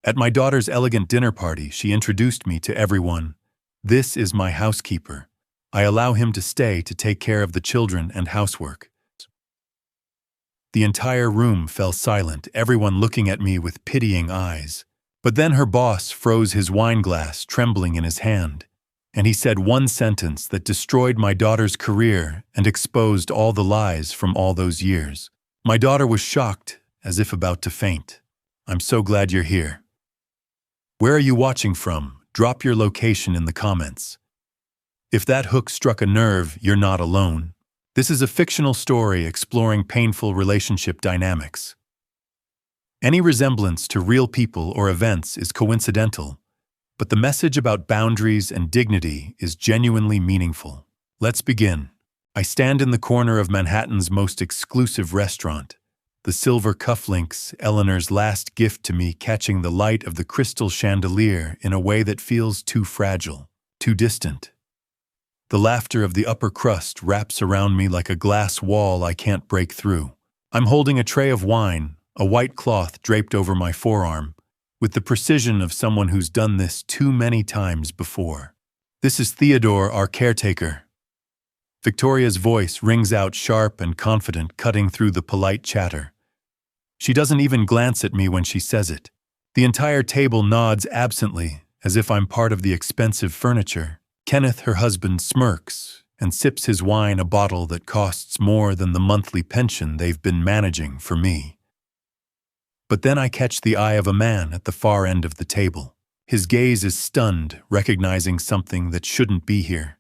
At my daughter's elegant dinner party, she introduced me to everyone. This is my housekeeper. I allow him to stay to take care of the children and housework. The entire room fell silent, everyone looking at me with pitying eyes. But then her boss froze his wine glass, trembling in his hand, and he said one sentence that destroyed my daughter's career and exposed all the lies from all those years. My daughter was shocked, as if about to faint. "I'm so glad you're here. Where are you watching from? Drop your location in the comments. If that hook struck a nerve, you're not alone. This is a fictional story exploring painful relationship dynamics. Any resemblance to real people or events is coincidental, but the message about boundaries and dignity is genuinely meaningful. Let's begin. I stand in the corner of Manhattan's most exclusive restaurant, the silver cufflinks, Eleanor's last gift to me, catching the light of the crystal chandelier in a way that feels too fragile, too distant. The laughter of the upper crust wraps around me like a glass wall I can't break through. I'm holding a tray of wine, a white cloth draped over my forearm, with the precision of someone who's done this too many times before. "This is Theodore, our caretaker." Victoria's voice rings out sharp and confident, cutting through the polite chatter. She doesn't even glance at me when she says it. The entire table nods absently, as if I'm part of the expensive furniture. Kenneth, her husband, smirks and sips his wine, a bottle that costs more than the monthly pension they've been managing for me. But then I catch the eye of a man at the far end of the table. His gaze is stunned, recognizing something that shouldn't be here.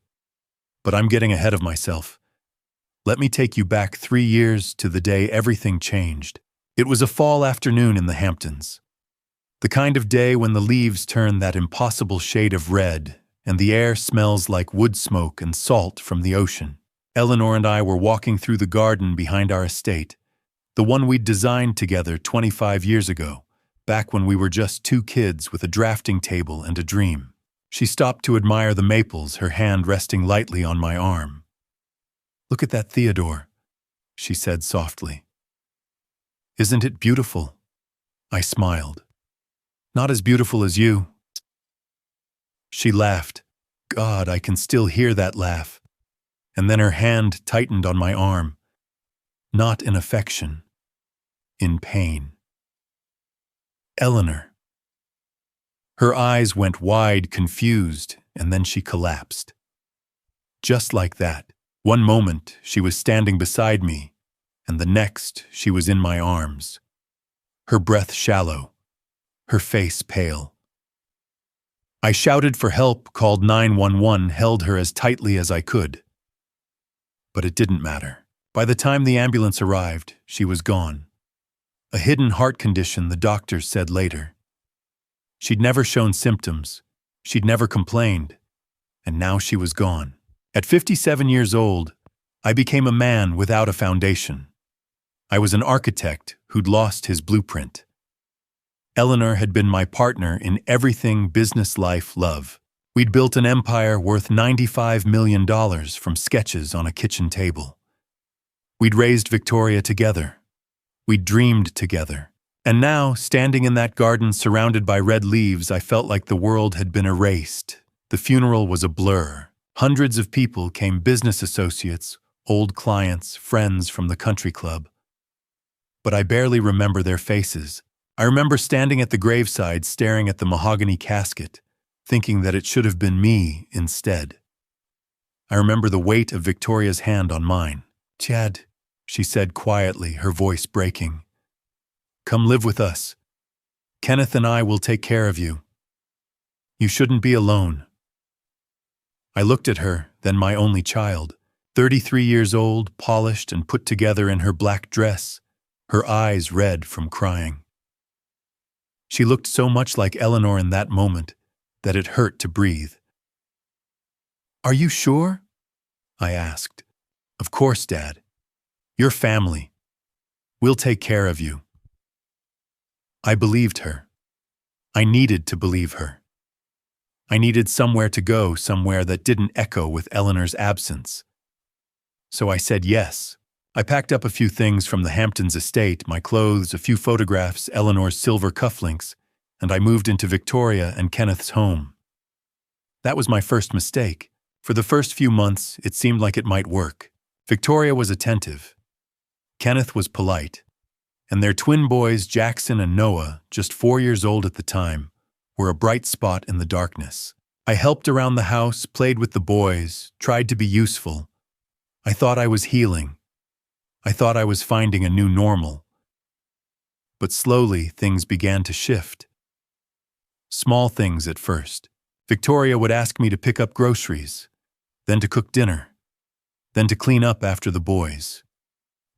But I'm getting ahead of myself. Let me take you back 3 years to the day everything changed. It was a fall afternoon in the Hamptons. The kind of day when the leaves turn that impossible shade of red and the air smells like wood smoke and salt from the ocean. Eleanor and I were walking through the garden behind our estate, the one we'd designed together 25 years ago, back when we were just 2 kids with a drafting table and a dream. She stopped to admire the maples, her hand resting lightly on my arm. "Look at that Theodore," she said softly. "Isn't it beautiful?" I smiled. "Not as beautiful as you." She laughed. God, I can still hear that laugh. And then her hand tightened on my arm. Not in affection, in pain. "Eleanor." Her eyes went wide, confused, and then she collapsed. Just like that. One moment, she was standing beside me, and the next, she was in my arms. Her breath shallow, her face pale. I shouted for help, called 911, held her as tightly as I could. But it didn't matter. By the time the ambulance arrived, she was gone. A hidden heart condition, the doctors said later. She'd never shown symptoms, she'd never complained, and now she was gone. At 57 years old, I became a man without a foundation. I was an architect who'd lost his blueprint. Eleanor had been my partner in everything business, life, love. We'd built an empire worth $95 million from sketches on a kitchen table. We'd raised Victoria together. We'd dreamed together. And now, standing in that garden surrounded by red leaves, I felt like the world had been erased. The funeral was a blur. Hundreds of people came, business associates, old clients, friends from the country club. But I barely remember their faces. I remember standing at the graveside, staring at the mahogany casket, thinking that it should have been me instead. I remember the weight of Victoria's hand on mine. "Chad," she said quietly, her voice breaking. "Come live with us. Kenneth and I will take care of you. You shouldn't be alone." I looked at her, then my only child, 33 years old, polished and put together in her black dress, her eyes red from crying. She looked so much like Eleanor in that moment that it hurt to breathe. "Are you sure?" I asked. "Of course, Dad. You're family. We'll take care of you." I believed her. I needed to believe her. I needed somewhere to go, somewhere that didn't echo with Eleanor's absence. So I said yes. I packed up a few things from the Hamptons estate, my clothes, a few photographs, Eleanor's silver cufflinks, and I moved into Victoria and Kenneth's home. That was my first mistake. For the first few months, it seemed like it might work. Victoria was attentive. Kenneth was polite. And their twin boys, Jackson and Noah, just 4 years old at the time, were a bright spot in the darkness. I helped around the house, played with the boys, tried to be useful. I thought I was healing. I thought I was finding a new normal. But slowly, things began to shift. Small things at first. Victoria would ask me to pick up groceries, then to cook dinner, then to clean up after the boys.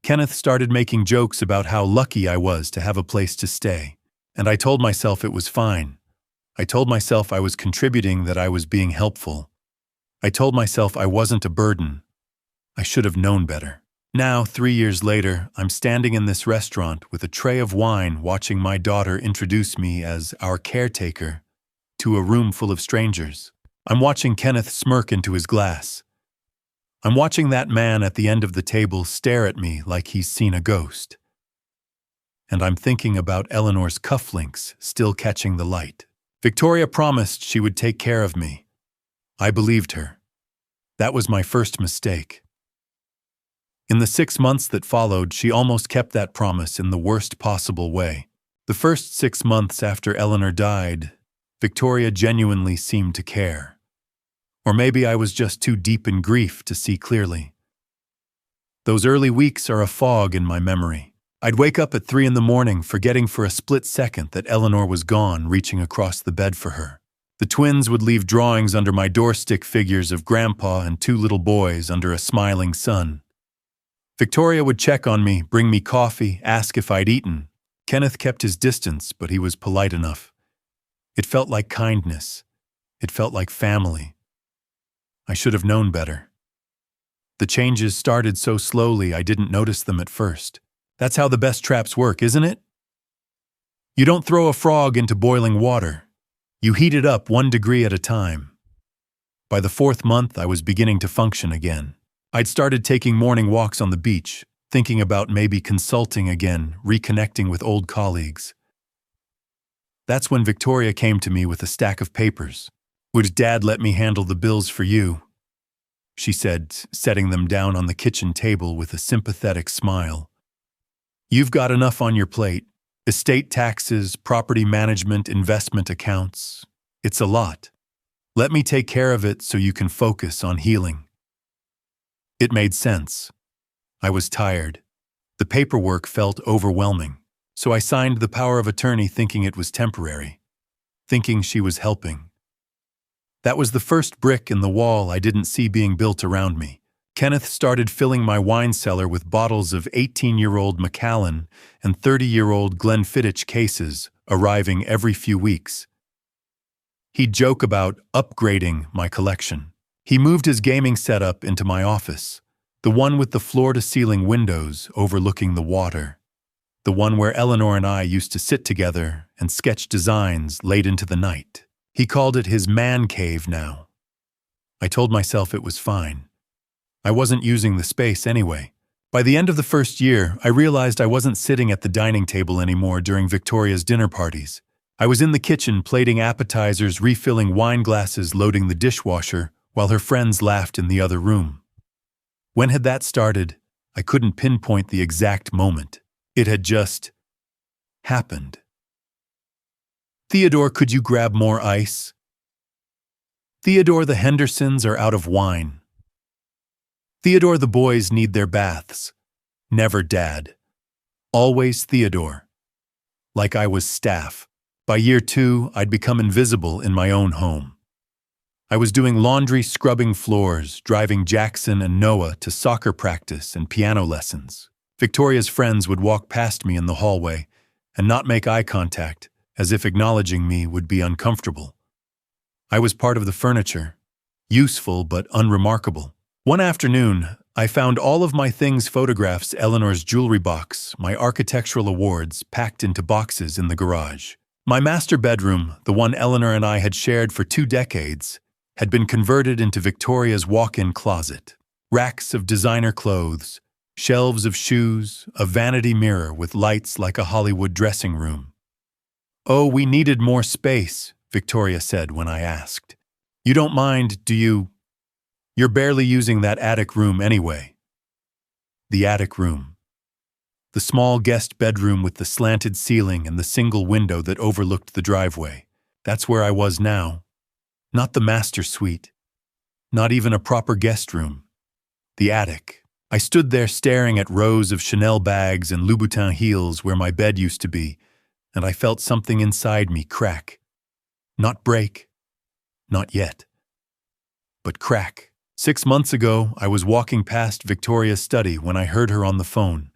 Kenneth started making jokes about how lucky I was to have a place to stay, and I told myself it was fine. I told myself I was contributing, that I was being helpful. I told myself I wasn't a burden. I should have known better. Now, 3 years later, I'm standing in this restaurant with a tray of wine, watching my daughter introduce me as our caretaker to a room full of strangers. I'm watching Kenneth smirk into his glass. I'm watching that man at the end of the table stare at me like he's seen a ghost. And I'm thinking about Eleanor's cufflinks still catching the light. Victoria promised she would take care of me. I believed her. That was my first mistake. In the 6 months that followed, she almost kept that promise in the worst possible way. The first 6 months after Eleanor died, Victoria genuinely seemed to care. Or maybe I was just too deep in grief to see clearly. Those early weeks are a fog in my memory. I'd wake up at 3 in the morning, forgetting for a split second that Eleanor was gone, reaching across the bed for her. The twins would leave drawings under my door, stick figures of Grandpa and 2 little boys under a smiling sun. Victoria would check on me, bring me coffee, ask if I'd eaten. Kenneth kept his distance, but he was polite enough. It felt like kindness. It felt like family. I should have known better. The changes started so slowly I didn't notice them at first. That's how the best traps work, isn't it? You don't throw a frog into boiling water. You heat it up 1 degree at a time. By the 4th month, I was beginning to function again. I'd started taking morning walks on the beach, thinking about maybe consulting again, reconnecting with old colleagues. That's when Victoria came to me with a stack of papers. "Would Dad let me handle the bills for you?" she said, setting them down on the kitchen table with a sympathetic smile. "You've got enough on your plate. Estate taxes, property management, investment accounts. It's a lot. Let me take care of it so you can focus on healing." It made sense. I was tired. The paperwork felt overwhelming, so I signed the power of attorney thinking it was temporary, thinking she was helping. That was the first brick in the wall I didn't see being built around me. Kenneth started filling my wine cellar with bottles of 18-year-old Macallan and 30-year-old Glenfiddich cases, arriving every few weeks. He'd joke about upgrading my collection. He moved his gaming setup into my office, the one with the floor-to-ceiling windows overlooking the water, the one where Eleanor and I used to sit together and sketch designs late into the night. He called it his man cave now. I told myself it was fine. I wasn't using the space anyway. By the end of the first year, I realized I wasn't sitting at the dining table anymore during Victoria's dinner parties. I was in the kitchen plating appetizers, refilling wine glasses, loading the dishwasher, while her friends laughed in the other room. When had that started? I couldn't pinpoint the exact moment. It had just happened. "Theodore, could you grab more ice?" "Theodore, the Hendersons are out of wine." "Theodore, the boys need their baths." Never Dad. Always Theodore. Like I was staff. By year 2, I'd become invisible in my own home. I was doing laundry, scrubbing floors, driving Jackson and Noah to soccer practice and piano lessons. Victoria's friends would walk past me in the hallway and not make eye contact, as if acknowledging me would be uncomfortable. I was part of the furniture, useful but unremarkable. One afternoon, I found all of my things, photographs, Eleanor's jewelry box, my architectural awards, packed into boxes in the garage. My master bedroom, the one Eleanor and I had shared for 2 decades, had been converted into Victoria's walk-in closet. Racks of designer clothes, shelves of shoes, a vanity mirror with lights like a Hollywood dressing room. Oh, we needed more space, Victoria said when I asked. You don't mind, do you? You're barely using that attic room anyway. The attic room. The small guest bedroom with the slanted ceiling and the single window that overlooked the driveway. That's where I was now. Not the master suite. Not even a proper guest room. The attic. I stood there staring at rows of Chanel bags and Louboutin heels where my bed used to be, and I felt something inside me crack. Not break. Not yet. But crack. 6 months ago, I was walking past Victoria's study when I heard her on the phone.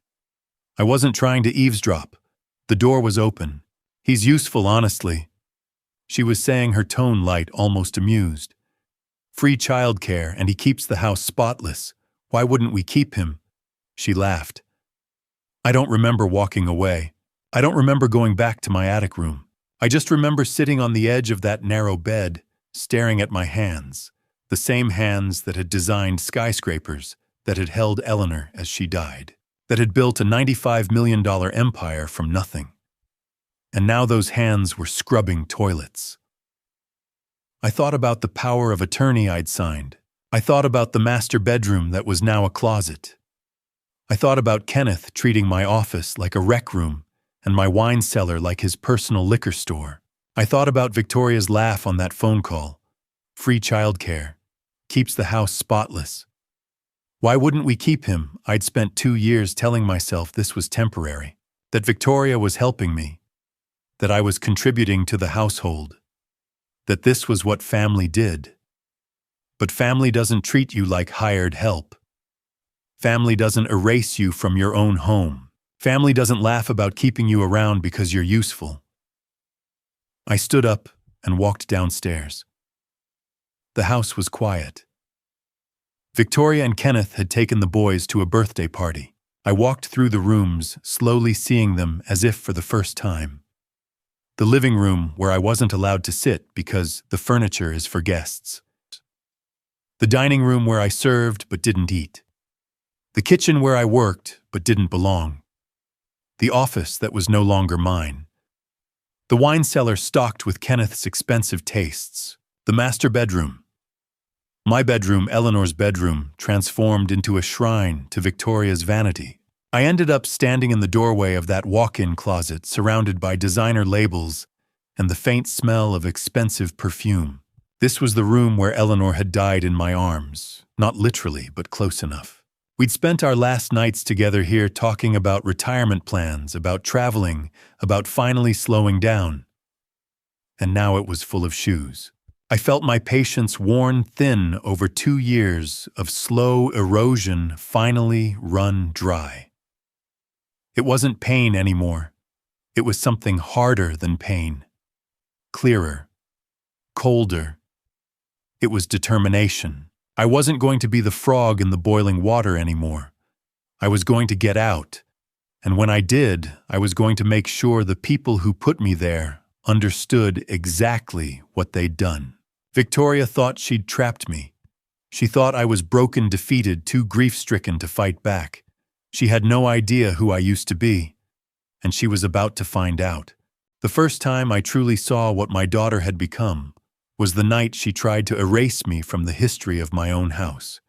I wasn't trying to eavesdrop. The door was open. He's useful, honestly. She was saying, her tone light, almost amused. Free childcare, and he keeps the house spotless. Why wouldn't we keep him? She laughed. I don't remember walking away. I don't remember going back to my attic room. I just remember sitting on the edge of that narrow bed, staring at my hands, the same hands that had designed skyscrapers, that had held Eleanor as she died, that had built a $95 million empire from nothing. And now those hands were scrubbing toilets. I thought about the power of attorney I'd signed. I thought about the master bedroom that was now a closet. I thought about Kenneth treating my office like a rec room and my wine cellar like his personal liquor store. I thought about Victoria's laugh on that phone call. Free childcare. Keeps the house spotless. Why wouldn't we keep him? I'd spent 2 years telling myself this was temporary, that Victoria was helping me, that I was contributing to the household, that this was what family did. But family doesn't treat you like hired help. Family doesn't erase you from your own home. Family doesn't laugh about keeping you around because you're useful. I stood up and walked downstairs. The house was quiet. Victoria and Kenneth had taken the boys to a birthday party. I walked through the rooms, slowly seeing them as if for the first time. The living room where I wasn't allowed to sit because the furniture is for guests. The dining room where I served but didn't eat. The kitchen where I worked but didn't belong. The office that was no longer mine. The wine cellar stocked with Kenneth's expensive tastes. The master bedroom. My bedroom, Eleanor's bedroom, transformed into a shrine to Victoria's vanity. I ended up standing in the doorway of that walk-in closet surrounded by designer labels and the faint smell of expensive perfume. This was the room where Eleanor had died in my arms, not literally, but close enough. We'd spent our last nights together here talking about retirement plans, about traveling, about finally slowing down. And now it was full of shoes. I felt my patience worn thin over 2 years of slow erosion finally run dry. It wasn't pain anymore. It was something harder than pain. Clearer. Colder. It was determination. I wasn't going to be the frog in the boiling water anymore. I was going to get out. And when I did, I was going to make sure the people who put me there understood exactly what they'd done. Victoria thought she'd trapped me. She thought I was broken, defeated, too grief-stricken to fight back. She had no idea who I used to be, and she was about to find out. The first time I truly saw what my daughter had become was the night she tried to erase me from the history of my own house.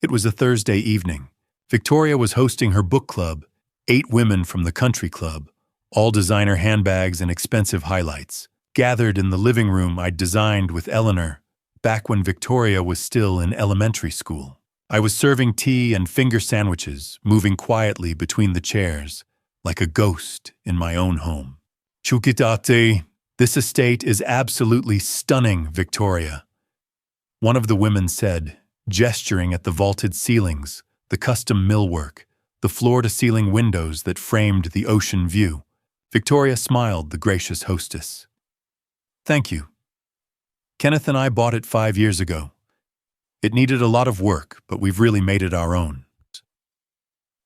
It was a Thursday evening. Victoria was hosting her book club, 8 women from the country club, all designer handbags and expensive highlights, gathered in the living room I'd designed with Eleanor back when Victoria was still in elementary school. I was serving tea and finger sandwiches, moving quietly between the chairs, like a ghost in my own home. Chukitate, this estate is absolutely stunning, Victoria. One of the women said, gesturing at the vaulted ceilings, the custom millwork, the floor-to-ceiling windows that framed the ocean view. Victoria smiled, the gracious hostess. Thank you. Kenneth and I bought it 5 years ago. It needed a lot of work, but we've really made it our own.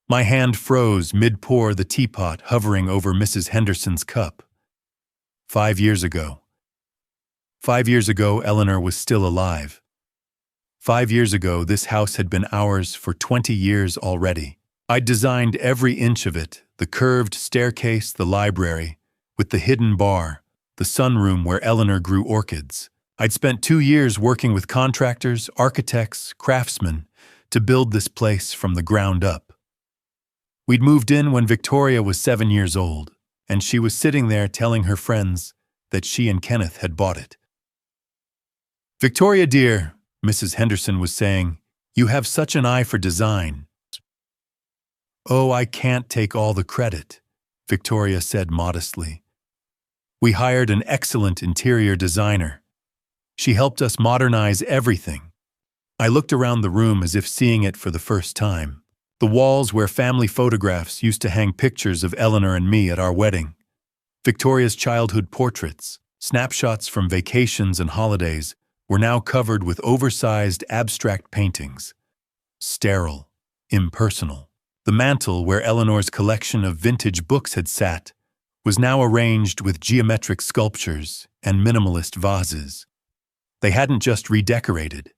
My hand froze mid-pour, the teapot hovering over Mrs. Henderson's cup. 5 years ago. 5 years ago, Eleanor was still alive. 5 years ago, this house had been ours for 20 years already. I'd designed every inch of it, the curved staircase, the library, with the hidden bar, the sunroom where Eleanor grew orchids. I'd spent 2 years working with contractors, architects, craftsmen to build this place from the ground up. We'd moved in when Victoria was 7 years old, and she was sitting there telling her friends that she and Kenneth had bought it. "Victoria, dear," Mrs. Henderson was saying, "you have such an eye for design." "Oh, I can't take all the credit," Victoria said modestly. "We hired an excellent interior designer. She helped us modernize everything." I looked around the room as if seeing it for the first time. The walls where family photographs used to hang pictures of Eleanor and me at our wedding. Victoria's childhood portraits, snapshots from vacations and holidays, were now covered with oversized abstract paintings. Sterile, impersonal. The mantel where Eleanor's collection of vintage books had sat was now arranged with geometric sculptures and minimalist vases. They hadn't just redecorated.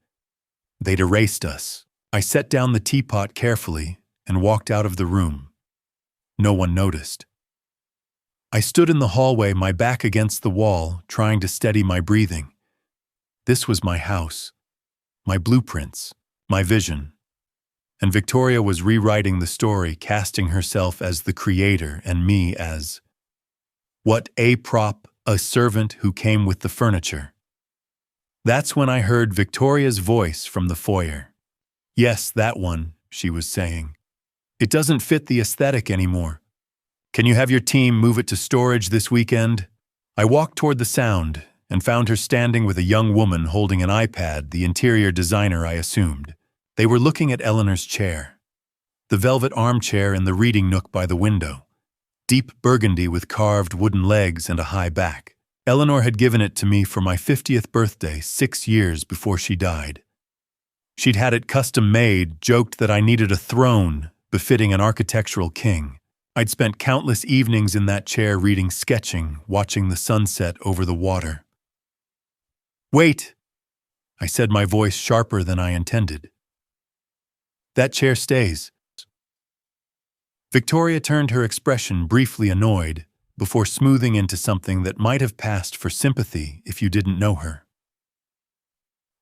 They'd erased us. I set down the teapot carefully and walked out of the room. No one noticed. I stood in the hallway, my back against the wall, trying to steady my breathing. This was my house, my blueprints, my vision. And Victoria was rewriting the story, casting herself as the creator and me as what, a prop, a servant who came with the furniture. That's when I heard Victoria's voice from the foyer. "Yes, that one," she was saying. "It doesn't fit the aesthetic anymore. Can you have your team move it to storage this weekend?" I walked toward the sound and found her standing with a young woman holding an iPad, the interior designer I assumed. They were looking at Eleanor's chair, the velvet armchair in the reading nook by the window, deep burgundy with carved wooden legs and a high back. Eleanor had given it to me for my 50th birthday 6 years before she died. She'd had it custom-made, joked that I needed a throne befitting an architectural king. I'd spent countless evenings in that chair reading, sketching, watching the sunset over the water. "Wait," I said, my voice sharper than I intended. "That chair stays." Victoria turned, her expression briefly annoyed, before smoothing into something that might have passed for sympathy if you didn't know her.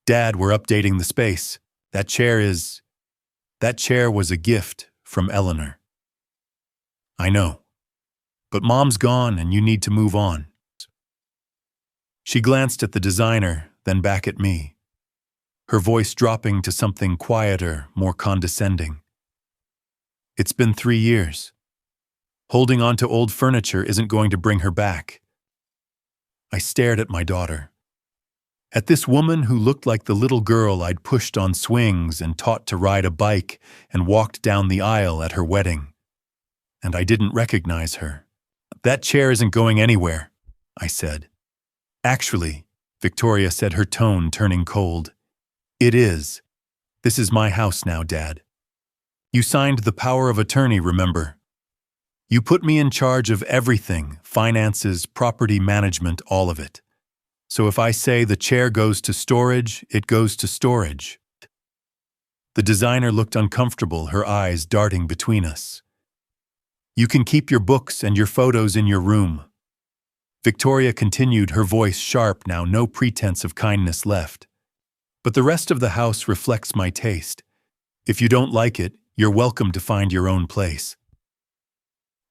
"Dad, we're updating the space. That chair was a gift from Eleanor." "I know. But Mom's gone and you need to move on." She glanced at the designer, then back at me, her voice dropping to something quieter, more condescending. "It's been 3 years. Holding on to old furniture isn't going to bring her back." I stared at my daughter, at this woman who looked like the little girl I'd pushed on swings and taught to ride a bike and walked down the aisle at her wedding. And I didn't recognize her. "That chair isn't going anywhere," I said. "Actually," Victoria said, her tone turning cold, "it is. This is my house now, Dad. You signed the power of attorney, remember? You put me in charge of everything, finances, property management, all of it. So if I say the chair goes to storage, it goes to storage." The designer looked uncomfortable, her eyes darting between us. "You can keep your books and your photos in your room." Victoria continued, her voice sharp now, no pretense of kindness left. "But the rest of the house reflects my taste. If you don't like it, you're welcome to find your own place."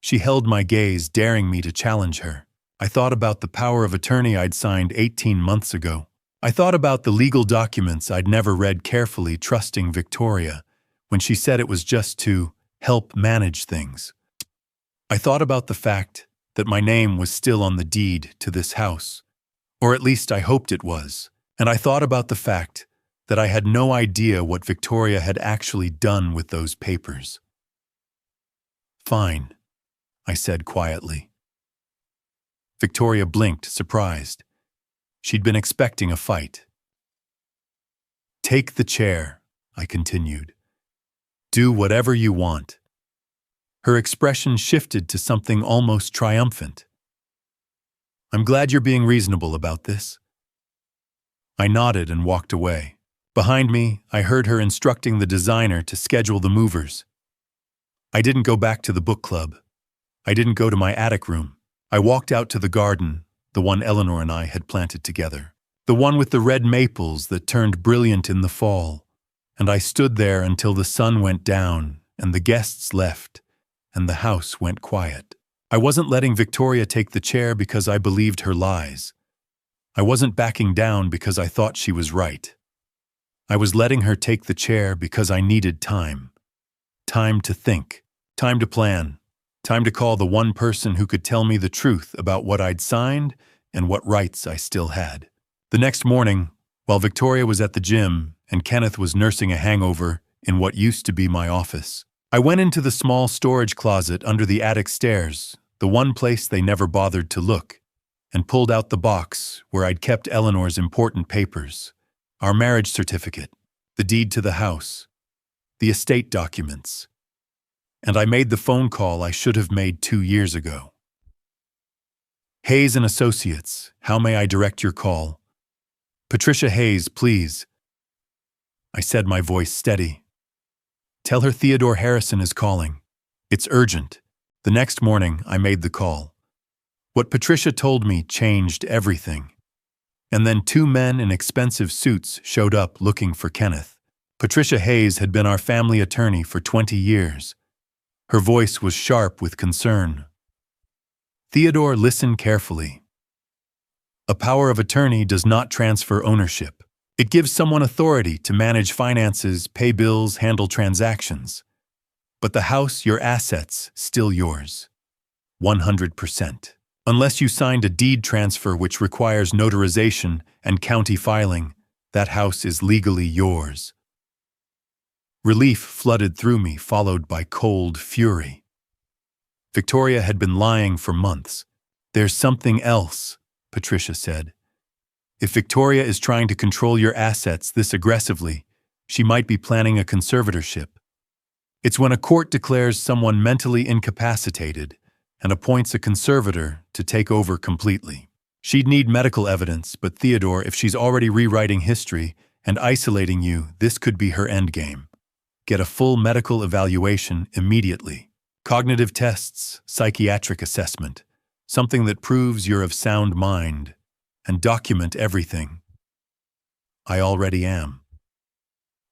She held my gaze, daring me to challenge her. I thought about the power of attorney I'd signed 18 months ago. I thought about the legal documents I'd never read carefully, trusting Victoria when she said it was just to help manage things. I thought about the fact that my name was still on the deed to this house, or at least I hoped it was, and I thought about the fact that I had no idea what Victoria had actually done with those papers. "Fine," I said quietly. Victoria blinked, surprised. She'd been expecting a fight. "Take the chair," I continued. "Do whatever you want." Her expression shifted to something almost triumphant. "I'm glad you're being reasonable about this." I nodded and walked away. Behind me, I heard her instructing the designer to schedule the movers. I didn't go back to the book club. I didn't go to my attic room. I walked out to the garden, the one Eleanor and I had planted together. The one with the red maples that turned brilliant in the fall. And I stood there until the sun went down and the guests left and the house went quiet. I wasn't letting Victoria take the chair because I believed her lies. I wasn't backing down because I thought she was right. I was letting her take the chair because I needed time. Time to think. Time to plan. Time to call the one person who could tell me the truth about what I'd signed and what rights I still had. The next morning, while Victoria was at the gym and Kenneth was nursing a hangover in what used to be my office, I went into the small storage closet under the attic stairs, the one place they never bothered to look, and pulled out the box where I'd kept Eleanor's important papers, our marriage certificate, the deed to the house, the estate documents. And I made the phone call I should have made 2 years ago. Hayes and Associates, how may I direct your call? Patricia Hayes, please. I said, my voice steady. Tell her Theodore Harrison is calling. It's urgent. The next morning, I made the call. What Patricia told me changed everything. And then 2 men in expensive suits showed up looking for Kenneth. Patricia Hayes had been our family attorney for 20 years. Her voice was sharp with concern. Theodore, listen carefully. A power of attorney does not transfer ownership. It gives someone authority to manage finances, pay bills, handle transactions. But the house, your assets, still yours. 100%. Unless you signed a deed transfer which requires notarization and county filing, that house is legally yours. Relief flooded through me, followed by cold fury. Victoria had been lying for months. There's something else, Patricia said. If Victoria is trying to control your assets this aggressively, she might be planning a conservatorship. It's when a court declares someone mentally incapacitated and appoints a conservator to take over completely. She'd need medical evidence, but Theodore, if she's already rewriting history and isolating you, this could be her endgame. Get a full medical evaluation immediately. Cognitive tests, psychiatric assessment, something that proves you're of sound mind, and document everything. I already am.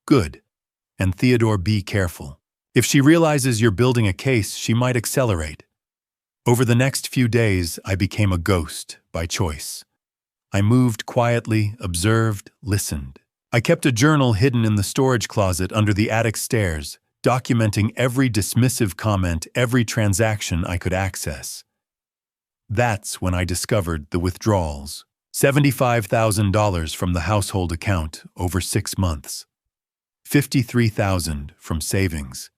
Good. And Theodore, be careful. If she realizes you're building a case, she might accelerate. Over the next few days, I became a ghost by choice. I moved quietly, observed, listened. I kept a journal hidden in the storage closet under the attic stairs, documenting every dismissive comment, every transaction I could access. That's when I discovered the withdrawals. $75,000 from the household account over 6 months. $53,000 from savings.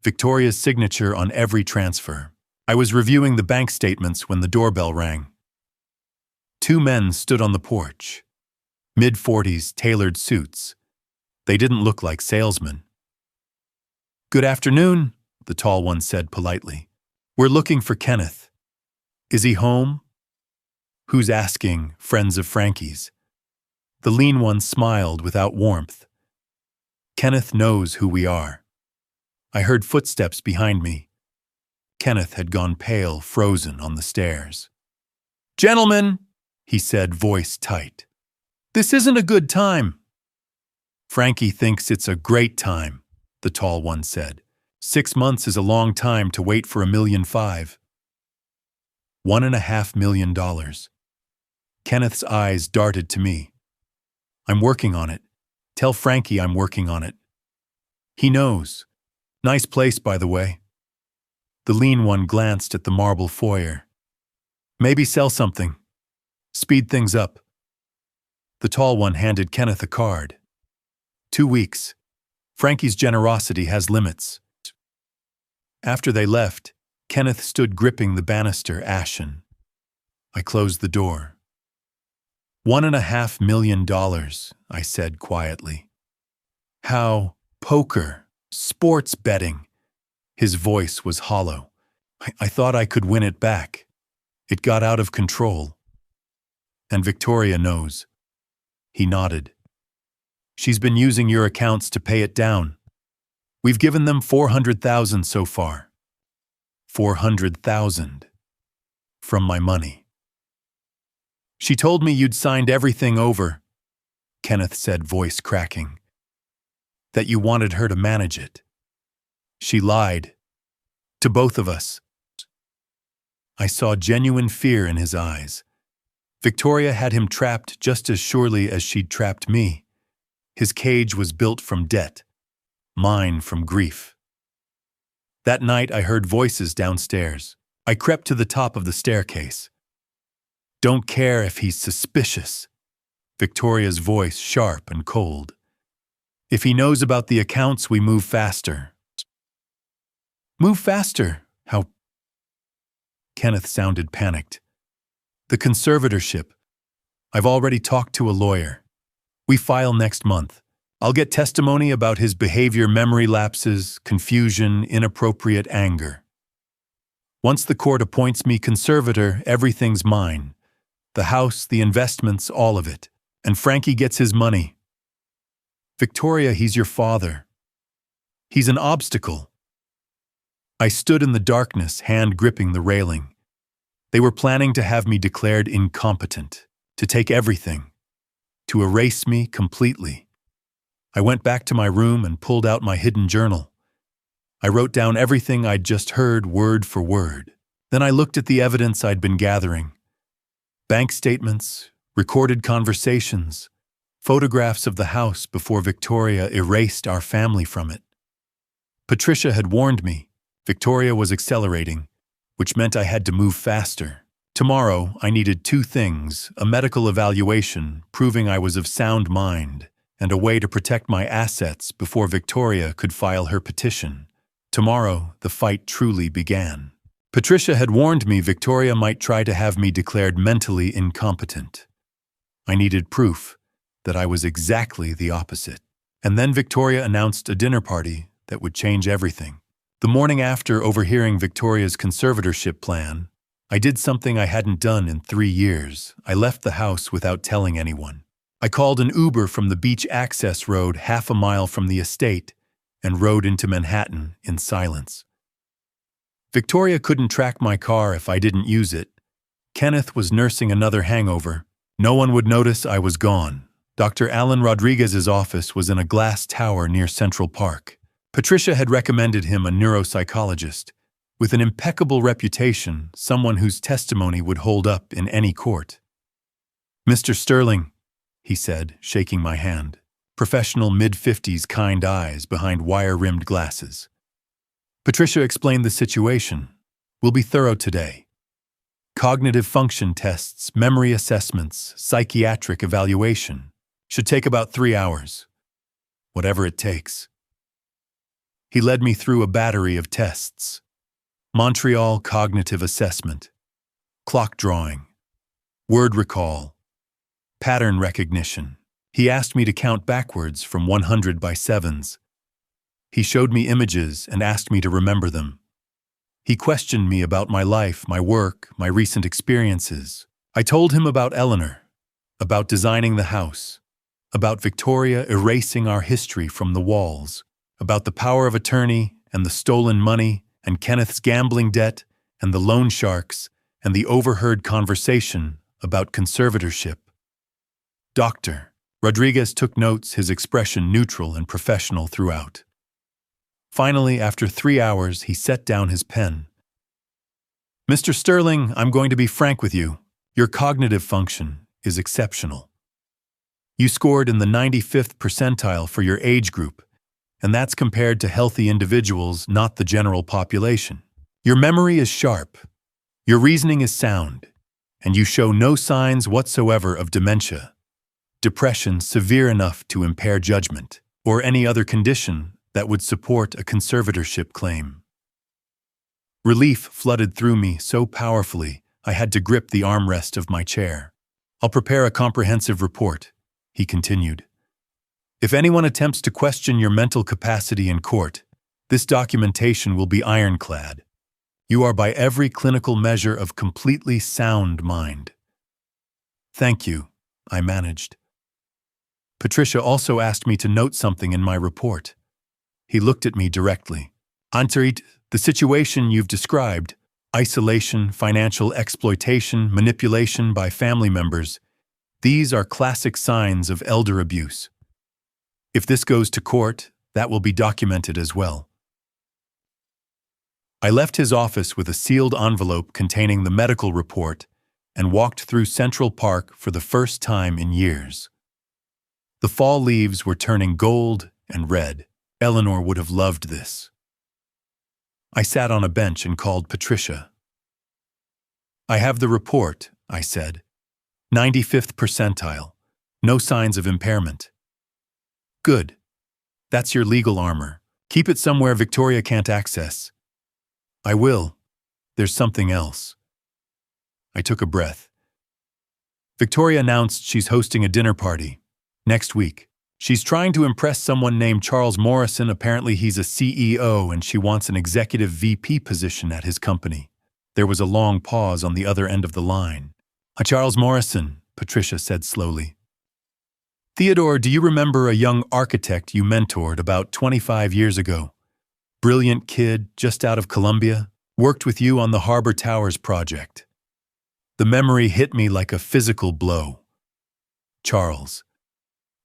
Victoria's signature on every transfer. I was reviewing the bank statements when the doorbell rang. 2 men stood on the porch. Mid-40s, tailored suits. They didn't look like salesmen. Good afternoon, the tall one said politely. We're looking for Kenneth. Is he home? Who's asking, friends of Frankie's? The lean one smiled without warmth. Kenneth knows who we are. I heard footsteps behind me. Kenneth had gone pale, frozen on the stairs. Gentlemen, he said, voice tight. This isn't a good time. Frankie thinks it's a great time, the tall one said. 6 months is a long time to wait for $1.5 million. $1.5 million. Kenneth's eyes darted to me. I'm working on it. Tell Frankie I'm working on it. He knows. Nice place, by the way. The lean one glanced at the marble foyer. Maybe sell something. Speed things up. The tall one handed Kenneth a card. 2 weeks. Frankie's generosity has limits. After they left, Kenneth stood gripping the banister, ashen. I closed the door. $1.5 million, I said quietly. How? Poker. Sports betting. His voice was hollow. I thought I could win it back. It got out of control. And Victoria knows. He nodded. She's been using your accounts to pay it down. We've given them $400,000 so far. $400,000. From my money. She told me you'd signed everything over, Kenneth said, voice cracking. That you wanted her to manage it. She lied. To both of us. I saw genuine fear in his eyes. Victoria had him trapped just as surely as she'd trapped me. His cage was built from debt, mine from grief. That night I heard voices downstairs. I crept to the top of the staircase. Don't care if he's suspicious. Victoria's voice sharp and cold. If he knows about the accounts, we move faster. Move faster? How? Kenneth sounded panicked. The conservatorship. I've already talked to a lawyer. We file next month. I'll get testimony about his behavior, memory lapses, confusion, inappropriate anger. Once the court appoints me conservator, everything's mine. The house, the investments, all of it. And Frankie gets his money. Victoria, he's your father. He's an obstacle. I stood in the darkness, hand gripping the railing. They were planning to have me declared incompetent, to take everything, to erase me completely. I went back to my room and pulled out my hidden journal. I wrote down everything I'd just heard, word for word. Then I looked at the evidence I'd been gathering. Bank statements, recorded conversations, photographs of the house before Victoria erased our family from it. Patricia had warned me. Victoria was accelerating, which meant I had to move faster. Tomorrow, I needed two things: a medical evaluation proving I was of sound mind, and a way to protect my assets before Victoria could file her petition. Tomorrow, the fight truly began. Patricia had warned me Victoria might try to have me declared mentally incompetent. I needed proof that I was exactly the opposite. And then Victoria announced a dinner party that would change everything. The morning after overhearing Victoria's conservatorship plan, I did something I hadn't done in 3 years. I left the house without telling anyone. I called an Uber from the beach access road half a mile from the estate and rode into Manhattan in silence. Victoria couldn't track my car if I didn't use it. Kenneth was nursing another hangover. No one would notice I was gone. Dr. Alan Rodriguez's office was in a glass tower near Central Park. Patricia had recommended him a neuropsychologist, with an impeccable reputation, someone whose testimony would hold up in any court. Mr. Sterling, he said, shaking my hand. Professional mid-50s kind eyes behind wire-rimmed glasses. Patricia explained the situation. We'll be thorough today. Cognitive function tests, memory assessments, psychiatric evaluation. Should take about 3 hours. Whatever it takes. He led me through a battery of tests. Montreal Cognitive Assessment. Clock drawing. Word recall. Pattern recognition. He asked me to count backwards from 100 by sevens. He showed me images and asked me to remember them. He questioned me about my life, my work, my recent experiences. I told him about Eleanor, about designing the house, about Victoria erasing our history from the walls, about the power of attorney and the stolen money and Kenneth's gambling debt and the loan sharks and the overheard conversation about conservatorship. Doctor. Rodriguez took notes, his expression neutral and professional throughout. Finally, after 3 hours, he set down his pen. Mr. Sterling, I'm going to be frank with you. Your cognitive function is exceptional. You scored in the 95th percentile for your age group, and that's compared to healthy individuals, not the general population. Your memory is sharp, your reasoning is sound, and you show no signs whatsoever of dementia, depression severe enough to impair judgment, or any other condition that would support a conservatorship claim. Relief flooded through me so powerfully I had to grip the armrest of my chair. I'll prepare a comprehensive report, he continued. If anyone attempts to question your mental capacity in court, this documentation will be ironclad. You are by every clinical measure of completely sound mind. Thank you, I managed. Patricia also asked me to note something in my report. He looked at me directly. Antarit, the situation you've described, Isolation, financial exploitation, manipulation by family members. These are classic signs of elder abuse. If this goes to court, that will be documented as well. I left his office with a sealed envelope containing the medical report and walked through Central Park for the first time in years. The fall leaves were turning gold and red. Eleanor would have loved this. I sat on a bench and called Patricia. "I have the report," I said. 95th percentile. No signs of impairment. "Good. That's your legal armor. Keep it somewhere Victoria can't access." "I will. There's something else." I took a breath. Victoria announced she's hosting a dinner party next week. She's trying to impress someone named Charles Morrison. Apparently he's a CEO and she wants an executive VP position at his company. There was a long pause on the other end of the line. "Charles Morrison," Patricia said slowly. "Theodore, do you remember a young architect you mentored about 25 years ago? Brilliant kid, just out of Columbia, worked with you on the Harbor Towers project." The memory hit me like a physical blow. Charles.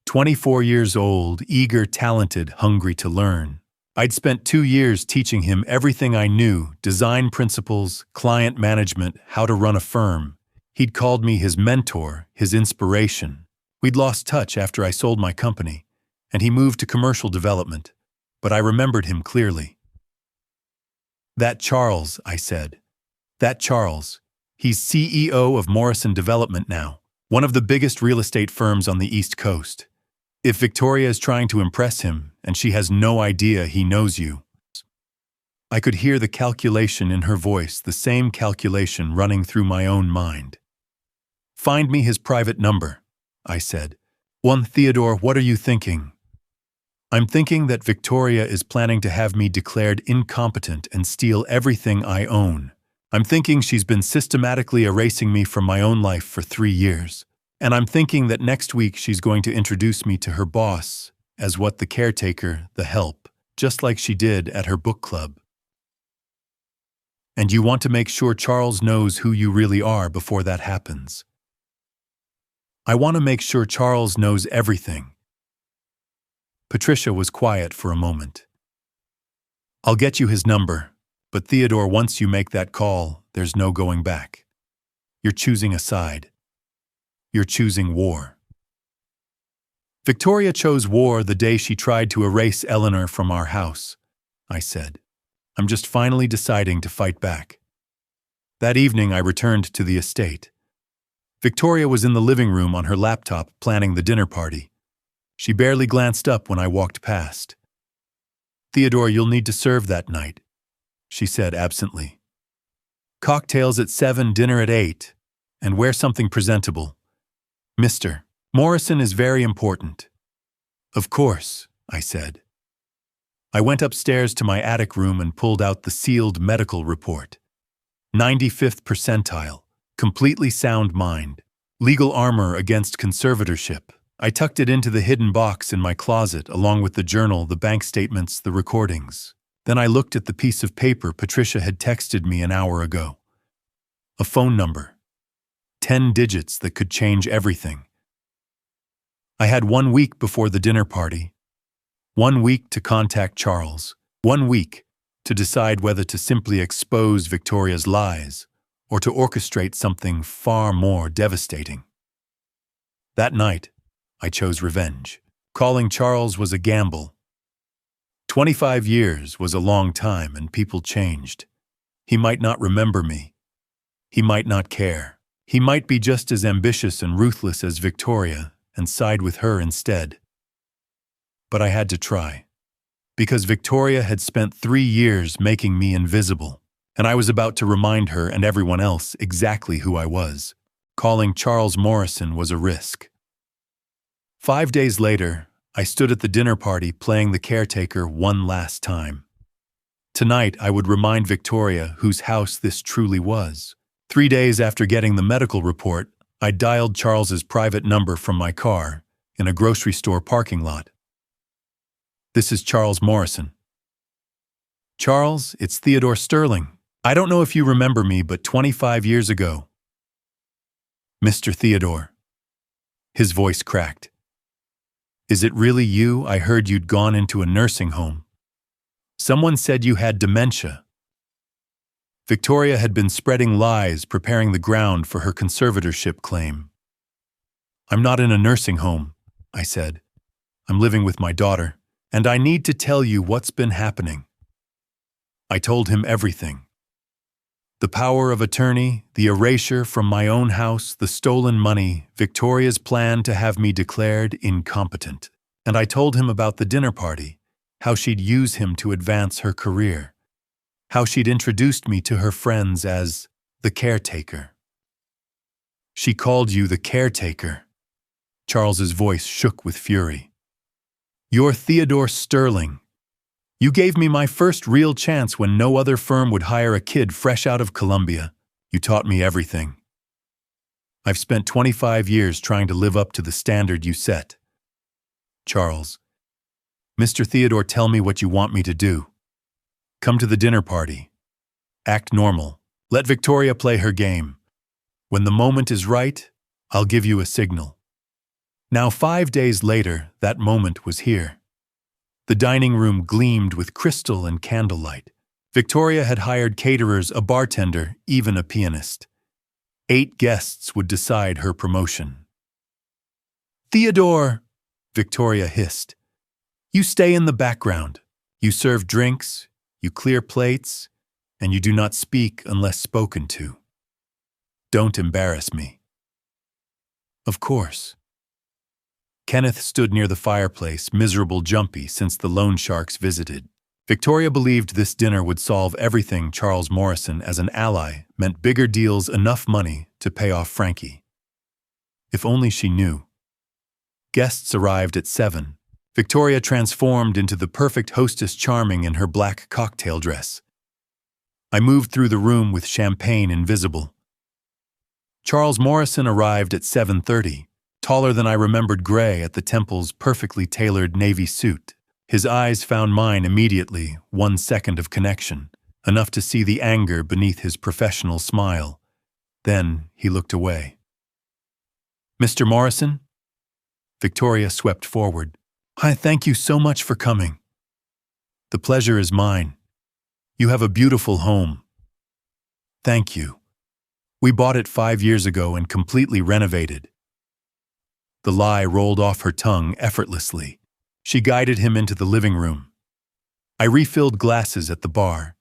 24 years old, eager, talented, hungry to learn. I'd spent 2 years teaching him everything I knew: design principles, client management, how to run a firm. He'd called me his mentor, his inspiration. We'd lost touch after I sold my company, and he moved to commercial development, but I remembered him clearly. "That Charles," I said. "That Charles. He's CEO of Morrison Development now, one of the biggest real estate firms on the East Coast. If Victoria is trying to impress him, and she has no idea he knows you." I could hear the calculation in her voice, the same calculation running through my own mind. "Find me his private number," I said. "One Theodore, what are you thinking?" "I'm thinking that Victoria is planning to have me declared incompetent and steal everything I own. I'm thinking she's been systematically erasing me from my own life for 3 years. And I'm thinking that next week she's going to introduce me to her boss as what the caretaker, the help, just like she did at her book club." "And you want to make sure Charles knows who you really are before that happens?" "I want to make sure Charles knows everything." Patricia was quiet for a moment. "I'll get you his number. But Theodore, once you make that call, there's no going back. You're choosing a side. You're choosing war." "Victoria chose war the day she tried to erase Eleanor from our house," I said. "I'm just finally deciding to fight back." That evening I returned to the estate. Victoria was in the living room on her laptop planning the dinner party. She barely glanced up when I walked past. "Theodore, you'll need to serve that night," she said absently. "Cocktails at 7, dinner at 8, and wear something presentable. Mr. Morrison is very important." "Of course," I said. I went upstairs to my attic room and pulled out the sealed medical report. 95th percentile, completely sound mind, legal armor against conservatorship. I tucked it into the hidden box in my closet along with the journal, the bank statements, the recordings. Then I looked at the piece of paper Patricia had texted me an hour ago. A phone number. 10 digits that could change everything. I had 1 week before the dinner party. 1 week to contact Charles. 1 week to decide whether to simply expose Victoria's lies or to orchestrate something far more devastating. That night, I chose revenge. Calling Charles was a gamble. 25 years was a long time and people changed. He might not remember me. He might not care. He might be just as ambitious and ruthless as Victoria and side with her instead. But I had to try. Because Victoria had spent 3 years making me invisible, and I was about to remind her and everyone else exactly who I was. Calling Charles Morrison was a risk. 5 days later, I stood at the dinner party playing the caretaker one last time. Tonight, I would remind Victoria whose house this truly was. 3 days after getting the medical report, I dialed Charles's private number from my car in a grocery store parking lot. "This is Charles Morrison." "Charles, it's Theodore Sterling. I don't know if you remember me, but 25 years ago. Mr. Theodore. His voice cracked. Is it really you? I heard you'd gone into a nursing home. Someone said you had dementia. Victoria had been spreading lies, preparing the ground for her conservatorship claim. I'm not in a nursing home, I said. I'm living with my daughter, and I need to tell you what's been happening. I told him everything. The power of attorney, the erasure from my own house, the stolen money, Victoria's plan to have me declared incompetent. And I told him about the dinner party, how she'd use him to advance her career, how she'd introduced me to her friends as the caretaker. She called you the caretaker. Charles's voice shook with fury. You're Theodore Sterling. You gave me my first real chance when no other firm would hire a kid fresh out of Columbia. You taught me everything. I've spent 25 years trying to live up to the standard you set. Charles. Mr. Theodore, tell me what you want me to do. Come to the dinner party. Act normal. Let Victoria play her game. When the moment is right, I'll give you a signal. Now 5 days later, that moment was here. The dining room gleamed with crystal and candlelight. Victoria had hired caterers, a bartender, even a pianist. 8 guests would decide her promotion. Theodore, Victoria hissed. You stay in the background. You serve drinks, you clear plates, and you do not speak unless spoken to. Don't embarrass me. Of course. Kenneth stood near the fireplace, miserable, jumpy, since the loan sharks visited. Victoria believed this dinner would solve everything. Charles Morrison, as an ally, meant bigger deals, enough money to pay off Frankie. If only she knew. Guests arrived at 7. Victoria transformed into the perfect hostess, charming in her black cocktail dress. I moved through the room with champagne invisible. Charles Morrison arrived at 7:30. Taller than I remembered, gray at the temples, perfectly tailored navy suit. His eyes found mine immediately, 1 second of connection, enough to see the anger beneath his professional smile. Then he looked away. Mr. Morrison? Victoria swept forward. Hi, thank you so much for coming. The pleasure is mine. You have a beautiful home. Thank you. We bought it 5 years ago and completely renovated. The lie rolled off her tongue effortlessly. She guided him into the living room. I refilled glasses at the bar.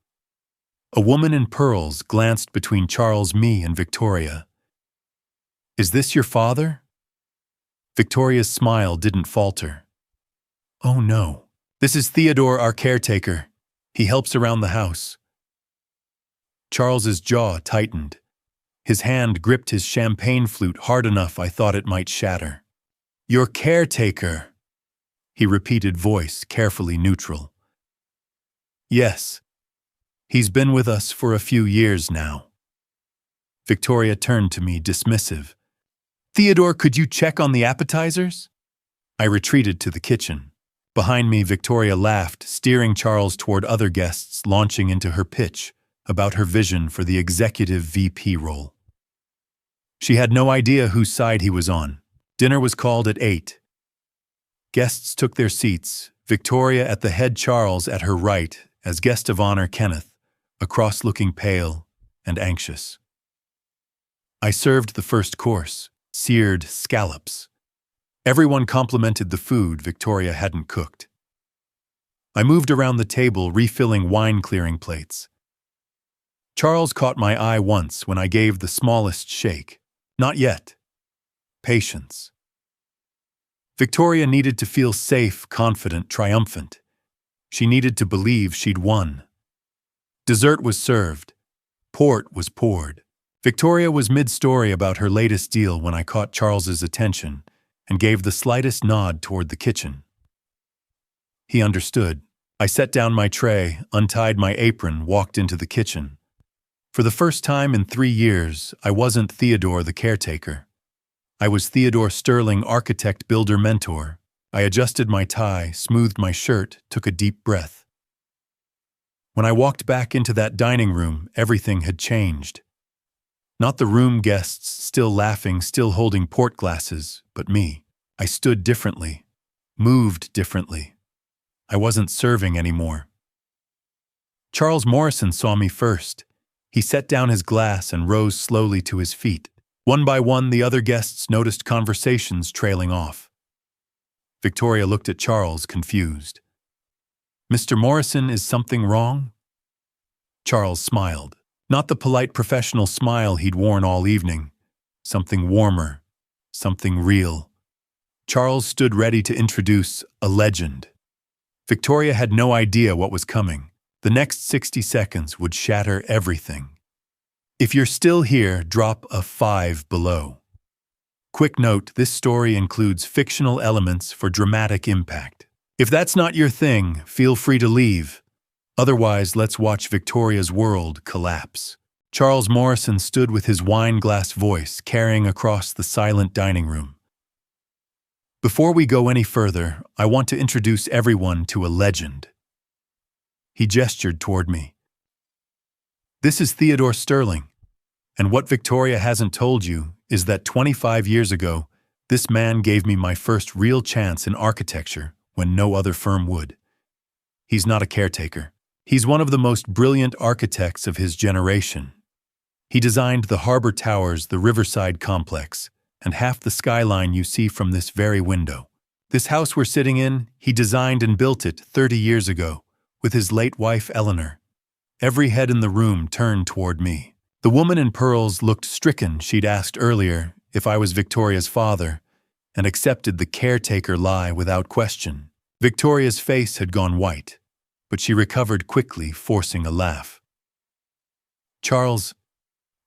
A woman in pearls glanced between Charles, me, and Victoria. Is this your father? Victoria's smile didn't falter. Oh no, this is Theodore, our caretaker. He helps around the house. Charles's jaw tightened. His hand gripped his champagne flute hard enough I thought it might shatter. Your caretaker, he repeated, voice carefully neutral. Yes. He's been with us for a few years now. Victoria turned to me, dismissive. Theodore, could you check on the appetizers? I retreated to the kitchen. Behind me, Victoria laughed, steering Charles toward other guests, launching into her pitch about her vision for the executive VP role. She had no idea whose side he was on. Dinner was called at 8. Guests took their seats, Victoria at the head, Charles at her right, as guest of honor Kenneth, across looking pale and anxious. I served the first course, seared scallops. Everyone complimented the food Victoria hadn't cooked. I moved around the table, refilling wine-clearing plates. Charles caught my eye once when I gave the smallest shake. Not yet. Patience. Victoria needed to feel safe, confident, triumphant. She needed to believe she'd won. Dessert was served. Port was poured. Victoria was mid-story about her latest deal when I caught Charles's attention and gave the slightest nod toward the kitchen. He understood. I set down my tray, untied my apron, walked into the kitchen. For the first time in 3 years, I wasn't Theodore the caretaker. I was Theodore Sterling, architect, builder, mentor. I adjusted my tie, smoothed my shirt, took a deep breath. When I walked back into that dining room, everything had changed. Not the room guests still laughing, still holding port glasses, but me. I stood differently, moved differently. I wasn't serving anymore. Charles Morrison saw me first. He set down his glass and rose slowly to his feet. One by one, the other guests noticed conversations trailing off. Victoria looked at Charles, confused. "Mr. Morrison, is something wrong?" Charles smiled. Not the polite professional smile he'd worn all evening. Something warmer. Something real. Charles stood ready to introduce a legend. Victoria had no idea what was coming. The next 60 seconds would shatter everything. If you're still here, drop a 5 below. Quick note, this story includes fictional elements for dramatic impact. If that's not your thing, feel free to leave. Otherwise, let's watch Victoria's world collapse. Charles Morrison stood with his wine-glass voice carrying across the silent dining room. Before we go any further, I want to introduce everyone to a legend. He gestured toward me. This is Theodore Sterling, and what Victoria hasn't told you is that 25 years ago, this man gave me my first real chance in architecture when no other firm would. He's not a caretaker. He's one of the most brilliant architects of his generation. He designed the Harbor Towers, the Riverside Complex, and half the skyline you see from this very window. This house we're sitting in, he designed and built it 30 years ago, with his late wife Eleanor. Every head in the room turned toward me. The woman in pearls looked stricken. She'd asked earlier if I was Victoria's father, and accepted the caretaker lie without question. Victoria's face had gone white, but she recovered quickly, forcing a laugh. "Charles,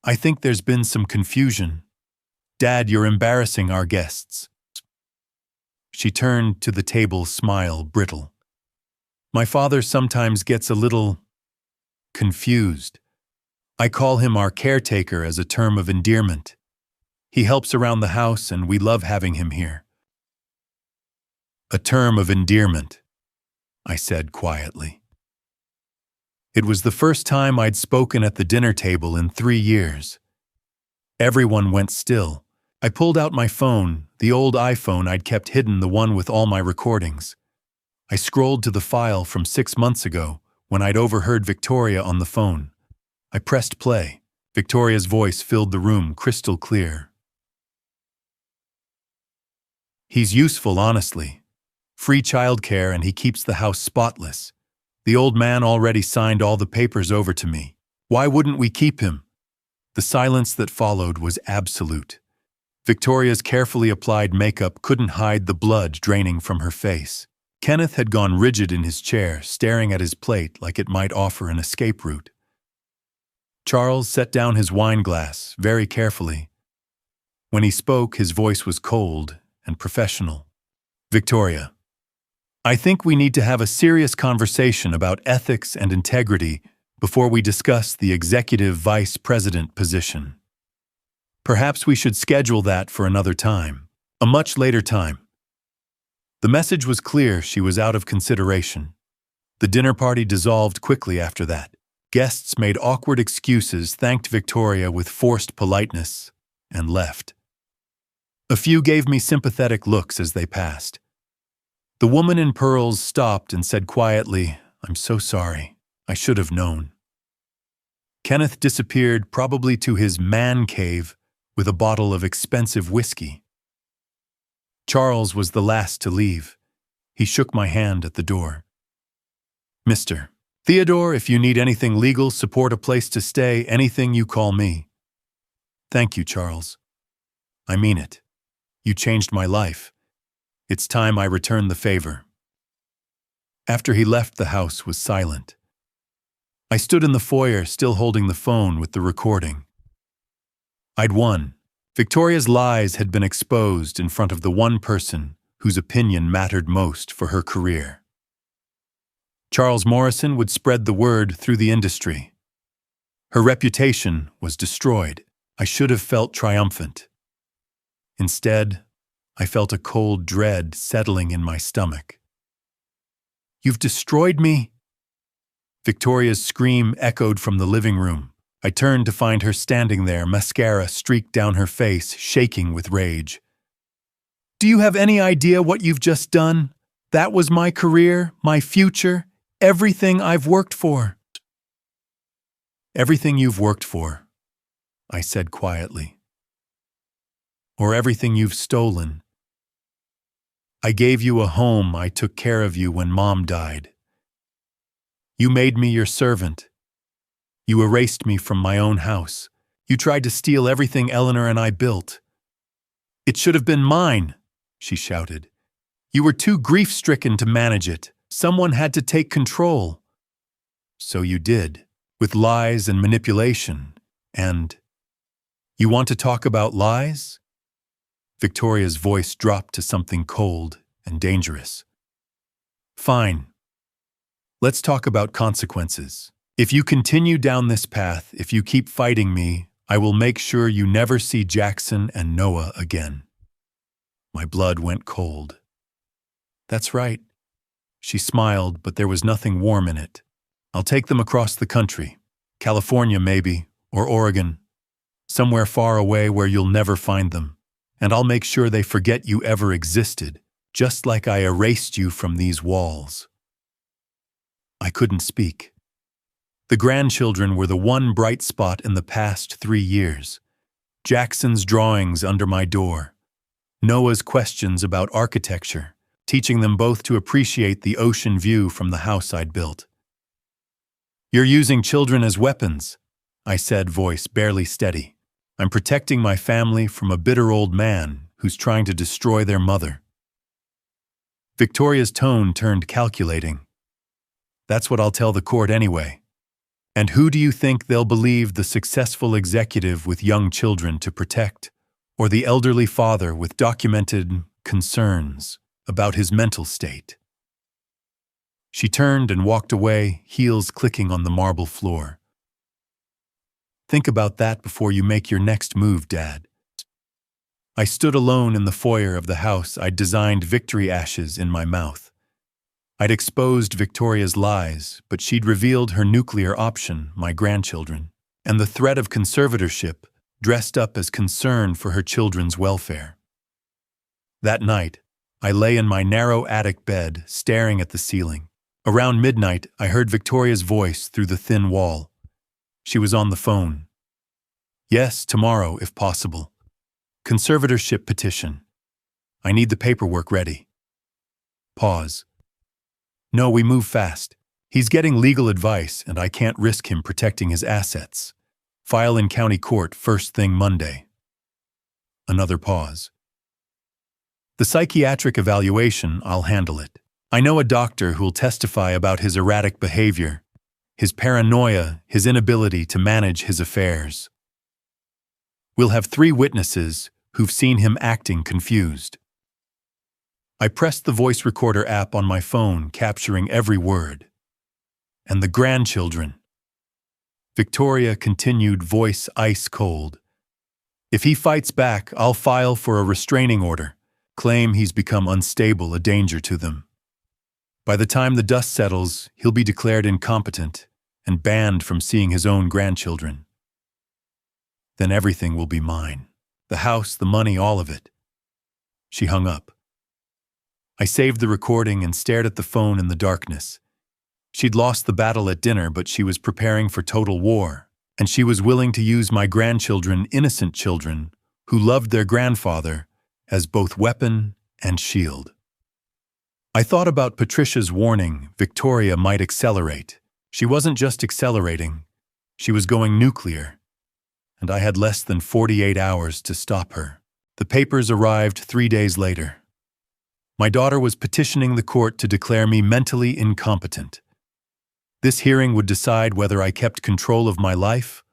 I think there's been some confusion. Dad, you're embarrassing our guests." She turned to the table, smile brittle. "My father sometimes gets a little confused. I call him our caretaker as a term of endearment. He helps around the house and we love having him here." "A term of endearment," I said quietly. It was the first time I'd spoken at the dinner table in 3 years. Everyone went still. I pulled out my phone, the old iPhone I'd kept hidden, the one with all my recordings. I scrolled to the file from 6 months ago when I'd overheard Victoria on the phone. I pressed play. Victoria's voice filled the room crystal clear. "He's useful, honestly. Free childcare and he keeps the house spotless. The old man already signed all the papers over to me. Why wouldn't we keep him?" The silence that followed was absolute. Victoria's carefully applied makeup couldn't hide the blood draining from her face. Kenneth had gone rigid in his chair, staring at his plate like it might offer an escape route. Charles set down his wine glass very carefully. When he spoke, his voice was cold and professional. "Victoria, I think we need to have a serious conversation about ethics and integrity before we discuss the executive vice president position. Perhaps we should schedule that for another time, a much later time." The message was clear. She was out of consideration. The dinner party dissolved quickly after that. Guests made awkward excuses, thanked Victoria with forced politeness, and left. A few gave me sympathetic looks as they passed. The woman in pearls stopped and said quietly, "I'm so sorry. I should have known." Kenneth disappeared, probably to his man cave, with a bottle of expensive whiskey. Charles was the last to leave. He shook my hand at the door. "Mr. Theodore, if you need anything legal, support, a place to stay, anything, you call me." "Thank you, Charles. I mean it. You changed my life. It's time I return the favor." After he left, the house was silent. I stood in the foyer, still holding the phone with the recording. I'd won. Victoria's lies had been exposed in front of the one person whose opinion mattered most for her career. Charles Morrison would spread the word through the industry. Her reputation was destroyed. I should have felt triumphant. Instead, I felt a cold dread settling in my stomach. "You've destroyed me?" Victoria's scream echoed from the living room. I turned to find her standing there, mascara streaked down her face, shaking with rage. "Do you have any idea what you've just done? That was my career, my future, everything I've worked for." "Everything you've worked for," I said quietly. "Or everything you've stolen. I gave you a home, I took care of you when Mom died. You made me your servant. You erased me from my own house. You tried to steal everything Eleanor and I built. It should have been mine," she shouted. "You were too grief-stricken to manage it. Someone had to take control." "So you did, with lies and manipulation, and... You want to talk about lies?" Victoria's voice dropped to something cold and dangerous. "Fine. Let's talk about consequences. If you continue down this path, if you keep fighting me, I will make sure you never see Jackson and Noah again." My blood went cold. "That's right." She smiled, but there was nothing warm in it. "I'll take them across the country. California, maybe, or Oregon. Somewhere far away where you'll never find them. And I'll make sure they forget you ever existed, just like I erased you from these walls." I couldn't speak. The grandchildren were the one bright spot in the past 3 years. Jackson's drawings under my door. Noah's questions about architecture, teaching them both to appreciate the ocean view from the house I'd built. "You're using children as weapons," I said, voice barely steady. "I'm protecting my family from a bitter old man who's trying to destroy their mother." Victoria's tone turned calculating. "That's what I'll tell the court anyway. And who do you think they'll believe, the successful executive with young children to protect, or the elderly father with documented concerns about his mental state?" She turned and walked away, heels clicking on the marble floor. "Think about that before you make your next move, Dad." I stood alone in the foyer of the house I'd designed, victory ashes in my mouth. I'd exposed Victoria's lies, but she'd revealed her nuclear option, my grandchildren, and the threat of conservatorship dressed up as concern for her children's welfare. That night, I lay in my narrow attic bed, staring at the ceiling. Around midnight, I heard Victoria's voice through the thin wall. She was on the phone. "Yes, tomorrow, if possible. Conservatorship petition. I need the paperwork ready." Pause. "No, we move fast. He's getting legal advice, and I can't risk him protecting his assets. File in county court first thing Monday." Another pause. "The psychiatric evaluation, I'll handle it. I know a doctor who'll testify about his erratic behavior, his paranoia, his inability to manage his affairs. We'll have 3 witnesses who've seen him acting confused." I pressed the voice recorder app on my phone, capturing every word. "And the grandchildren." Victoria continued, voice ice cold. "If he fights back, I'll file for a restraining order, claim he's become unstable, a danger to them. By the time the dust settles, he'll be declared incompetent and banned from seeing his own grandchildren. Then everything will be mine. The house, the money, all of it." She hung up. I saved the recording and stared at the phone in the darkness. She'd lost the battle at dinner, but she was preparing for total war, and she was willing to use my grandchildren, innocent children, who loved their grandfather, as both weapon and shield. I thought about Patricia's warning, Victoria might accelerate. She wasn't just accelerating, she was going nuclear. And I had less than 48 hours to stop her. The papers arrived 3 days later. My daughter was petitioning the court to declare me mentally incompetent. This hearing would decide whether I kept control of my life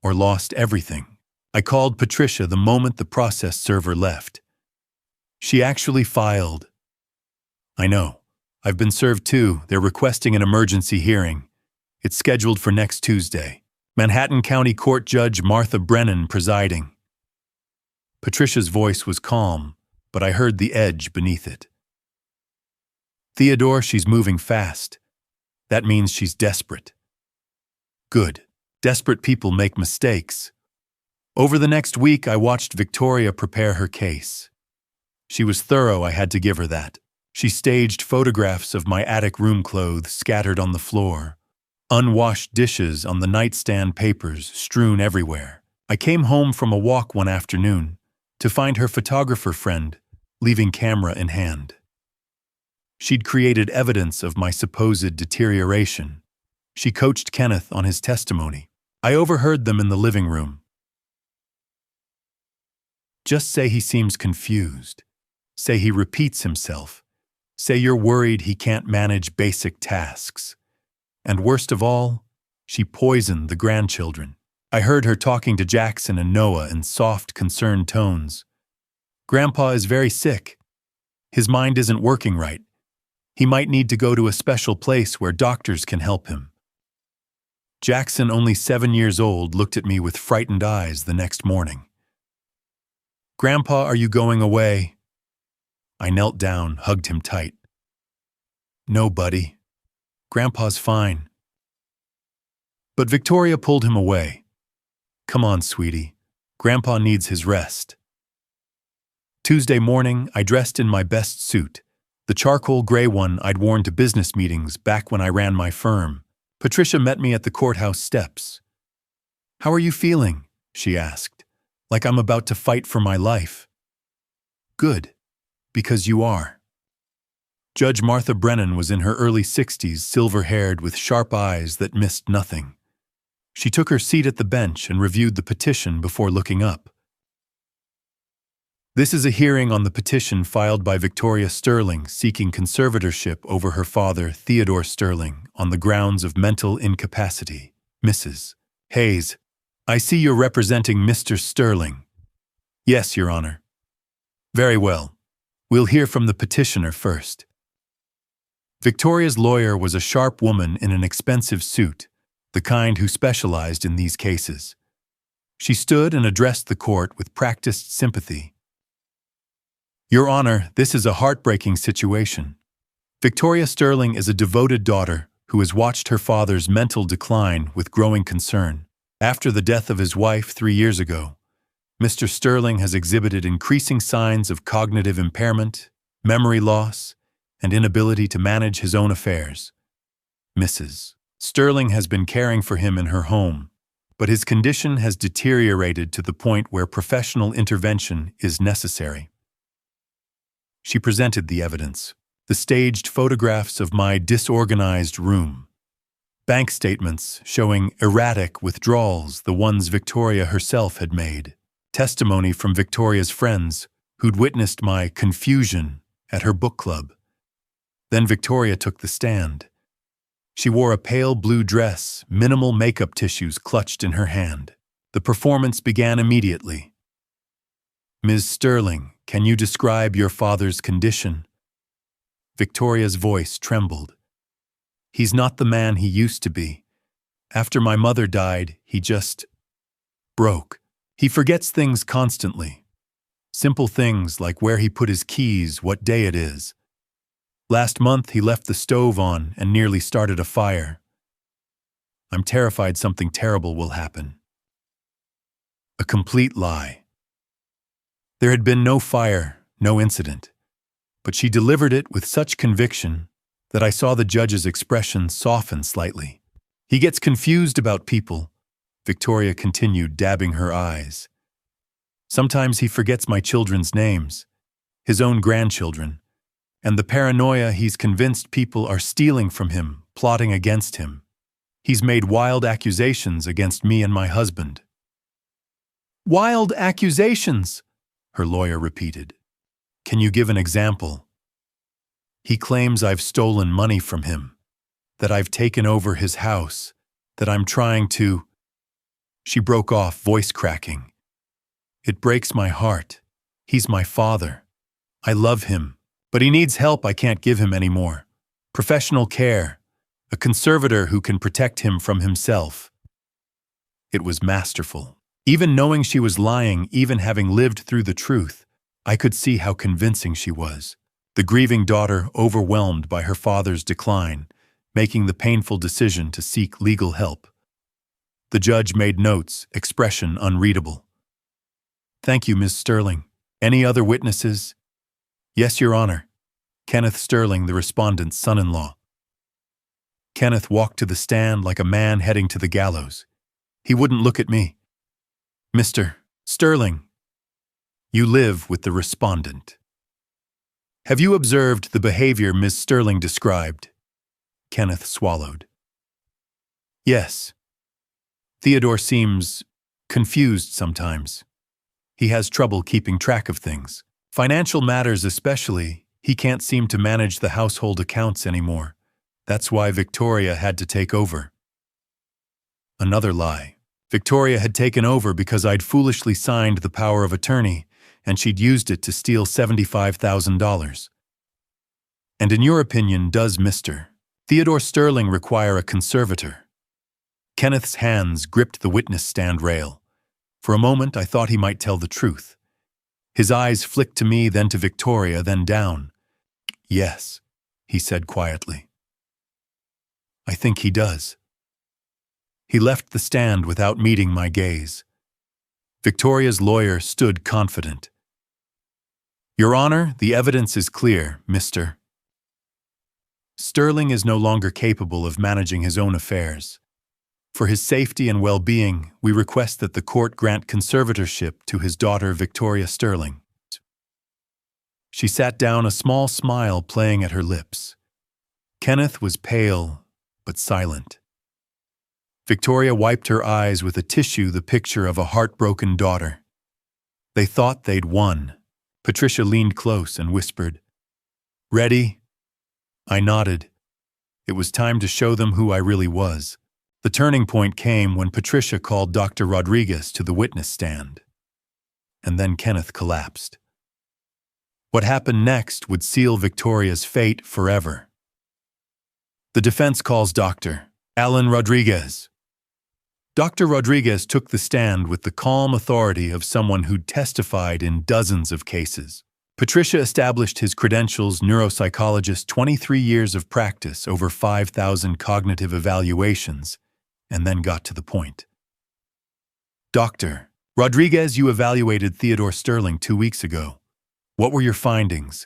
or lost everything. I called Patricia the moment the process server left. She actually filed. "I know. I've been served too. They're requesting an emergency hearing. It's scheduled for next Tuesday. Manhattan County Court Judge Martha Brennan presiding." Patricia's voice was calm, but I heard the edge beneath it. "Theodore, she's moving fast. That means she's desperate. Good. Desperate people make mistakes. Over the next week, I watched Victoria prepare her case. She was thorough, I had to give her that. She staged photographs of my attic room clothes scattered on the floor, unwashed dishes on the nightstand, papers strewn everywhere. I came home from a walk one afternoon to find her photographer friend leaving camera in hand. She'd created evidence of my supposed deterioration. She coached Kenneth on his testimony. I overheard them in the living room. Just say he seems confused. Say he repeats himself. Say you're worried he can't manage basic tasks. And worst of all, she poisoned the grandchildren. I heard her talking to Jackson and Noah in soft, concerned tones. Grandpa is very sick. His mind isn't working right. He might need to go to a special place where doctors can help him. Jackson, only 7 years old, looked at me with frightened eyes the next morning. Grandpa, are you going away? I knelt down, hugged him tight. No, buddy. Grandpa's fine. But Victoria pulled him away. Come on, sweetie. Grandpa needs his rest. Tuesday morning, I dressed in my best suit, the charcoal gray one I'd worn to business meetings back when I ran my firm. Patricia met me at the courthouse steps. How are you feeling? She asked, like I'm about to fight for my life. Good, because you are. Judge Martha Brennan was in her early 60s, silver-haired with sharp eyes that missed nothing. She took her seat at the bench and reviewed the petition before looking up. This is a hearing on the petition filed by Victoria Sterling seeking conservatorship over her father, Theodore Sterling, on the grounds of mental incapacity. Mrs. Hayes, I see you're representing Mr. Sterling. Yes, Your Honor. Very well. We'll hear from the petitioner first. Victoria's lawyer was a sharp woman in an expensive suit, the kind who specialized in these cases. She stood and addressed the court with practiced sympathy. Your Honor, this is a heartbreaking situation. Victoria Sterling is a devoted daughter who has watched her father's mental decline with growing concern. After the death of his wife 3 years ago, Mr. Sterling has exhibited increasing signs of cognitive impairment, memory loss, and inability to manage his own affairs. Mrs. Sterling has been caring for him in her home, but his condition has deteriorated to the point where professional intervention is necessary. She presented the evidence, the staged photographs of my disorganized room, bank statements showing erratic withdrawals, the ones Victoria herself had made, testimony from Victoria's friends who'd witnessed my confusion at her book club. Then Victoria took the stand. She wore a pale blue dress, minimal makeup tissues clutched in her hand. The performance began immediately. Ms. Sterling, can you describe your father's condition? Victoria's voice trembled. He's not the man he used to be. After my mother died, he just broke. He forgets things constantly. Simple things like where he put his keys, what day it is. Last month, he left the stove on and nearly started a fire. I'm terrified something terrible will happen. A complete lie. There had been no fire, no incident, but she delivered it with such conviction that I saw the judge's expression soften slightly. He gets confused about people, Victoria continued, dabbing her eyes. Sometimes he forgets my children's names, his own grandchildren, and the paranoia he's convinced people are stealing from him, plotting against him. He's made wild accusations against me and my husband. Wild accusations, her lawyer repeated. Can you give an example? He claims I've stolen money from him, that I've taken over his house, that I'm trying to... She broke off, voice cracking. It breaks my heart. He's my father. I love him, but he needs help I can't give him anymore. Professional care, a conservator who can protect him from himself. It was masterful. Even knowing she was lying, even having lived through the truth, I could see how convincing she was. The grieving daughter overwhelmed by her father's decline, making the painful decision to seek legal help. The judge made notes, expression unreadable. Thank you, Ms. Sterling. Any other witnesses? Yes, Your Honor. Kenneth Sterling, the respondent's son-in-law. Kenneth walked to the stand like a man heading to the gallows. He wouldn't look at me. Mr. Sterling, you live with the respondent. Have you observed the behavior Ms. Sterling described? Kenneth swallowed. Yes. Theodore seems confused sometimes. He has trouble keeping track of things. Financial matters especially. He can't seem to manage the household accounts anymore. That's why Victoria had to take over. Another lie. Victoria had taken over because I'd foolishly signed the power of attorney, and she'd used it to steal $75,000. And in your opinion, does Mr. Theodore Sterling require a conservator? Kenneth's hands gripped the witness stand rail. For a moment, I thought he might tell the truth. His eyes flicked to me, then to Victoria, then down. Yes, he said quietly. I think he does. He left the stand without meeting my gaze. Victoria's lawyer stood confident. Your Honor, the evidence is clear, Mr. Sterling is no longer capable of managing his own affairs. For his safety and well-being, we request that the court grant conservatorship to his daughter Victoria Sterling. She sat down, a small smile playing at her lips. Kenneth was pale, but silent. Victoria wiped her eyes with a tissue, the picture of a heartbroken daughter. They thought they'd won. Patricia leaned close and whispered, "Ready?" I nodded. It was time to show them who I really was. The turning point came when Patricia called Dr. Rodriguez to the witness stand. And then Kenneth collapsed. What happened next would seal Victoria's fate forever. The defense calls Dr. Alan Rodriguez. Dr. Rodriguez took the stand with the calm authority of someone who'd testified in dozens of cases. Patricia established his credentials: neuropsychologist, 23 years of practice, over 5,000 cognitive evaluations, and then got to the point. Dr. Rodriguez, you evaluated Theodore Sterling 2 weeks ago. What were your findings?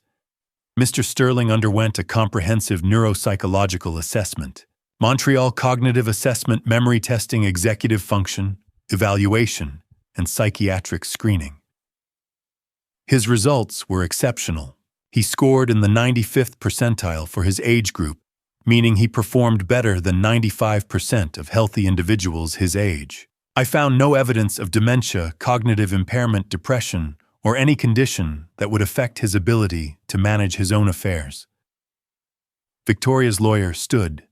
Mr. Sterling underwent a comprehensive neuropsychological assessment. Montreal Cognitive Assessment, memory testing, executive function, evaluation, and psychiatric screening. His results were exceptional. He scored in the 95th percentile for his age group, meaning he performed better than 95% of healthy individuals his age. I found no evidence of dementia, cognitive impairment, depression, or any condition that would affect his ability to manage his own affairs. Victoria's lawyer stood.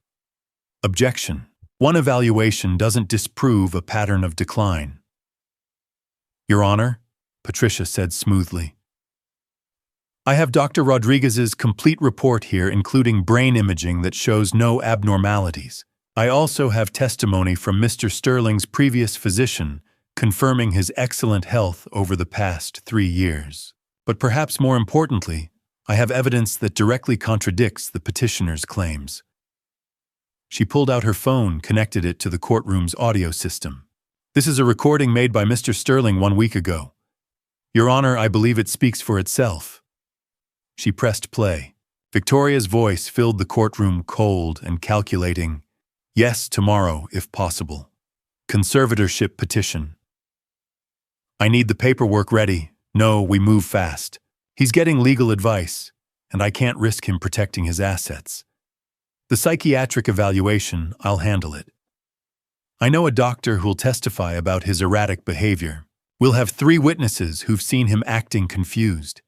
Objection. One evaluation doesn't disprove a pattern of decline. Your Honor, Patricia said smoothly. I have Dr. Rodriguez's complete report here, including brain imaging that shows no abnormalities. I also have testimony from Mr. Sterling's previous physician confirming his excellent health over the past 3 years. But perhaps more importantly, I have evidence that directly contradicts the petitioner's claims. She pulled out her phone, connected it to the courtroom's audio system. This is a recording made by Mr. Sterling 1 week ago. Your Honor, I believe it speaks for itself. She pressed play. Victoria's voice filled the courtroom, cold and calculating. Yes, tomorrow, if possible. Conservatorship petition. I need the paperwork ready. No, we move fast. He's getting legal advice, and I can't risk him protecting his assets. The psychiatric evaluation, I'll handle it. I know a doctor who'll testify about his erratic behavior. We'll have 3 witnesses who've seen him acting confused.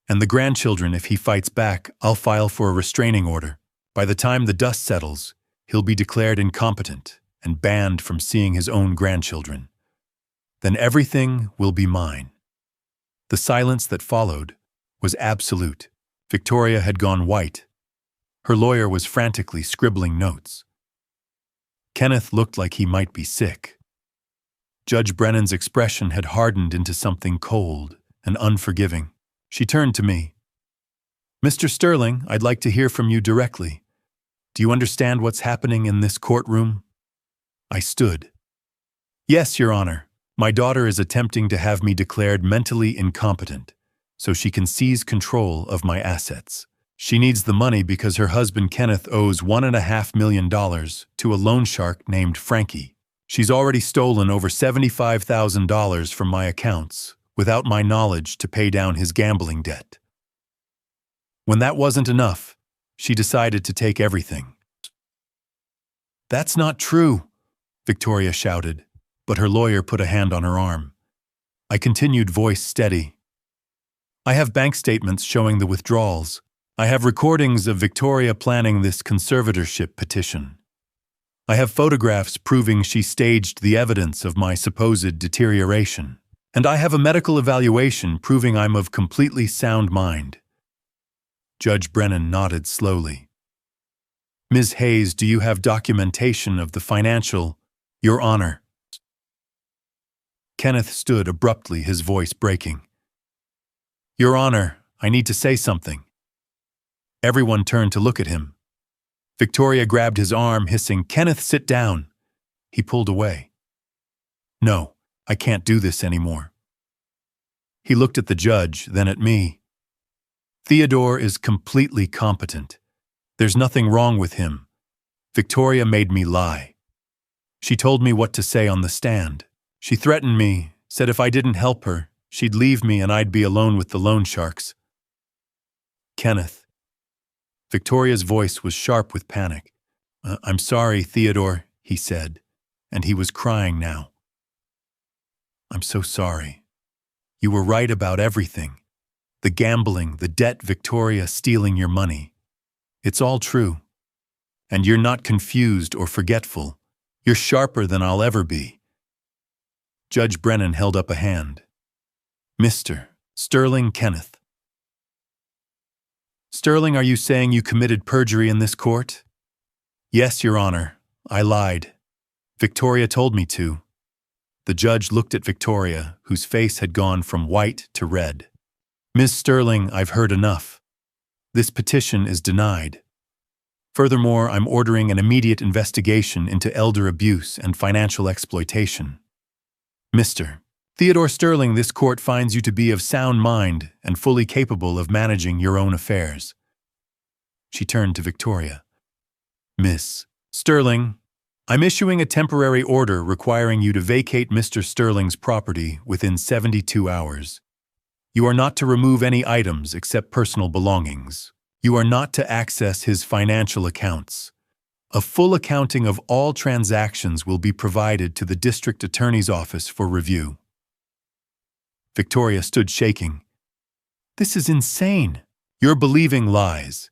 And the grandchildren, if he fights back, I'll file for a restraining order. By the time the dust settles, he'll be declared incompetent and banned from seeing his own grandchildren. Then everything will be mine. The silence that followed was absolute. Victoria had gone white. Her lawyer was frantically scribbling notes. Kenneth looked like he might be sick. Judge Brennan's expression had hardened into something cold and unforgiving. She turned to me. Mr. Sterling, I'd like to hear from you directly. Do you understand what's happening in this courtroom? I stood. Yes, Your Honor. My daughter is attempting to have me declared mentally incompetent, so she can seize control of my assets. She needs the money because her husband Kenneth owes $1.5 million to a loan shark named Frankie. She's already stolen over $75,000 from my accounts without my knowledge to pay down his gambling debt. When that wasn't enough, she decided to take everything. That's not true, Victoria shouted, but her lawyer put a hand on her arm. I continued, voice steady. I have bank statements showing the withdrawals. I have recordings of Victoria planning this conservatorship petition. I have photographs proving she staged the evidence of my supposed deterioration. And I have a medical evaluation proving I'm of completely sound mind. Judge Brennan nodded slowly. Ms. Hayes, do you have documentation of the financial? Your Honor. Kenneth stood abruptly, his voice breaking. Your Honor, I need to say something. Everyone turned to look at him. Victoria grabbed his arm, hissing, Kenneth, sit down. He pulled away. No, I can't do this anymore. He looked at the judge, then at me. Theodore is completely competent. There's nothing wrong with him. Victoria made me lie. She told me what to say on the stand. She threatened me, said if I didn't help her, she'd leave me and I'd be alone with the loan sharks. Kenneth. Victoria's voice was sharp with panic. I'm sorry, Theodore, he said, and he was crying now. I'm so sorry. You were right about everything. The gambling, the debt, Victoria stealing your money. It's all true. And you're not confused or forgetful. You're sharper than I'll ever be. Judge Brennan held up a hand. Mr. Sterling Kenneth. Sterling, are you saying you committed perjury in this court? Yes, Your Honor. I lied. Victoria told me to. The judge looked at Victoria, whose face had gone from white to red. Ms. Sterling, I've heard enough. This petition is denied. Furthermore, I'm ordering an immediate investigation into elder abuse and financial exploitation. Mr. Theodore Sterling, this court finds you to be of sound mind and fully capable of managing your own affairs. She turned to Victoria. Miss Sterling, I'm issuing a temporary order requiring you to vacate Mr. Sterling's property within 72 hours. You are not to remove any items except personal belongings. You are not to access his financial accounts. A full accounting of all transactions will be provided to the district attorney's office for review. Victoria stood shaking. This is insane. You're believing lies.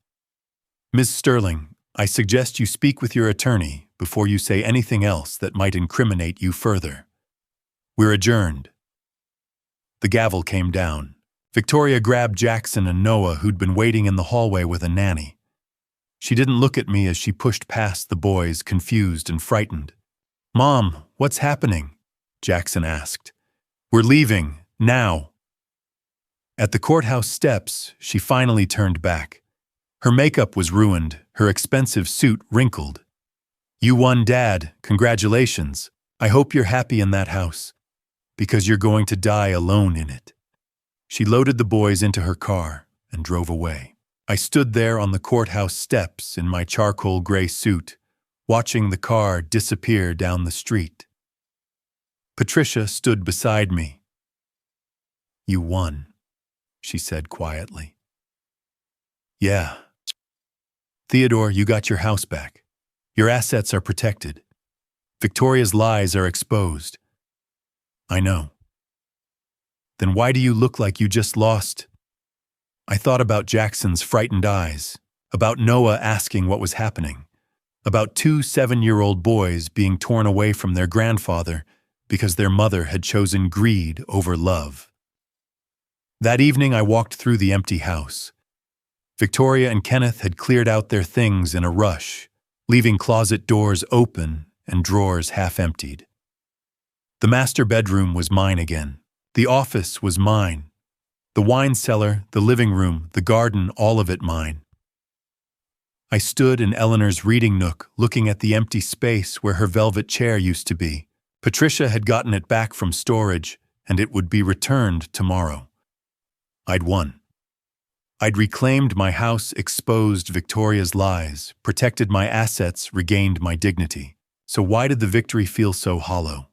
Ms. Sterling, I suggest you speak with your attorney before you say anything else that might incriminate you further. We're adjourned. The gavel came down. Victoria grabbed Jackson and Noah, who'd been waiting in the hallway with a nanny. She didn't look at me as she pushed past the boys, confused and frightened. Mom, what's happening? Jackson asked. We're leaving, now. At the courthouse steps, she finally turned back. Her makeup was ruined, her expensive suit wrinkled. You won, Dad. Congratulations. I hope you're happy in that house, because you're going to die alone in it. She loaded the boys into her car and drove away. I stood there on the courthouse steps in my charcoal gray suit, watching the car disappear down the street. Patricia stood beside me. You won, she said quietly. Yeah. Theodore, you got your house back. Your assets are protected. Victoria's lies are exposed. I know. Then why do you look like you just lost? I thought about Jackson's frightened eyes, about Noah asking what was happening, about 2 7-year-old boys being torn away from their grandfather because their mother had chosen greed over love. That evening I walked through the empty house. Victoria and Kenneth had cleared out their things in a rush, leaving closet doors open and drawers half-emptied. The master bedroom was mine again. The office was mine. The wine cellar, the living room, the garden, all of it mine. I stood in Eleanor's reading nook, looking at the empty space where her velvet chair used to be, Patricia had gotten it back from storage, and it would be returned tomorrow. I'd won. I'd reclaimed my house, exposed Victoria's lies, protected my assets, regained my dignity. So why did the victory feel so hollow?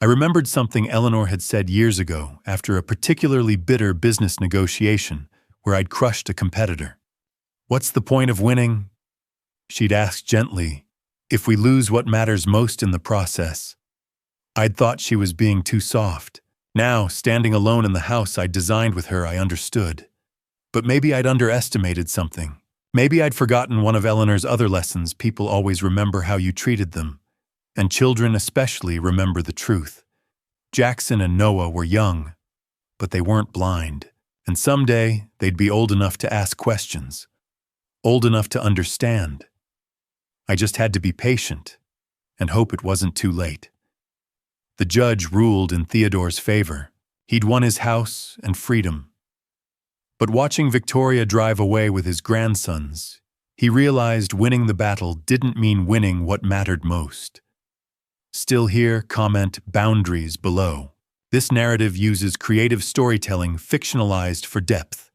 I remembered something Eleanor had said years ago after a particularly bitter business negotiation where I'd crushed a competitor. "What's the point of winning?" she'd asked gently, "if we lose what matters most in the process." I'd thought she was being too soft. Now, standing alone in the house I'd designed with her, I understood. But maybe I'd underestimated something. Maybe I'd forgotten one of Eleanor's other lessons: people always remember how you treated them. And children especially remember the truth. Jackson and Noah were young, but they weren't blind. And someday, they'd be old enough to ask questions. Old enough to understand. I just had to be patient and hope it wasn't too late. The judge ruled in Theodore's favor. He'd won his house and freedom. But watching Victoria drive away with his grandsons, he realized winning the battle didn't mean winning what mattered most. Still here, comment boundaries below. This narrative uses creative storytelling fictionalized for depth.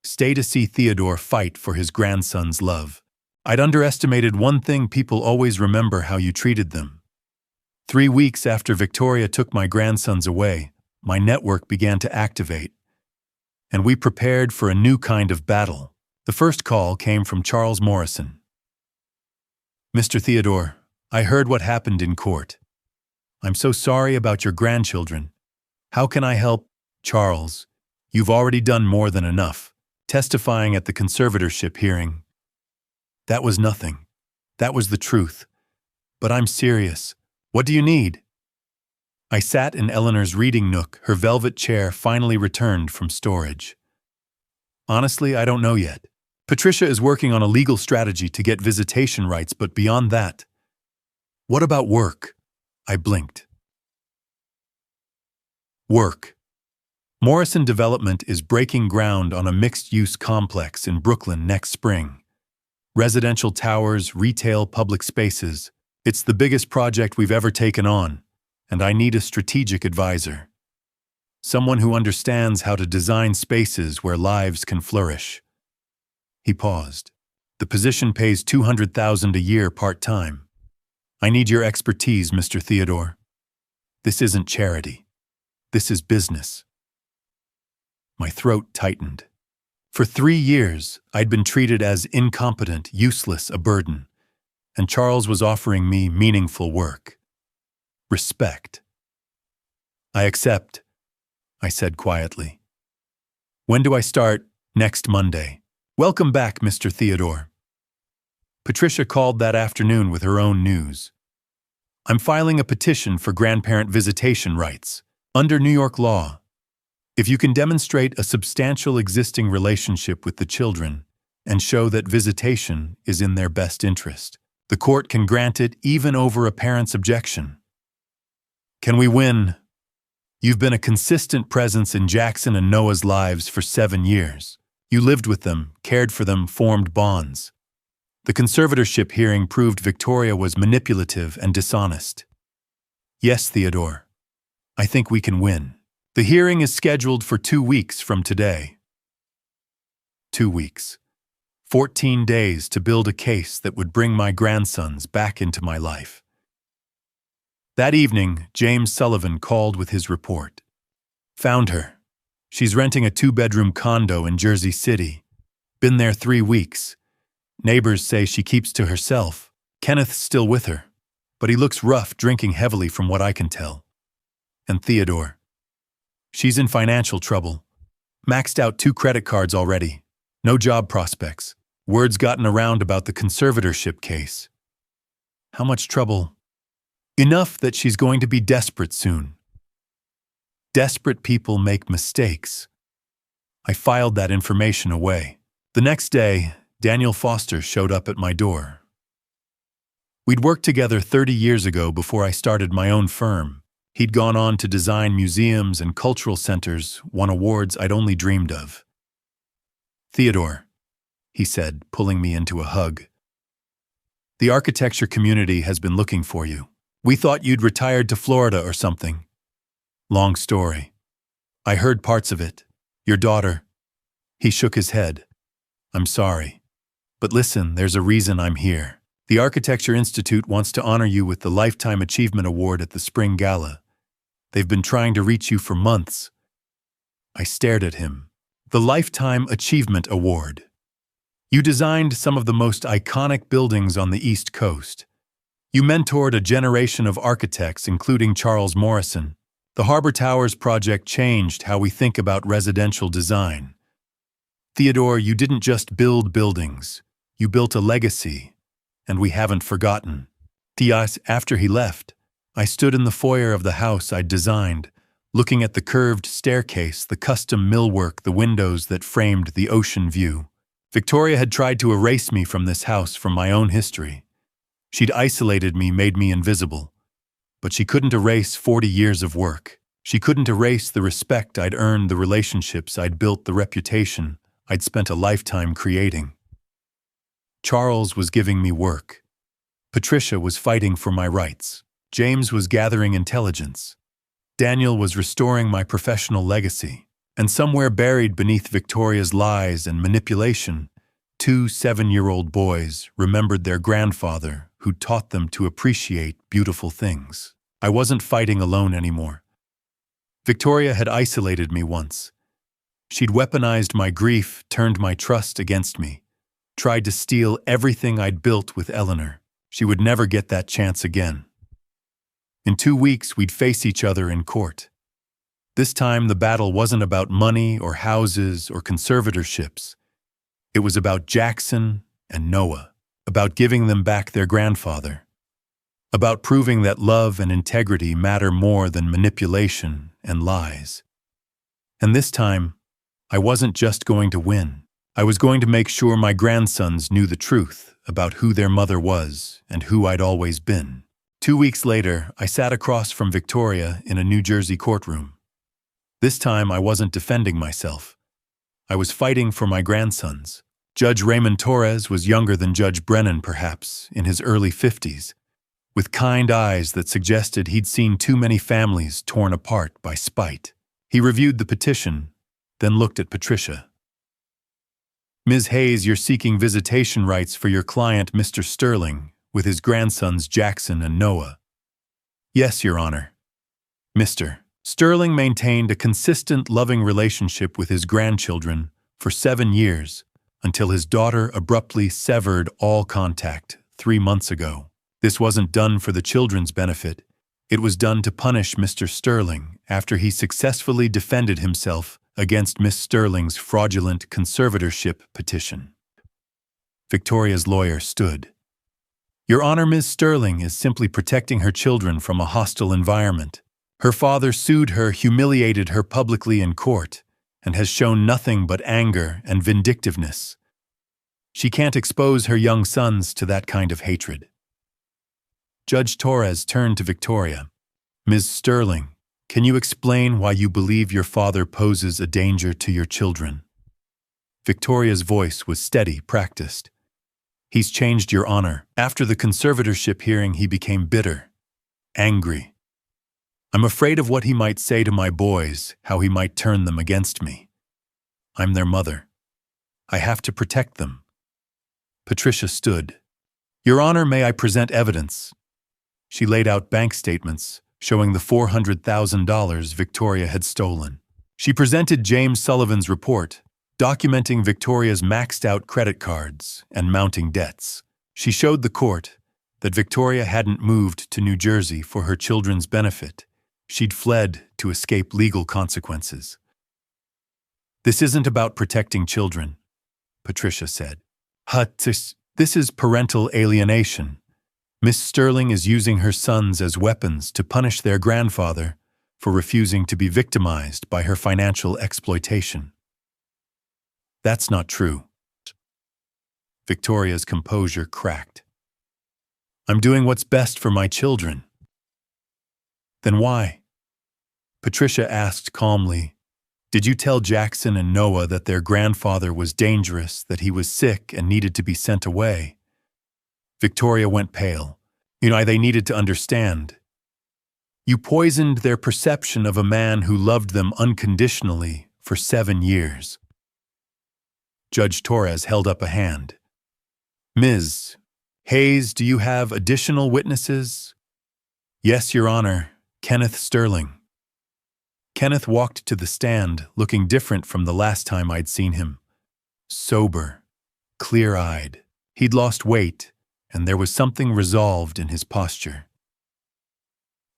Stay to see Theodore fight for his grandson's love. I'd underestimated one thing: people always remember how you treated them. 3 weeks after Victoria took my grandsons away, my network began to activate. And we prepared for a new kind of battle. The first call came from Charles Morrison. "Mr. Theodore, I heard what happened in court. I'm so sorry about your grandchildren. How can I help?" "Charles, you've already done more than enough, testifying at the conservatorship hearing." "That was nothing. That was the truth. But I'm serious. What do you need?" I sat in Eleanor's reading nook, her velvet chair finally returned from storage. "Honestly, I don't know yet. Patricia is working on a legal strategy to get visitation rights, but beyond that..." "What about work?" I blinked. Work. Morrison Development is breaking ground on a mixed-use complex in Brooklyn next spring. Residential towers, retail, public spaces. It's the biggest project we've ever taken on, and I need a strategic advisor. Someone who understands how to design spaces where lives can flourish. He paused. "The position pays $200,000 a year part-time. I need your expertise, Mr. Theodore. This isn't charity. This is business." My throat tightened. For 3 years, I'd been treated as incompetent, useless, a burden, and Charles was offering me meaningful work. Respect. "I accept," I said quietly. "When do I start?" "Next Monday." "Welcome back, Mr. Theodore." Patricia called that afternoon with her own news. "I'm filing a petition for grandparent visitation rights. Under New York law, if you can demonstrate a substantial existing relationship with the children and show that visitation is in their best interest, the court can grant it even over a parent's objection. Can we win? You've been a consistent presence in Jackson and Noah's lives for 7 years. You lived with them, cared for them, formed bonds. The conservatorship hearing proved Victoria was manipulative and dishonest. Yes, Theodore, I think we can win. The hearing is scheduled for 2 weeks from today." 2 weeks. 14 days to build a case that would bring my grandsons back into my life. That evening, James Sullivan called with his report. "Found her. She's renting a 2-bedroom condo in Jersey City. Been there 3 weeks. Neighbors say she keeps to herself. Kenneth's still with her, but he looks rough, drinking heavily from what I can tell. And Theodore. She's in financial trouble. Maxed out 2 credit cards already. No job prospects. Word's gotten around about the conservatorship case. How much trouble? Enough that she's going to be desperate soon. Desperate people make mistakes." I filed that information away. The next day, Daniel Foster showed up at my door. We'd worked together 30 years ago before I started my own firm. He'd gone on to design museums and cultural centers, won awards I'd only dreamed of. "Theodore," he said, pulling me into a hug. "The architecture community has been looking for you. We thought you'd retired to Florida or something. Long story. I heard parts of it. Your daughter. He shook his head. I'm sorry. But listen, there's a reason I'm here. The Architecture Institute wants to honor you with the Lifetime Achievement Award at the Spring Gala. They've been trying to reach you for months. I stared at him. The Lifetime Achievement Award. You designed some of the most iconic buildings on the East Coast. You mentored a generation of architects, including Charles Morrison. The Harbor Towers project changed how we think about residential design. Theodore, you didn't just build buildings. You built a legacy, and we haven't forgotten. Diaz, after he left, I stood in the foyer of the house I'd designed, looking at the curved staircase, the custom millwork, the windows that framed the ocean view. Victoria had tried to erase me from this house, from my own history. She'd isolated me, made me invisible. But she couldn't erase 40 years of work. She couldn't erase the respect I'd earned, the relationships I'd built, the reputation I'd spent a lifetime creating. Charles was giving me work. Patricia was fighting for my rights. James was gathering intelligence. Daniel was restoring my professional legacy. And somewhere buried beneath Victoria's lies and manipulation, 2 7-year-old boys remembered their grandfather who taught them to appreciate beautiful things. I wasn't fighting alone anymore. Victoria had isolated me once. She'd weaponized my grief, turned my trust against me, tried to steal everything I'd built with Eleanor. She would never get that chance again. In 2 weeks, we'd face each other in court. This time, the battle wasn't about money or houses or conservatorships. It was about Jackson and Noah, about giving them back their grandfather, about proving that love and integrity matter more than manipulation and lies. And this time, I wasn't just going to win. I was going to make sure my grandsons knew the truth about who their mother was and who I'd always been. 2 weeks later, I sat across from Victoria in a New Jersey courtroom. This time, I wasn't defending myself. I was fighting for my grandsons. Judge Raymond Torres was younger than Judge Brennan, perhaps, in his early 50s, with kind eyes that suggested he'd seen too many families torn apart by spite. He reviewed the petition, then looked at Patricia. Ms. Hayes, you're seeking visitation rights for your client, Mr. Sterling, with his grandsons Jackson and Noah. Yes, Your Honor. Mr. Sterling maintained a consistent, loving relationship with his grandchildren for 7 years until his daughter abruptly severed all contact 3 months ago. This wasn't done for the children's benefit. It was done to punish Mr. Sterling after he successfully defended himself against Miss Sterling's fraudulent conservatorship petition. Victoria's lawyer stood. Your Honor, Ms. Sterling is simply protecting her children from a hostile environment. Her father sued her, humiliated her publicly in court, and has shown nothing but anger and vindictiveness. She can't expose her young sons to that kind of hatred. Judge Torres turned to Victoria. Ms. Sterling, can you explain why you believe your father poses a danger to your children? Victoria's voice was steady, practiced. He's changed, Your Honor. After the conservatorship hearing, he became bitter, angry. I'm afraid of what he might say to my boys, how he might turn them against me. I'm their mother. I have to protect them. Patricia stood. Your Honor, may I present evidence? She laid out bank statements showing the $400,000 Victoria had stolen. She presented James Sullivan's report, documenting Victoria's maxed-out credit cards and mounting debts. She showed the court that Victoria hadn't moved to New Jersey for her children's benefit. She'd fled to escape legal consequences. This isn't about protecting children, Patricia said. This is parental alienation. Miss Sterling is using her sons as weapons to punish their grandfather for refusing to be victimized by her financial exploitation. That's not true. Victoria's composure cracked. I'm doing what's best for my children. Then why? Patricia asked calmly, did you tell Jackson and Noah that their grandfather was dangerous, that he was sick and needed to be sent away? Victoria went pale. They needed to understand. You poisoned their perception of a man who loved them unconditionally for 7 years. Judge Torres held up a hand. Ms. Hayes, do you have additional witnesses? Yes, Your Honor, Kenneth Sterling. Kenneth walked to the stand, looking different from the last time I'd seen him. Sober, clear-eyed. He'd lost weight, and there was something resolved in his posture.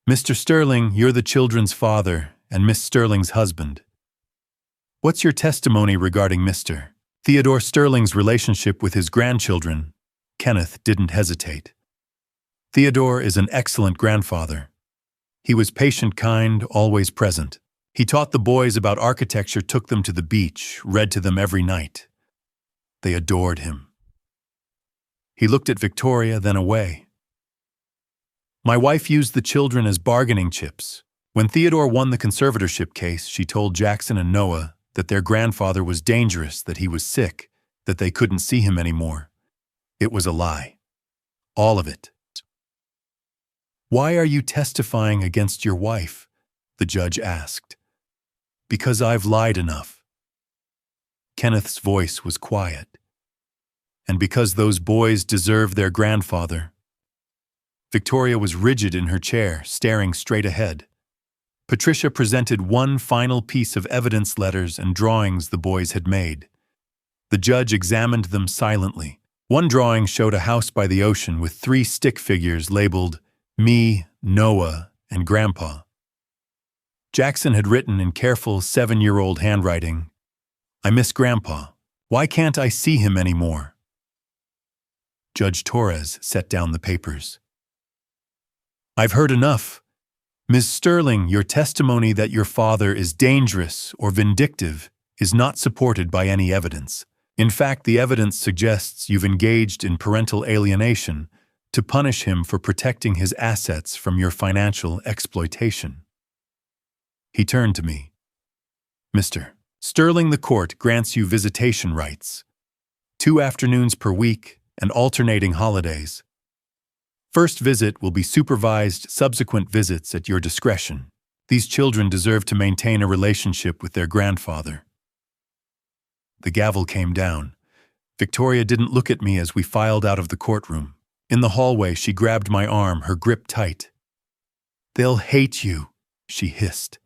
Mr. Sterling, you're the children's father and Miss Sterling's husband. What's your testimony regarding Mr. Theodore Sterling's relationship with his grandchildren? Kenneth didn't hesitate. Theodore is an excellent grandfather. He was patient, kind, always present. He taught the boys about architecture, took them to the beach, read to them every night. They adored him. He looked at Victoria, then away. My wife used the children as bargaining chips. When Theodore won the conservatorship case, she told Jackson and Noah that their grandfather was dangerous, that he was sick, that they couldn't see him anymore. It was a lie. All of it. Why are you testifying against your wife? The judge asked. Because I've lied enough. Kenneth's voice was quiet. And because those boys deserve their grandfather. Victoria was rigid in her chair, staring straight ahead. Patricia presented one final piece of evidence, letters and drawings the boys had made. The judge examined them silently. One drawing showed a house by the ocean with 3 stick figures labeled me, Noah, and Grandpa. Jackson had written in careful 7-year-old handwriting, I miss Grandpa. Why can't I see him anymore? Judge Torres set down the papers. I've heard enough. Ms. Sterling, your testimony that your father is dangerous or vindictive is not supported by any evidence. In fact, the evidence suggests you've engaged in parental alienation to punish him for protecting his assets from your financial exploitation. He turned to me. Mr. Sterling, the court grants you visitation rights. 2 afternoons per week and alternating holidays. First visit will be supervised, subsequent visits at your discretion. These children deserve to maintain a relationship with their grandfather. The gavel came down. Victoria didn't look at me as we filed out of the courtroom. In the hallway, she grabbed my arm, her grip tight. They'll hate you, she hissed.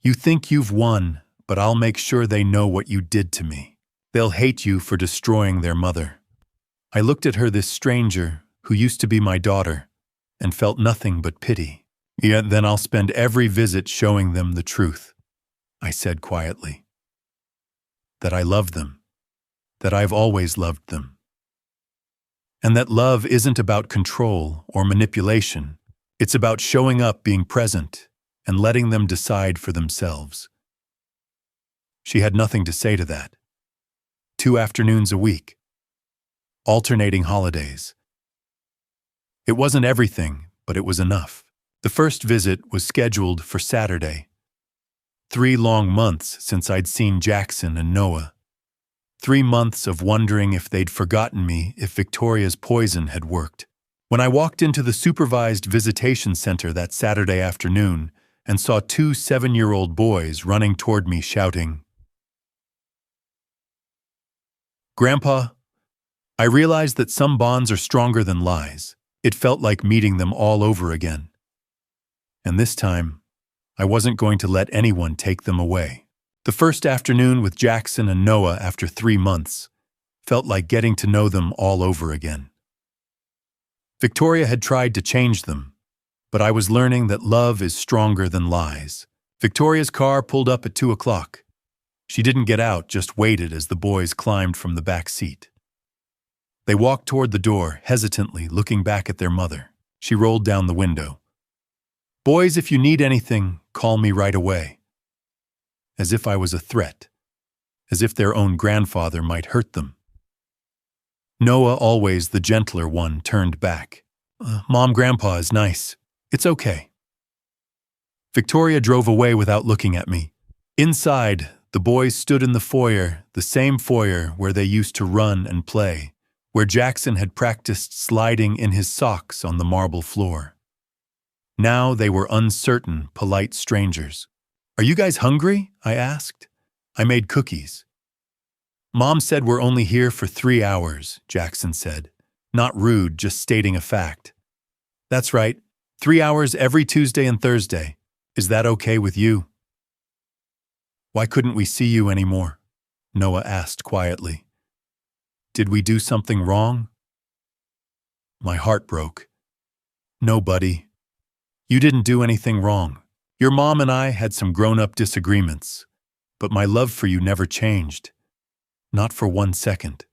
You think you've won, but I'll make sure they know what you did to me. They'll hate you for destroying their mother. I looked at her, this stranger, who used to be my daughter, and felt nothing but pity. Yet then I'll spend every visit showing them the truth, I said quietly. That I love them, that I've always loved them. And that love isn't about control or manipulation. It's about showing up, being present, and letting them decide for themselves. She had nothing to say to that. 2 afternoons a week. Alternating holidays. It wasn't everything, but it was enough. The first visit was scheduled for Saturday. 3 long months since I'd seen Jackson and Noah. 3 months of wondering if they'd forgotten me, if Victoria's poison had worked. When I walked into the supervised visitation center that Saturday afternoon and saw 2 7-year-old boys running toward me shouting, Grandpa, I realized that some bonds are stronger than lies. It felt like meeting them all over again. And this time, I wasn't going to let anyone take them away. The first afternoon with Jackson and Noah after 3 months felt like getting to know them all over again. Victoria had tried to change them, but I was learning that love is stronger than lies. Victoria's car pulled up at 2 o'clock. She didn't get out, just waited as the boys climbed from the back seat. They walked toward the door, hesitantly, looking back at their mother. She rolled down the window. Boys, if you need anything, call me right away. As if I was a threat. As if their own grandfather might hurt them. Noah, always the gentler one, turned back. Mom, Grandpa is nice. It's okay. Victoria drove away without looking at me. Inside, the boys stood in the foyer, the same foyer where they used to run and play, where Jackson had practiced sliding in his socks on the marble floor. Now they were uncertain, polite strangers. "Are you guys hungry?" I asked. "I made cookies." "Mom said we're only here for 3 hours," Jackson said. Not rude, just stating a fact. "That's right. 3 hours every Tuesday and Thursday. Is that okay with you?" "Why couldn't we see you anymore?" Noah asked quietly. "Did we do something wrong?" My heart broke. "No, buddy. You didn't do anything wrong. Your mom and I had some grown-up disagreements, but my love for you never changed. Not for 1 second."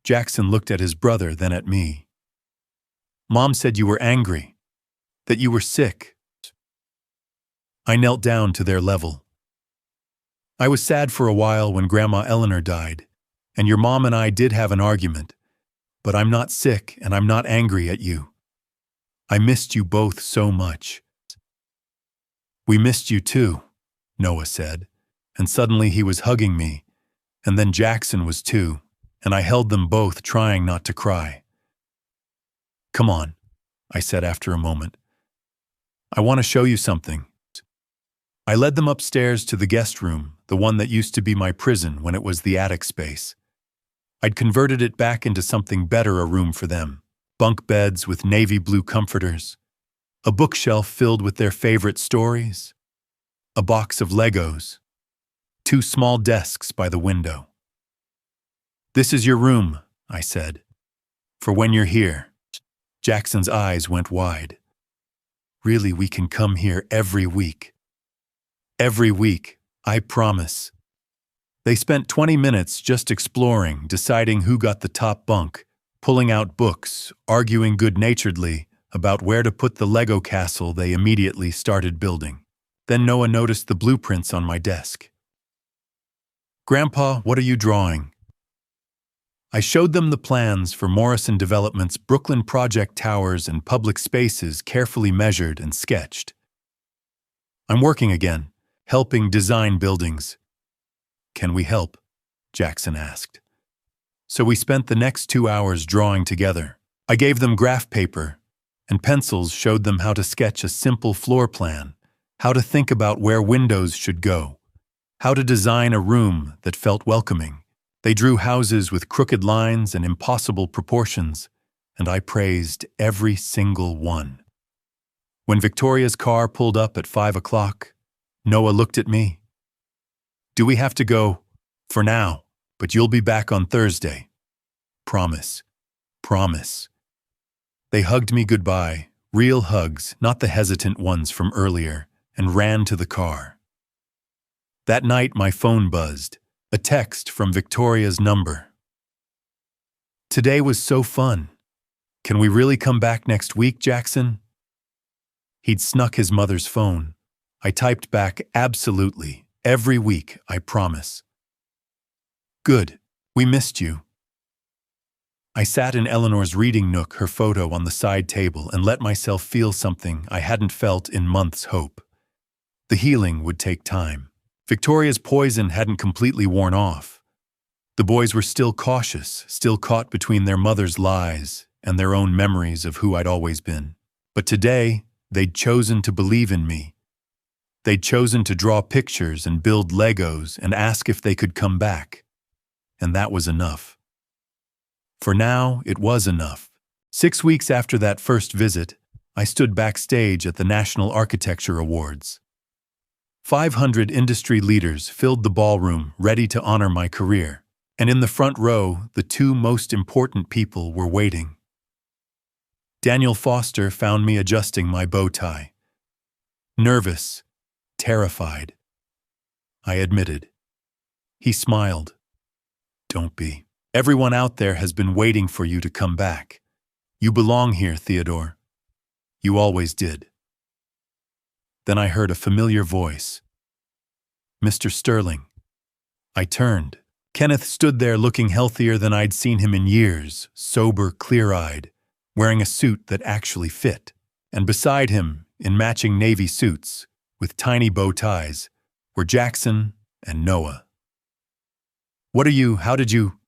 Jackson looked at his brother, then at me. "Mom said you were angry, that you were sick." I knelt down to their level. "I was sad for a while when Grandma Eleanor died, and your mom and I did have an argument, but I'm not sick and I'm not angry at you. I missed you both so much." "We missed you too," Noah said, and suddenly he was hugging me, and then Jackson was too, and I held them both, trying not to cry. "Come on," I said after a moment. "I want to show you something." I led them upstairs to the guest room, the one that used to be my prison when it was the attic space. I'd converted it back into something better, a room for them. Bunk beds with navy blue comforters, a bookshelf filled with their favorite stories, a box of Legos, 2 small desks by the window. "This is your room," I said, "for when you're here." Jackson's eyes went wide. "Really, we can come here every week?" "Every week, I promise." They spent 20 minutes just exploring, deciding who got the top bunk, pulling out books, arguing good-naturedly about where to put the Lego castle they immediately started building. Then Noah noticed the blueprints on my desk. "Grandpa, what are you drawing?" I showed them the plans for Morrison Development's Brooklyn project towers and public spaces, carefully measured and sketched. "I'm working again, helping design buildings." "Can we help?" Jackson asked. So we spent the next 2 hours drawing together. I gave them graph paper, and pencils showed them how to sketch a simple floor plan, how to think about where windows should go, how to design a room that felt welcoming. They drew houses with crooked lines and impossible proportions, and I praised every single one. When Victoria's car pulled up at 5 o'clock, Noah looked at me. "Do we have to go?" "For now, but you'll be back on Thursday." "Promise. Promise." They hugged me goodbye, real hugs, not the hesitant ones from earlier, and ran to the car. That night my phone buzzed, a text from Victoria's number. "Today was so fun. Can we really come back next week, Jackson?" He'd snuck his mother's phone. I typed back, "Absolutely. Every week, I promise." "Good. We missed you." I sat in Eleanor's reading nook, her photo on the side table, and let myself feel something I hadn't felt in months. Hope. The healing would take time. Victoria's poison hadn't completely worn off. The boys were still cautious, still caught between their mother's lies and their own memories of who I'd always been. But today, they'd chosen to believe in me. They'd chosen to draw pictures and build Legos and ask if they could come back. And that was enough. For now, it was enough. 6 weeks after that first visit, I stood backstage at the National Architecture Awards. 500 industry leaders filled the ballroom, ready to honor my career. And in the front row, the 2 most important people were waiting. Daniel Foster found me adjusting my bow tie. Nervous, terrified. I admitted. He smiled. "Don't be. Everyone out there has been waiting for you to come back. You belong here, Theodore. You always did." Then I heard a familiar voice. "Mr. Sterling." I turned. Kenneth stood there looking healthier than I'd seen him in years, sober, clear-eyed, wearing a suit that actually fit. And beside him, in matching navy suits, with tiny bow ties, were Jackson and Noah. How did you?"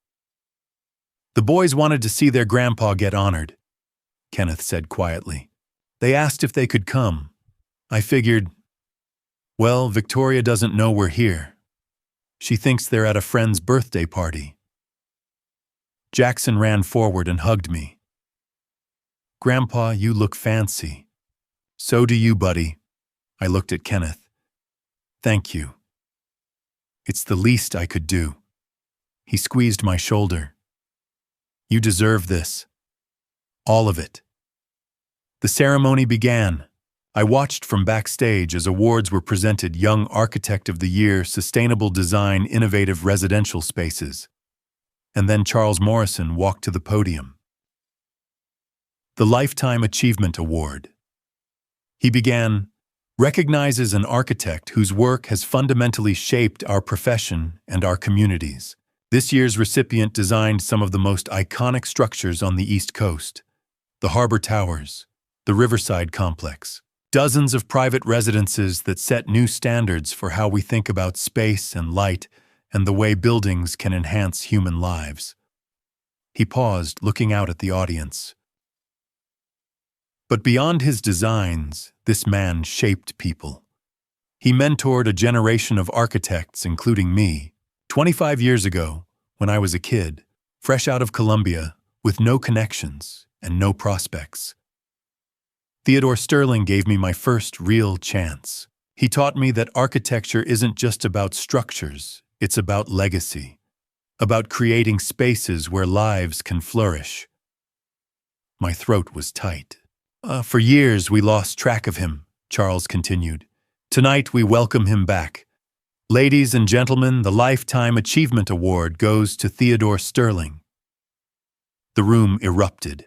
The boys wanted to see their grandpa get honored, Kenneth said quietly. They asked if they could come. I figured, well, Victoria doesn't know we're here. She thinks they're at a friend's birthday party. Jackson ran forward and hugged me. Grandpa, you look fancy. So do you, buddy. I looked at Kenneth. Thank you. It's the least I could do. He squeezed my shoulder. You deserve this. All of it. The ceremony began. I watched from backstage as awards were presented: Young Architect of the Year, Sustainable Design, Innovative Residential Spaces. And then Charles Morrison walked to the podium. The Lifetime Achievement Award. He began, recognizes an architect whose work has fundamentally shaped our profession and our communities. This year's recipient designed some of the most iconic structures on the East Coast: the Harbor Towers, the Riverside Complex, dozens of private residences that set new standards for how we think about space and light and the way buildings can enhance human lives. He paused, looking out at the audience. But beyond his designs, this man shaped people. He mentored a generation of architects, including me, 25 years ago, when I was a kid, fresh out of Columbia, with no connections and no prospects. Theodore Sterling gave me my first real chance. He taught me that architecture isn't just about structures, it's about legacy, about creating spaces where lives can flourish. My throat was tight. For years we lost track of him, Charles continued. Tonight we welcome him back. Ladies and gentlemen, the Lifetime Achievement Award goes to Theodore Sterling. The room erupted.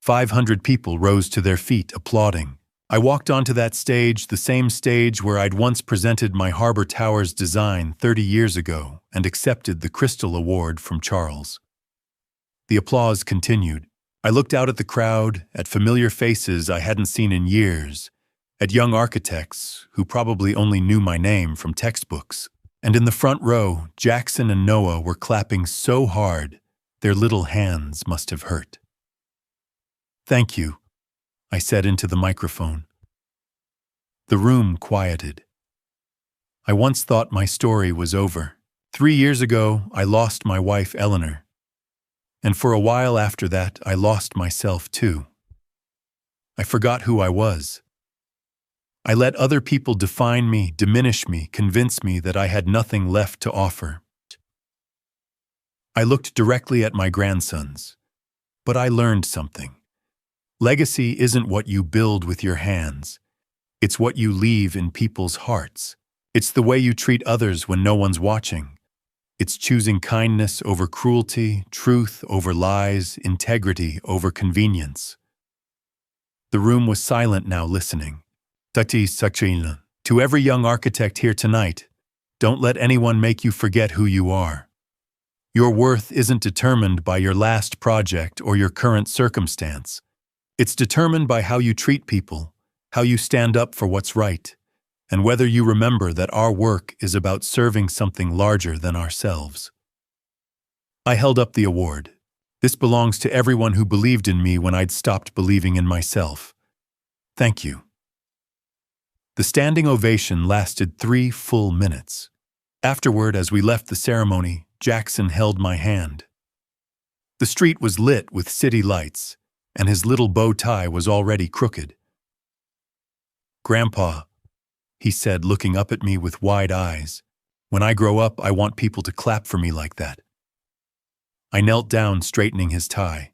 500 people rose to their feet, applauding. I walked onto that stage, the same stage where I'd once presented my Harbor Towers design 30 years ago, and accepted the Crystal Award from Charles. The applause continued. I looked out at the crowd, at familiar faces I hadn't seen in years, at young architects who probably only knew my name from textbooks. And in the front row, Jackson and Noah were clapping so hard, their little hands must have hurt. Thank you, I said into the microphone. The room quieted. I once thought my story was over. 3 years ago, I lost my wife, Eleanor. And for a while after that, I lost myself too. I forgot who I was. I let other people define me, diminish me, convince me that I had nothing left to offer. I looked directly at my grandsons, but I learned something. Legacy isn't what you build with your hands. It's what you leave in people's hearts. It's the way you treat others when no one's watching. It's choosing kindness over cruelty, truth over lies, integrity over convenience. The room was silent now, listening. To every young architect here tonight, don't let anyone make you forget who you are. Your worth isn't determined by your last project or your current circumstance. It's determined by how you treat people, how you stand up for what's right, and whether you remember that our work is about serving something larger than ourselves. I held up the award. This belongs to everyone who believed in me when I'd stopped believing in myself. Thank you. The standing ovation lasted 3 full minutes. Afterward, as we left the ceremony, Jackson held my hand. The street was lit with city lights, and his little bow tie was already crooked. Grandpa, he said, looking up at me with wide eyes, when I grow up, I want people to clap for me like that. I knelt down, straightening his tie.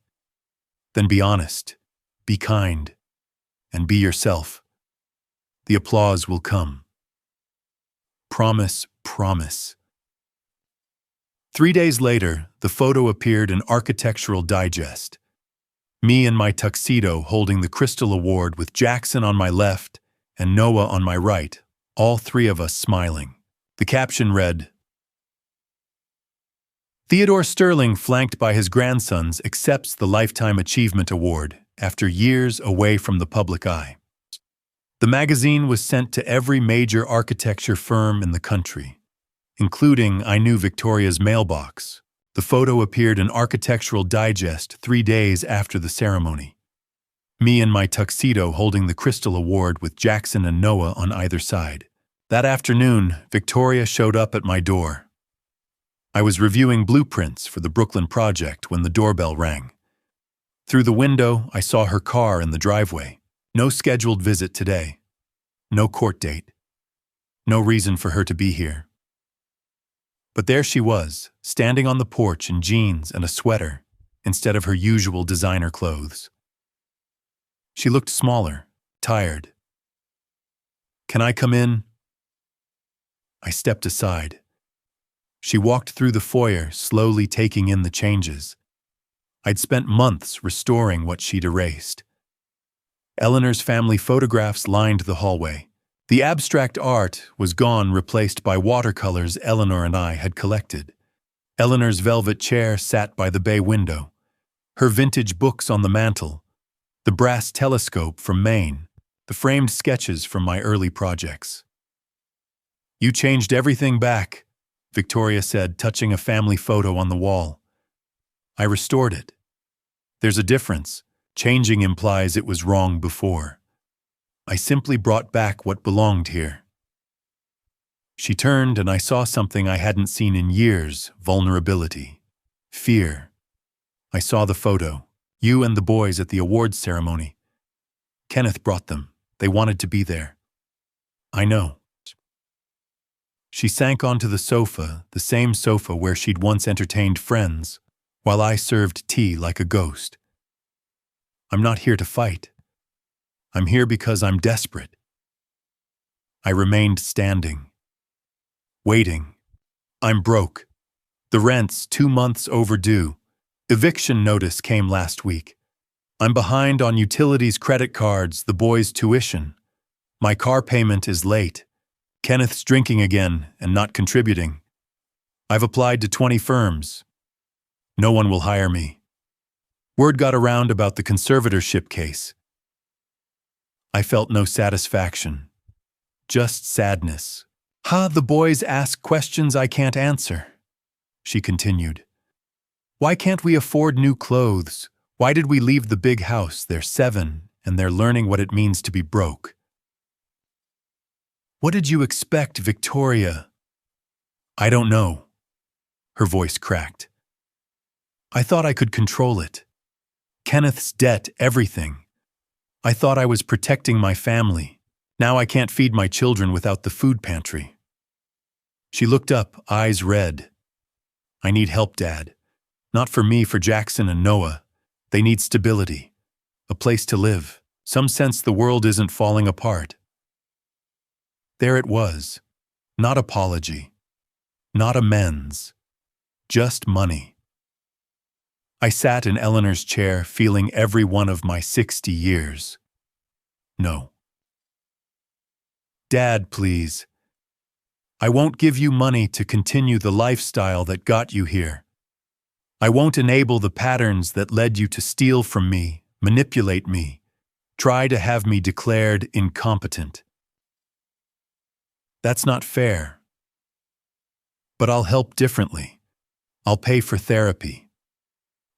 Then be honest, be kind, and be yourself. The applause will come. Promise, promise. 3 days later, the photo appeared in Architectural Digest. Me in my tuxedo holding the Crystal Award with Jackson on my left and Noah on my right, all 3 of us smiling. The caption read, Theodore Sterling, flanked by his grandsons, accepts the Lifetime Achievement Award after years away from the public eye. The magazine was sent to every major architecture firm in the country, including, I knew, Victoria's mailbox, The photo appeared in Architectural Digest 3 days after the ceremony. Me in my tuxedo holding the Crystal Award with Jackson and Noah on either side. That afternoon, Victoria showed up at my door. I was reviewing blueprints for the Brooklyn project when the doorbell rang. Through the window, I saw her car in the driveway. No scheduled visit today. No court date. No reason for her to be here. But there she was, standing on the porch in jeans and a sweater, instead of her usual designer clothes. She looked smaller, tired. "Can I come in?" I stepped aside. She walked through the foyer, slowly taking in the changes. I'd spent months restoring what she'd erased. Eleanor's family photographs lined the hallway. The abstract art was gone, replaced by watercolors Eleanor and I had collected. Eleanor's velvet chair sat by the bay window, her vintage books on the mantel, the brass telescope from Maine, the framed sketches from my early projects. "You changed everything back," Victoria said, touching a family photo on the wall. I restored it. There's a difference. Changing implies it was wrong before. I simply brought back what belonged here. She turned and I saw something I hadn't seen in years: vulnerability, fear. I saw the photo, you and the boys at the awards ceremony. Kenneth brought them. They wanted to be there. I know. She sank onto the sofa, the same sofa where she'd once entertained friends, while I served tea like a ghost. "I'm not here to fight. I'm here because I'm desperate." I remained standing, waiting. I'm broke. The rent's 2 months overdue. Eviction notice came last week. I'm behind on utilities, credit cards, the boys' tuition. My car payment is late. Kenneth's drinking again and not contributing. I've applied to 20 firms. No one will hire me. Word got around about the conservatorship case. I felt no satisfaction, just sadness. The boys ask questions I can't answer," she continued. "Why can't we afford new clothes? Why did we leave the big house? They're 7, and they're learning what it means to be broke." "What did you expect, Victoria?" "I don't know." Her voice cracked. "I thought I could control it. Kenneth's debt, everything. I thought I was protecting my family. Now I can't feed my children without the food pantry." She looked up, eyes red. "I need help, Dad. Not for me, for Jackson and Noah. They need stability, a place to live, some sense the world isn't falling apart." There it was. Not apology. Not amends. Just money. I sat in Eleanor's chair, feeling every one of my 60 years. No. "Dad, please. I won't give you money to continue the lifestyle that got you here. I won't enable the patterns that led you to steal from me, manipulate me, try to have me declared incompetent. That's not fair. But I'll help differently. I'll pay for therapy.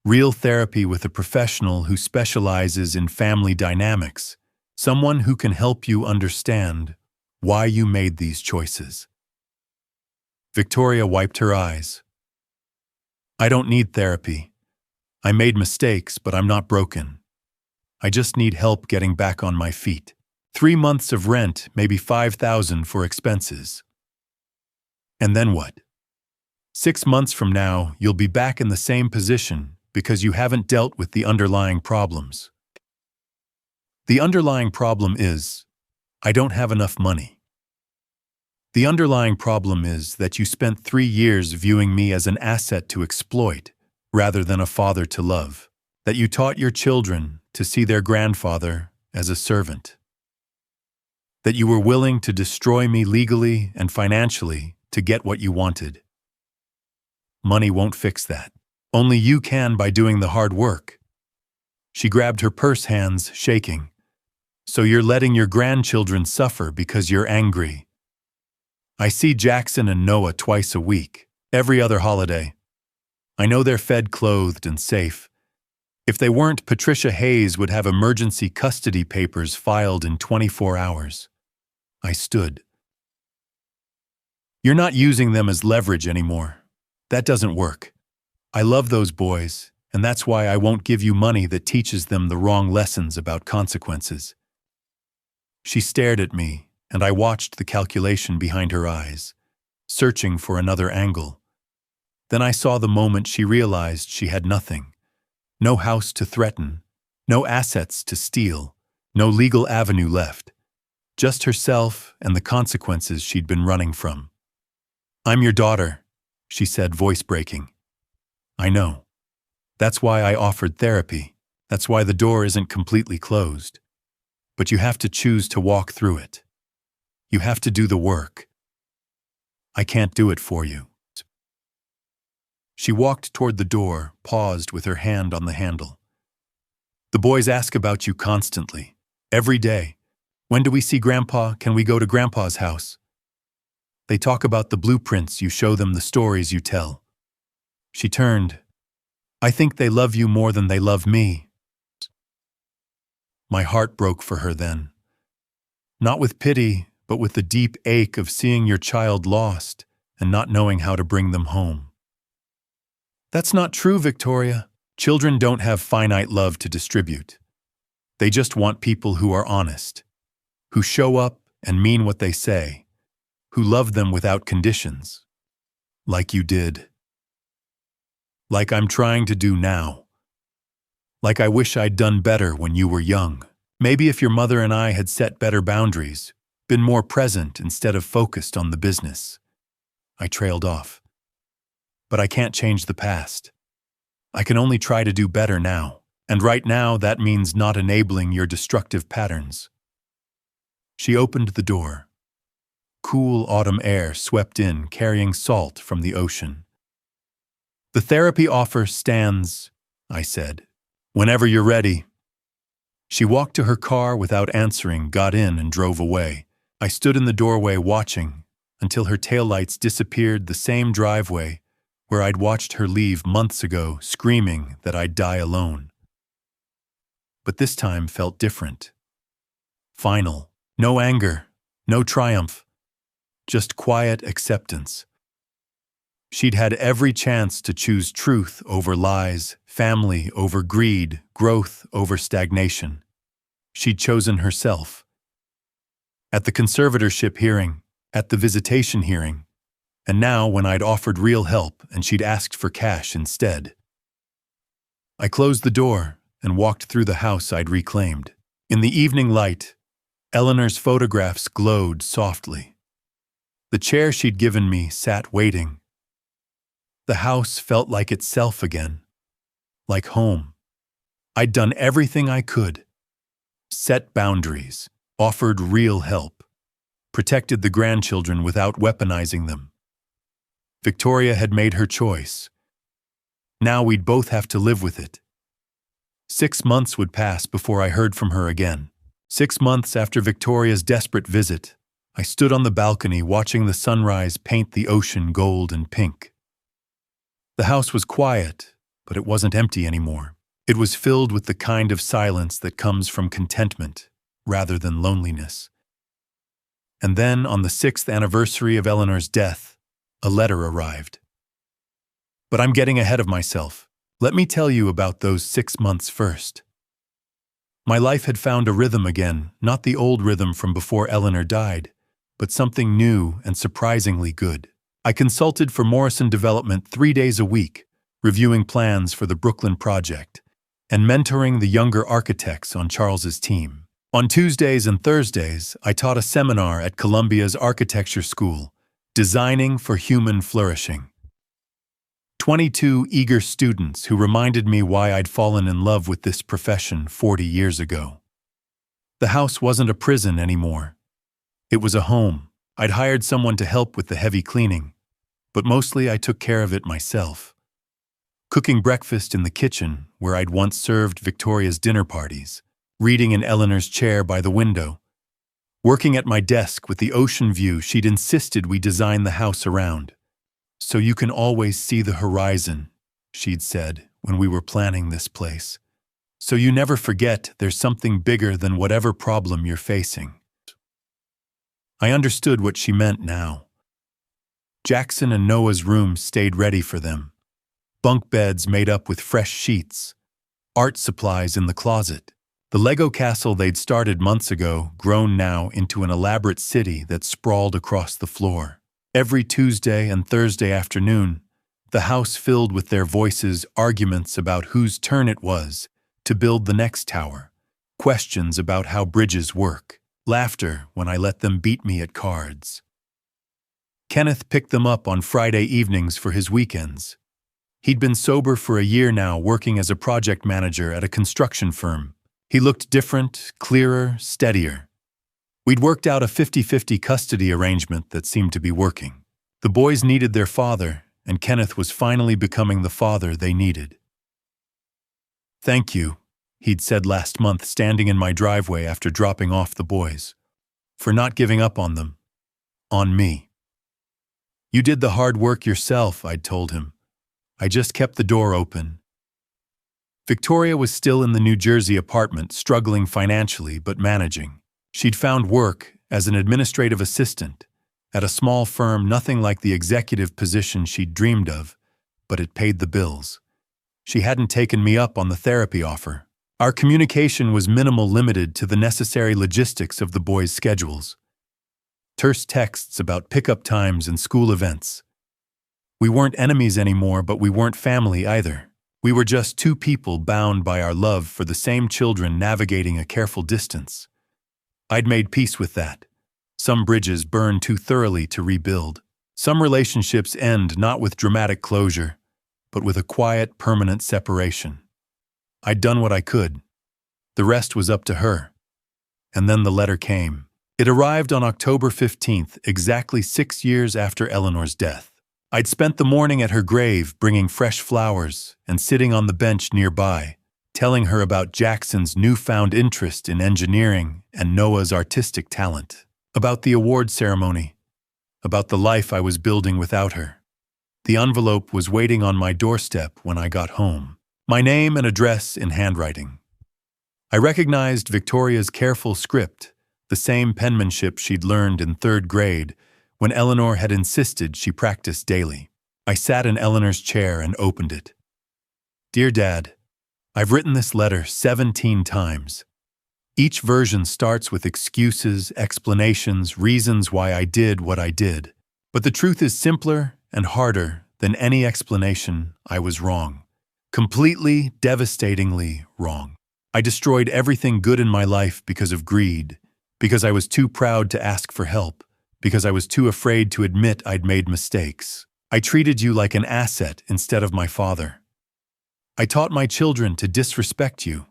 Real therapy with a professional who specializes in family dynamics, someone who can help you understand why you made these choices." Victoria wiped her eyes. "I don't need therapy. I made mistakes, but I'm not broken. I just need help getting back on my feet. 3 months of rent, maybe $5,000 for expenses. And then what? 6 months from now, you'll be back in the same position because you haven't dealt with the underlying problems. The underlying problem is, I don't have enough money. The underlying problem is that you spent 3 years viewing me as an asset to exploit rather than a father to love, that you taught your children to see their grandfather as a servant, that you were willing to destroy me legally and financially to get what you wanted. Money won't fix that. Only you can by doing the hard work." She grabbed her purse, hands shaking. "So you're letting your grandchildren suffer because you're angry. I see Jackson and Noah twice a week, every other holiday. I know they're fed, clothed, and safe. If they weren't, Patricia Hayes would have emergency custody papers filed in 24 hours. I stood. You're not using them as leverage anymore. That doesn't work. I love those boys, and that's why I won't give you money that teaches them the wrong lessons about consequences. She stared at me, and I watched the calculation behind her eyes, searching for another angle. Then I saw the moment she realized she had nothing. No house to threaten, no assets to steal, no legal avenue left. Just herself and the consequences she'd been running from. "I'm your daughter," she said, voice breaking. "I know. That's why I offered therapy. That's why the door isn't completely closed. But you have to choose to walk through it. You have to do the work. I can't do it for you." She walked toward the door, paused with her hand on the handle. "The boys ask about you constantly, every day. When do we see Grandpa? Can we go to Grandpa's house? They talk about the blueprints you show them, the stories you tell." She turned. "I think they love you more than they love me." My heart broke for her then. Not with pity, but with the deep ache of seeing your child lost and not knowing how to bring them home. "That's not true, Victoria. Children don't have finite love to distribute. They just want people who are honest, who show up and mean what they say, who love them without conditions. Like you did. Like I'm trying to do now. Like I wish I'd done better when you were young. Maybe if your mother and I had set better boundaries, been more present instead of focused on the business." I trailed off. "But I can't change the past. I can only try to do better now, and right now that means not enabling your destructive patterns." She opened the door. Cool autumn air swept in, carrying salt from the ocean. "The therapy offer stands," I said. "Whenever you're ready." She walked to her car without answering, got in, and drove away. I stood in the doorway watching until her taillights disappeared the same driveway where I'd watched her leave months ago, screaming that I'd die alone. But this time felt different. Final. No anger, no triumph, just quiet acceptance. She'd had every chance to choose truth over lies, family over greed, growth over stagnation. She'd chosen herself. At the conservatorship hearing, at the visitation hearing, and now when I'd offered real help and she'd asked for cash instead. I closed the door and walked through the house I'd reclaimed. In the evening light, Eleanor's photographs glowed softly. The chair she'd given me sat waiting. The house felt like itself again, like home. I'd done everything I could. Set boundaries, offered real help, protected the grandchildren without weaponizing them. Victoria had made her choice. Now we'd both have to live with it. 6 months would pass before I heard from her again. 6 months after Victoria's desperate visit, I stood on the balcony watching the sunrise paint the ocean gold and pink. The house was quiet, but it wasn't empty anymore. It was filled with the kind of silence that comes from contentment rather than loneliness. And then, on the 6th anniversary of Eleanor's death, a letter arrived. But I'm getting ahead of myself. Let me tell you about those 6 months first. My life had found a rhythm again, not the old rhythm from before Eleanor died, but something new and surprisingly good. I consulted for Morrison Development 3 days a week, reviewing plans for the Brooklyn project, and mentoring the younger architects on Charles's team. On Tuesdays and Thursdays, I taught a seminar at Columbia's architecture school, Designing for Human Flourishing. 22 eager students who reminded me why I'd fallen in love with this profession 40 years ago. The house wasn't a prison anymore. It was a home. I'd hired someone to help with the heavy cleaning, but mostly I took care of it myself. Cooking breakfast in the kitchen where I'd once served Victoria's dinner parties, reading in Eleanor's chair by the window, working at my desk with the ocean view she'd insisted we design the house around. "So you can always see the horizon," she'd said when we were planning this place. So you never forget there's something bigger than whatever problem you're facing. I understood what she meant now. Jackson and Noah's room stayed ready for them. Bunk beds made up with fresh sheets. Art supplies in the closet. The Lego castle they'd started months ago, grown now into an elaborate city that sprawled across the floor. Every Tuesday and Thursday afternoon, the house filled with their voices, arguments about whose turn it was to build the next tower, questions about how bridges work, laughter when I let them beat me at cards. Kenneth picked them up on Friday evenings for his weekends. He'd been sober for a year now, working as a project manager at a construction firm. He looked different, clearer, steadier. We'd worked out a 50-50 custody arrangement that seemed to be working. The boys needed their father, and Kenneth was finally becoming the father they needed. "Thank you," he'd said last month, standing in my driveway after dropping off the boys, "for not giving up on them. On me." "You did the hard work yourself," I'd told him. "I just kept the door open." Victoria was still in the New Jersey apartment, struggling financially but managing. She'd found work as an administrative assistant at a small firm, nothing like the executive position she'd dreamed of, but it paid the bills. She hadn't taken me up on the therapy offer. Our communication was minimal, limited to the necessary logistics of the boys' schedules. Terse texts about pickup times and school events. We weren't enemies anymore, but we weren't family either. We were just two people bound by our love for the same children, navigating a careful distance. I'd made peace with that. Some bridges burn too thoroughly to rebuild. Some relationships end not with dramatic closure, but with a quiet, permanent separation. I'd done what I could. The rest was up to her. And then the letter came. It arrived on October 15th, exactly 6 years after Eleanor's death. I'd spent the morning at her grave, bringing fresh flowers and sitting on the bench nearby, telling her about Jackson's newfound interest in engineering and Noah's artistic talent, about the award ceremony, about the life I was building without her. The envelope was waiting on my doorstep when I got home, my name and address in handwriting. I recognized Victoria's careful script, the same penmanship she'd learned in 3rd grade when Eleanor had insisted she practice daily. I sat in Eleanor's chair and opened it. "Dear Dad, I've written this letter 17 times. Each version starts with excuses, explanations, reasons why I did what I did. But the truth is simpler and harder than any explanation. I was wrong. Completely, devastatingly wrong. I destroyed everything good in my life because of greed, because I was too proud to ask for help, because I was too afraid to admit I'd made mistakes. I treated you like an asset instead of my father. I taught my children to disrespect you.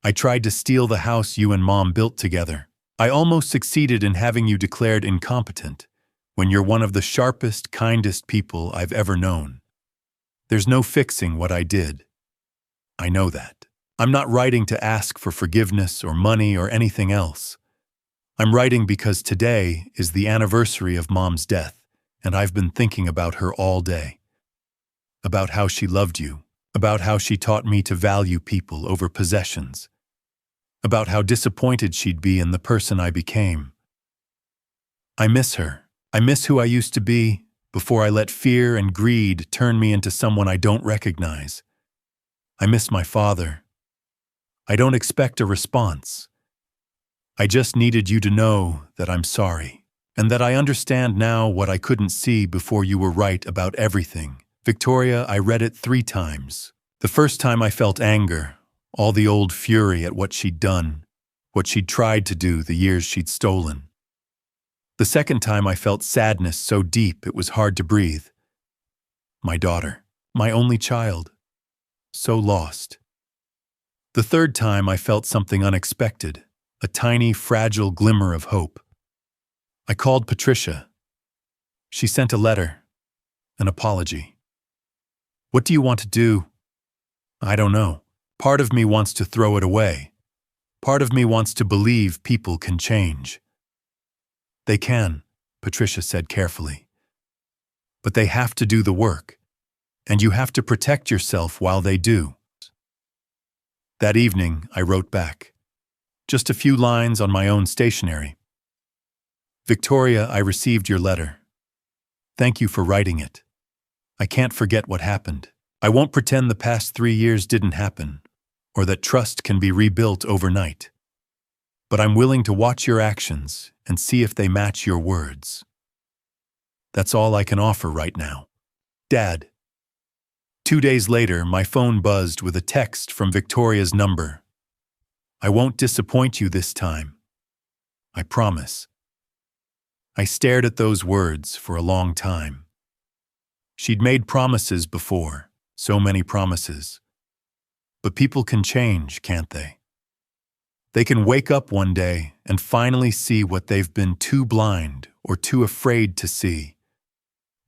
I tried to steal the house you and Mom built together. I almost succeeded in having you declared incompetent, when you're one of the sharpest, kindest people I've ever known. There's no fixing what I did. I know that. I'm not writing to ask for forgiveness or money or anything else. I'm writing because today is the anniversary of Mom's death, and I've been thinking about her all day. About how she loved you. About how she taught me to value people over possessions. About how disappointed she'd be in the person I became. I miss her. I miss who I used to be before I let fear and greed turn me into someone I don't recognize. I miss my father. I don't expect a response. I just needed you to know that I'm sorry, and that I understand now what I couldn't see before you were right about everything. Victoria, I read it 3 times. The first time I felt anger, all the old fury at what she'd done, what she'd tried to do, the years she'd stolen. The second time I felt sadness so deep it was hard to breathe. My daughter, my only child, so lost. The third time I felt something unexpected, a tiny, fragile glimmer of hope. I called Patricia. She sent a letter, an apology. What do you want to do? I don't know. Part of me wants to throw it away. Part of me wants to believe people can change. They can, Patricia said carefully. But they have to do the work. and you have to protect yourself while they do. That evening, I wrote back. Just a few lines on my own stationery. Victoria, I received your letter. Thank you for writing it. I can't forget what happened. I won't pretend the past 3 years didn't happen, or that trust can be rebuilt overnight. But I'm willing to watch your actions and see if they match your words. That's all I can offer right now. Dad. 2 days later, my phone buzzed with a text from Victoria's number. I won't disappoint you this time. I promise. I stared at those words for a long time. She'd made promises before, so many promises. But people can change, can't they? They can wake up one day and finally see what they've been too blind or too afraid to see.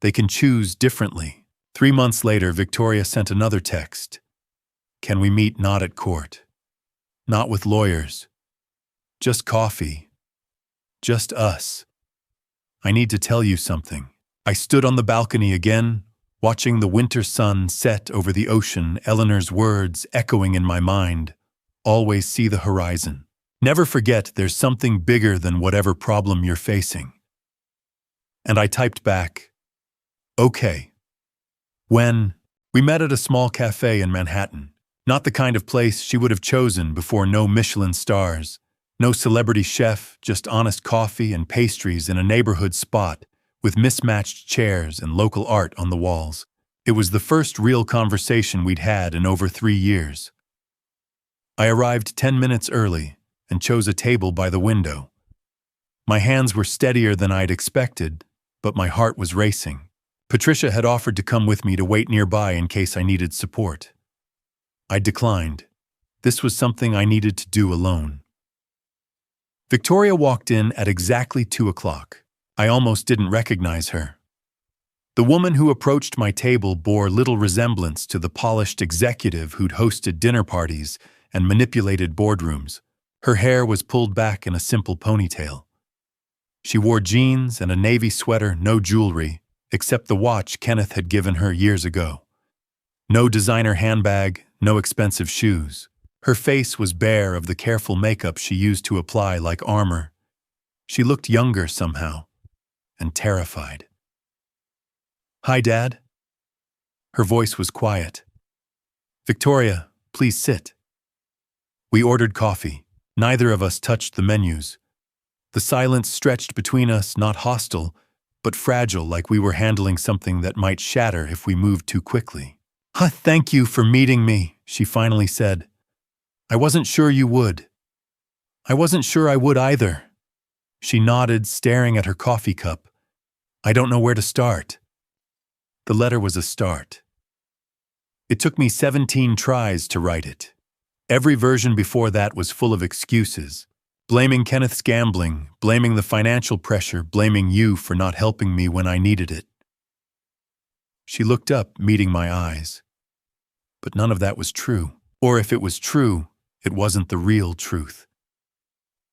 They can choose differently. 3 months later, Victoria sent another text. Can we meet not at court? Not with lawyers. Just coffee. Just us. I need to tell you something. I stood on the balcony again, watching the winter sun set over the ocean, Eleanor's words echoing in my mind. Always see the horizon. Never forget there's something bigger than whatever problem you're facing. And I typed back, okay. When? We met at a small cafe in Manhattan. Not the kind of place she would have chosen before no Michelin stars. No celebrity chef, just honest coffee and pastries in a neighborhood spot with mismatched chairs and local art on the walls. It was the first real conversation we'd had in over 3 years. I arrived 10 minutes early and chose a table by the window. My hands were steadier than I'd expected, but my heart was racing. Patricia had offered to come with me to wait nearby in case I needed support. I declined. This was something I needed to do alone. Victoria walked in at exactly 2 o'clock. I almost didn't recognize her. The woman who approached my table bore little resemblance to the polished executive who'd hosted dinner parties and manipulated boardrooms. Her hair was pulled back in a simple ponytail. She wore jeans and a navy sweater, no jewelry, except the watch Kenneth had given her years ago. No designer handbag, no expensive shoes. Her face was bare of the careful makeup she used to apply like armor. She looked younger somehow, and terrified. Hi, Dad. Her voice was quiet. Victoria, please sit. We ordered coffee. Neither of us touched the menus. The silence stretched between us, not hostile, but fragile, like we were handling something that might shatter if we moved too quickly. Thank you for meeting me, she finally said. I wasn't sure you would. I wasn't sure I would either. She nodded, staring at her coffee cup. I don't know where to start. The letter was a start. It took me 17 tries to write it. Every version before that was full of excuses. Blaming Kenneth's gambling, blaming the financial pressure, blaming you for not helping me when I needed it. She looked up, meeting my eyes. But none of that was true. Or if it was true, it wasn't the real truth.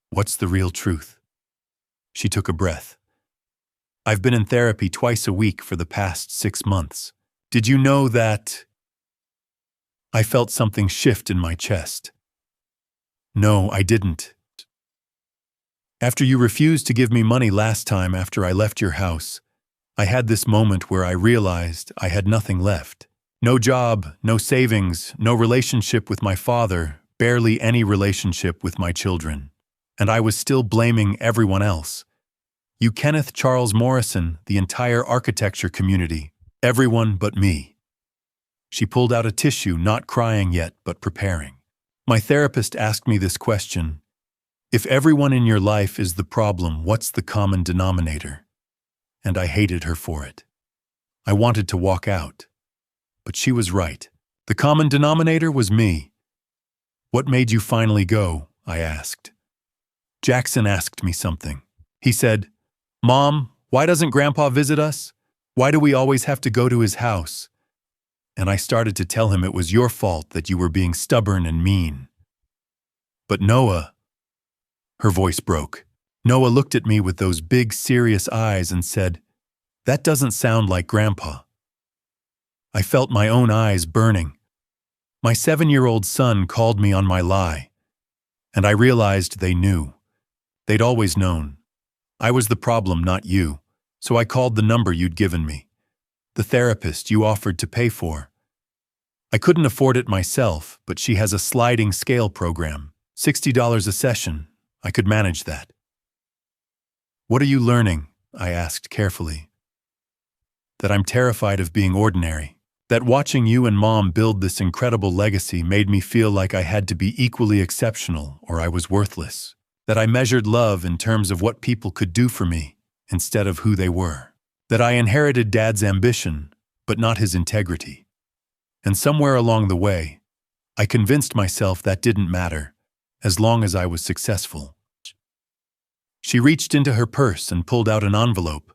What's the real truth? She took a breath. I've been in therapy twice a week for the past 6 months. Did you know that? I felt something shift in my chest. No, I didn't. After you refused to give me money last time after I left your house, I had this moment where I realized I had nothing left. No job, no savings, no relationship with my father, barely any relationship with my children. And I was still blaming everyone else. You, Kenneth Charles Morrison, the entire architecture community, everyone but me. She pulled out a tissue, not crying yet, but preparing. My therapist asked me this question. If everyone in your life is the problem, what's the common denominator? And I hated her for it. I wanted to walk out. But she was right. The common denominator was me. What made you finally go? I asked. Jackson asked me something. He said, Mom, why doesn't Grandpa visit us? Why do we always have to go to his house? And I started to tell him it was your fault that you were being stubborn and mean. But Noah, her voice broke. Noah looked at me with those big, serious eyes and said, That doesn't sound like Grandpa. I felt my own eyes burning. My 7-year-old son called me on my lie, and I realized they knew. They'd always known. I was the problem, not you, so I called the number you'd given me, the therapist you offered to pay for. I couldn't afford it myself, but she has a sliding scale program, $60 a session. I could manage that. What are you learning? I asked carefully. That I'm terrified of being ordinary. That watching you and Mom build this incredible legacy made me feel like I had to be equally exceptional or I was worthless. That I measured love in terms of what people could do for me instead of who they were. That I inherited Dad's ambition, but not his integrity. And somewhere along the way, I convinced myself that didn't matter, as long as I was successful. She reached into her purse and pulled out an envelope.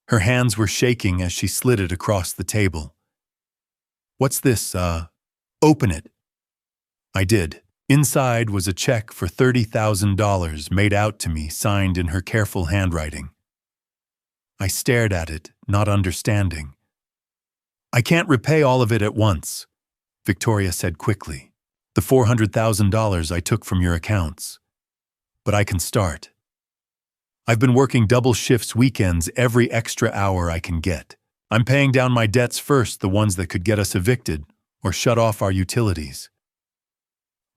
Her hands were shaking as she slid it across the table. What's this, Open it. I did. Inside was a check for $30,000 made out to me, signed in her careful handwriting. I stared at it, not understanding. I can't repay all of it at once, Victoria said quickly. The $400,000 I took from your accounts. But I can start. I've been working double shifts weekends every extra hour I can get. I'm paying down my debts first, the ones that could get us evicted or shut off our utilities.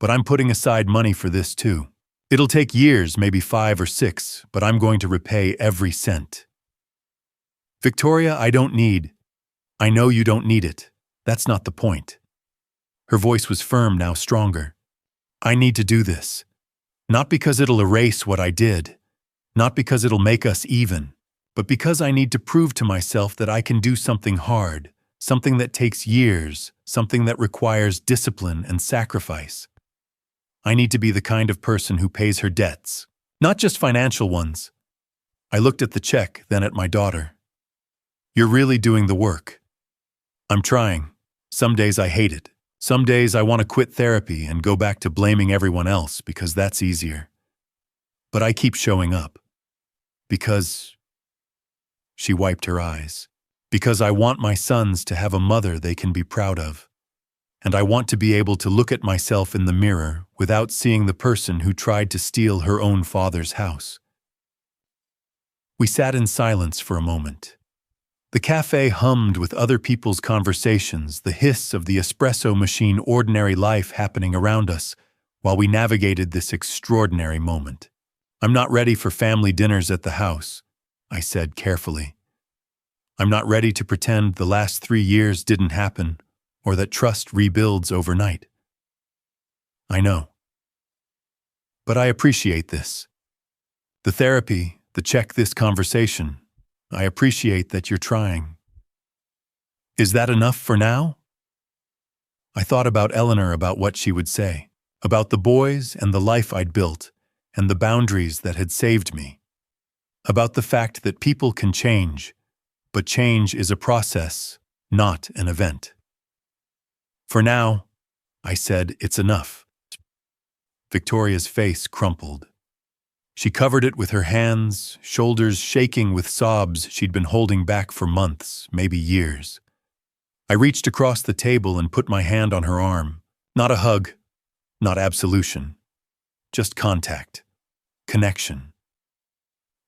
But I'm putting aside money for this too. It'll take years, maybe 5 or 6, but I'm going to repay every cent. Victoria, I know you don't need it. That's not the point. Her voice was firm, now stronger. I need to do this. Not because it'll erase what I did. Not because it'll make us even. But because I need to prove to myself that I can do something hard, something that takes years, something that requires discipline and sacrifice. I need to be the kind of person who pays her debts, not just financial ones. I looked at the check, then at my daughter. You're really doing the work. I'm trying. Some days I hate it. Some days I want to quit therapy and go back to blaming everyone else because that's easier. But I keep showing up. Because... She wiped her eyes. Because I want my sons to have a mother they can be proud of. And I want to be able to look at myself in the mirror without seeing the person who tried to steal her own father's house. We sat in silence for a moment. The cafe hummed with other people's conversations, the hiss of the espresso machine, ordinary life happening around us, while we navigated this extraordinary moment. I'm not ready for family dinners at the house, I said carefully. I'm not ready to pretend the last 3 years didn't happen or that trust rebuilds overnight. I know. But I appreciate this. The therapy, the check, this conversation. I appreciate that you're trying. Is that enough for now? I thought about Eleanor, about what she would say, about the boys and the life I'd built, and the boundaries that had saved me. About the fact that people can change, but change is a process, not an event. For now, I said, it's enough. Victoria's face crumpled. She covered it with her hands, shoulders shaking with sobs she'd been holding back for months, maybe years. I reached across the table and put my hand on her arm. Not a hug, not absolution. Just contact, connection.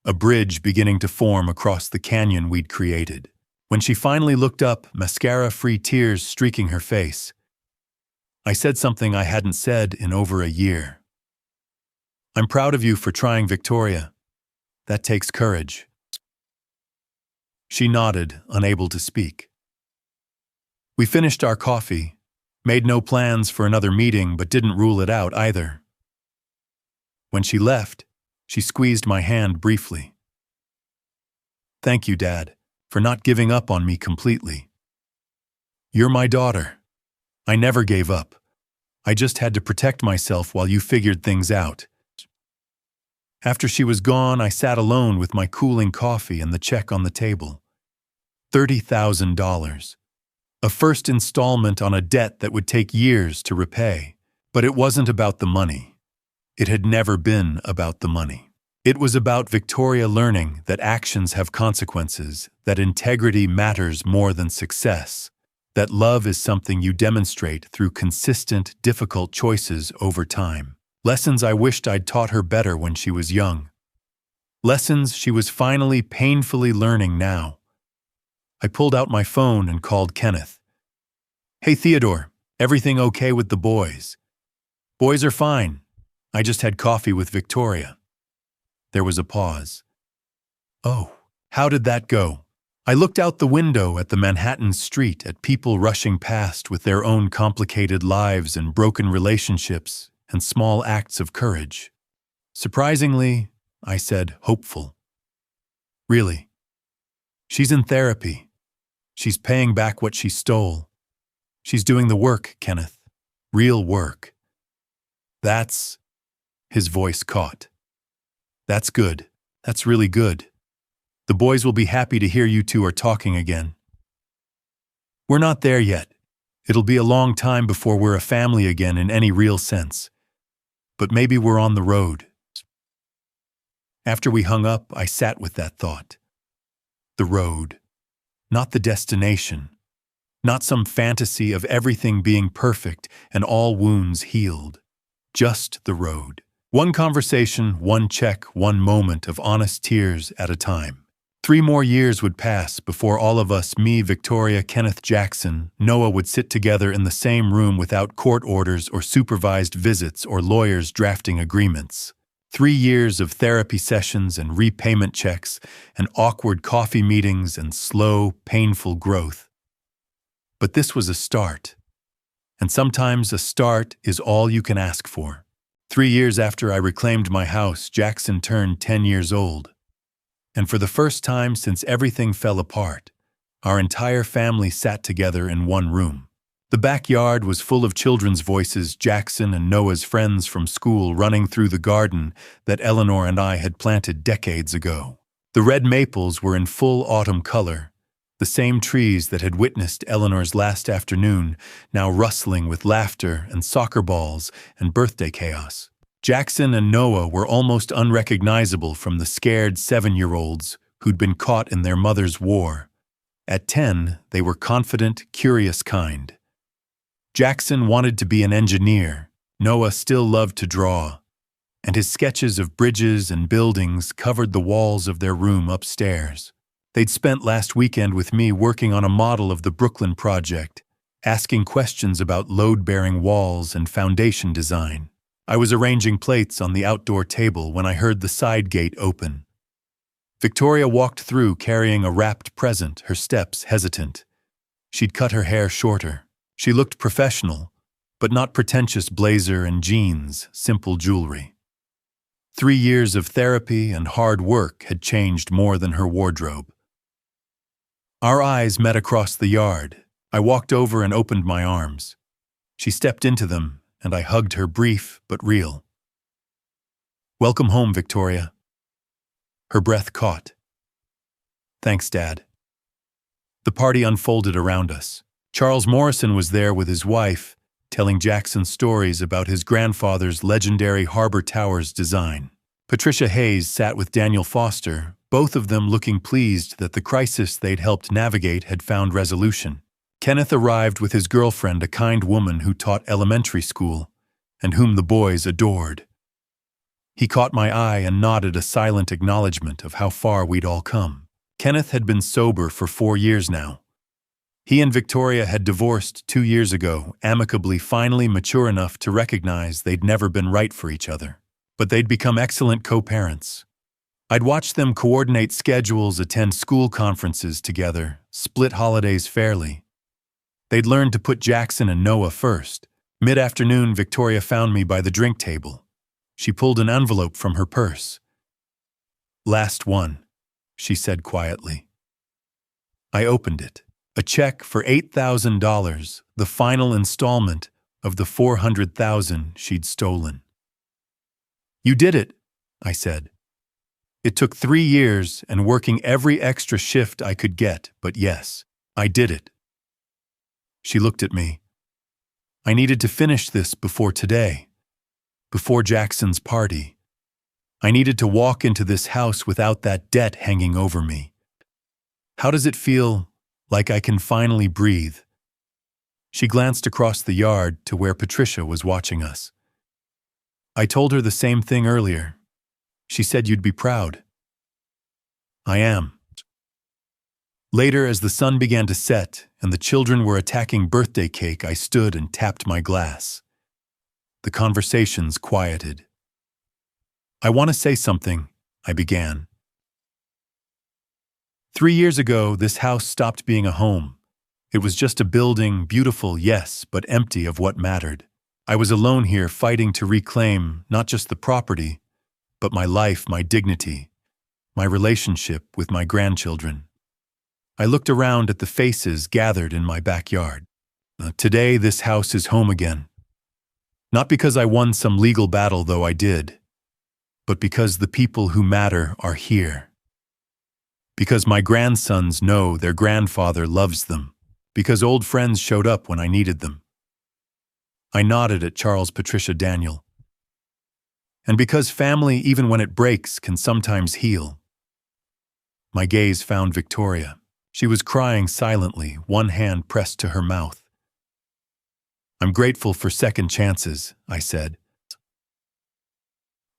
A bridge beginning to form across the canyon we'd created. When she finally looked up, mascara-free tears streaking her face, I said something I hadn't said in over a year. I'm proud of you for trying, Victoria. That takes courage. She nodded, unable to speak. We finished our coffee, made no plans for another meeting, but didn't rule it out either. When she left, she squeezed my hand briefly. Thank you, Dad, for not giving up on me completely. You're my daughter. I never gave up. I just had to protect myself while you figured things out. After she was gone, I sat alone with my cooling coffee and the check on the table. $30,000. A first installment on a debt that would take years to repay. But it wasn't about the money. It had never been about the money. It was about Victoria learning that actions have consequences, that integrity matters more than success, That love is something you demonstrate through consistent, difficult choices over time. Lessons I wished I'd taught her better when she was young. Lessons she was finally painfully learning now. I pulled out my phone and called Kenneth. "Hey Theodore, everything okay with the boys?" "Boys are fine. I just had coffee with Victoria." There was a pause. "Oh, how did that go?" I looked out the window at the Manhattan street, at people rushing past with their own complicated lives and broken relationships and small acts of courage. "Surprisingly," I said, hopeful. "Really. She's in therapy. She's paying back what she stole. She's doing the work, Kenneth. Real work." "That's—" His voice caught. "That's good. That's really good. The boys will be happy to hear you two are talking again." "We're not there yet. It'll be a long time before we're a family again in any real sense. But maybe we're on the road." After we hung up, I sat with that thought. The road. Not the destination. Not some fantasy of everything being perfect and all wounds healed. Just the road. One conversation, one check, one moment of honest tears at a time. 3 more years would pass before all of us, me, Victoria, Kenneth, Jackson, Noah, would sit together in the same room without court orders or supervised visits or lawyers drafting agreements. 3 years of therapy sessions and repayment checks and awkward coffee meetings and slow, painful growth. But this was a start. And sometimes a start is all you can ask for. 3 years after I reclaimed my house, Jackson turned 10 years old. And for the first time since everything fell apart, our entire family sat together in one room. The backyard was full of children's voices, Jackson and Noah's friends from school running through the garden that Eleanor and I had planted decades ago. The red maples were in full autumn color, the same trees that had witnessed Eleanor's last afternoon, now rustling with laughter and soccer balls and birthday chaos. Jackson and Noah were almost unrecognizable from the scared 7-year-olds who'd been caught in their mother's war. At 10, they were confident, curious kind. Jackson wanted to be an engineer. Noah still loved to draw, and his sketches of bridges and buildings covered the walls of their room upstairs. They'd spent last weekend with me working on a model of the Brooklyn project, asking questions about load-bearing walls and foundation design. I was arranging plates on the outdoor table when I heard the side gate open. Victoria walked through carrying a wrapped present, her steps hesitant. She'd cut her hair shorter. She looked professional, but not pretentious blazer and jeans, simple jewelry. 3 years of therapy and hard work had changed more than her wardrobe. Our eyes met across the yard. I walked over and opened my arms. She stepped into them, and I hugged her, brief but real. "Welcome home, Victoria." Her breath caught. "Thanks, Dad." The party unfolded around us. Charles Morrison was there with his wife, telling Jackson stories about his grandfather's legendary Harbor Towers design. Patricia Hayes sat with Daniel Foster, both of them looking pleased that the crisis they'd helped navigate had found resolution. Kenneth arrived with his girlfriend, a kind woman who taught elementary school, and whom the boys adored. He caught my eye and nodded a silent acknowledgement of how far we'd all come. Kenneth had been sober for 4 years now. He and Victoria had divorced 2 years ago, amicably, finally mature enough to recognize they'd never been right for each other. But they'd become excellent co-parents. I'd watched them coordinate schedules, attend school conferences together, split holidays fairly. They'd learned to put Jackson and Noah first. Mid-afternoon, Victoria found me by the drink table. She pulled an envelope from her purse. "Last one," she said quietly. I opened it. A check for $8,000, the final installment of the $400,000 she'd stolen. "You did it," I said. "It took 3 years and working every extra shift I could get, but yes, I did it." She looked at me. "I needed to finish this before today, before Jackson's party. I needed to walk into this house without that debt hanging over me. How does it feel like I can finally breathe?" She glanced across the yard to where Patricia was watching us. I told her the same thing earlier. She said you'd be proud. I am. Later, as the sun began to set and the children were attacking birthday cake, I stood and tapped my glass. The conversations quieted. I want to say something, I began. 3 years ago, this house stopped being a home. It was just a building, beautiful, yes, but empty of what mattered. I was alone here fighting to reclaim not just the property, but my life, my dignity, my relationship with my grandchildren. I looked around at the faces gathered in my backyard. Today, this house is home again. Not because I won some legal battle, though I did, but because the people who matter are here. Because my grandsons know their grandfather loves them. Because old friends showed up when I needed them. I nodded at Charles Patricia Daniel. And because family, even when it breaks, can sometimes heal. My gaze found Victoria. She was crying silently, one hand pressed to her mouth. I'm grateful for second chances, I said.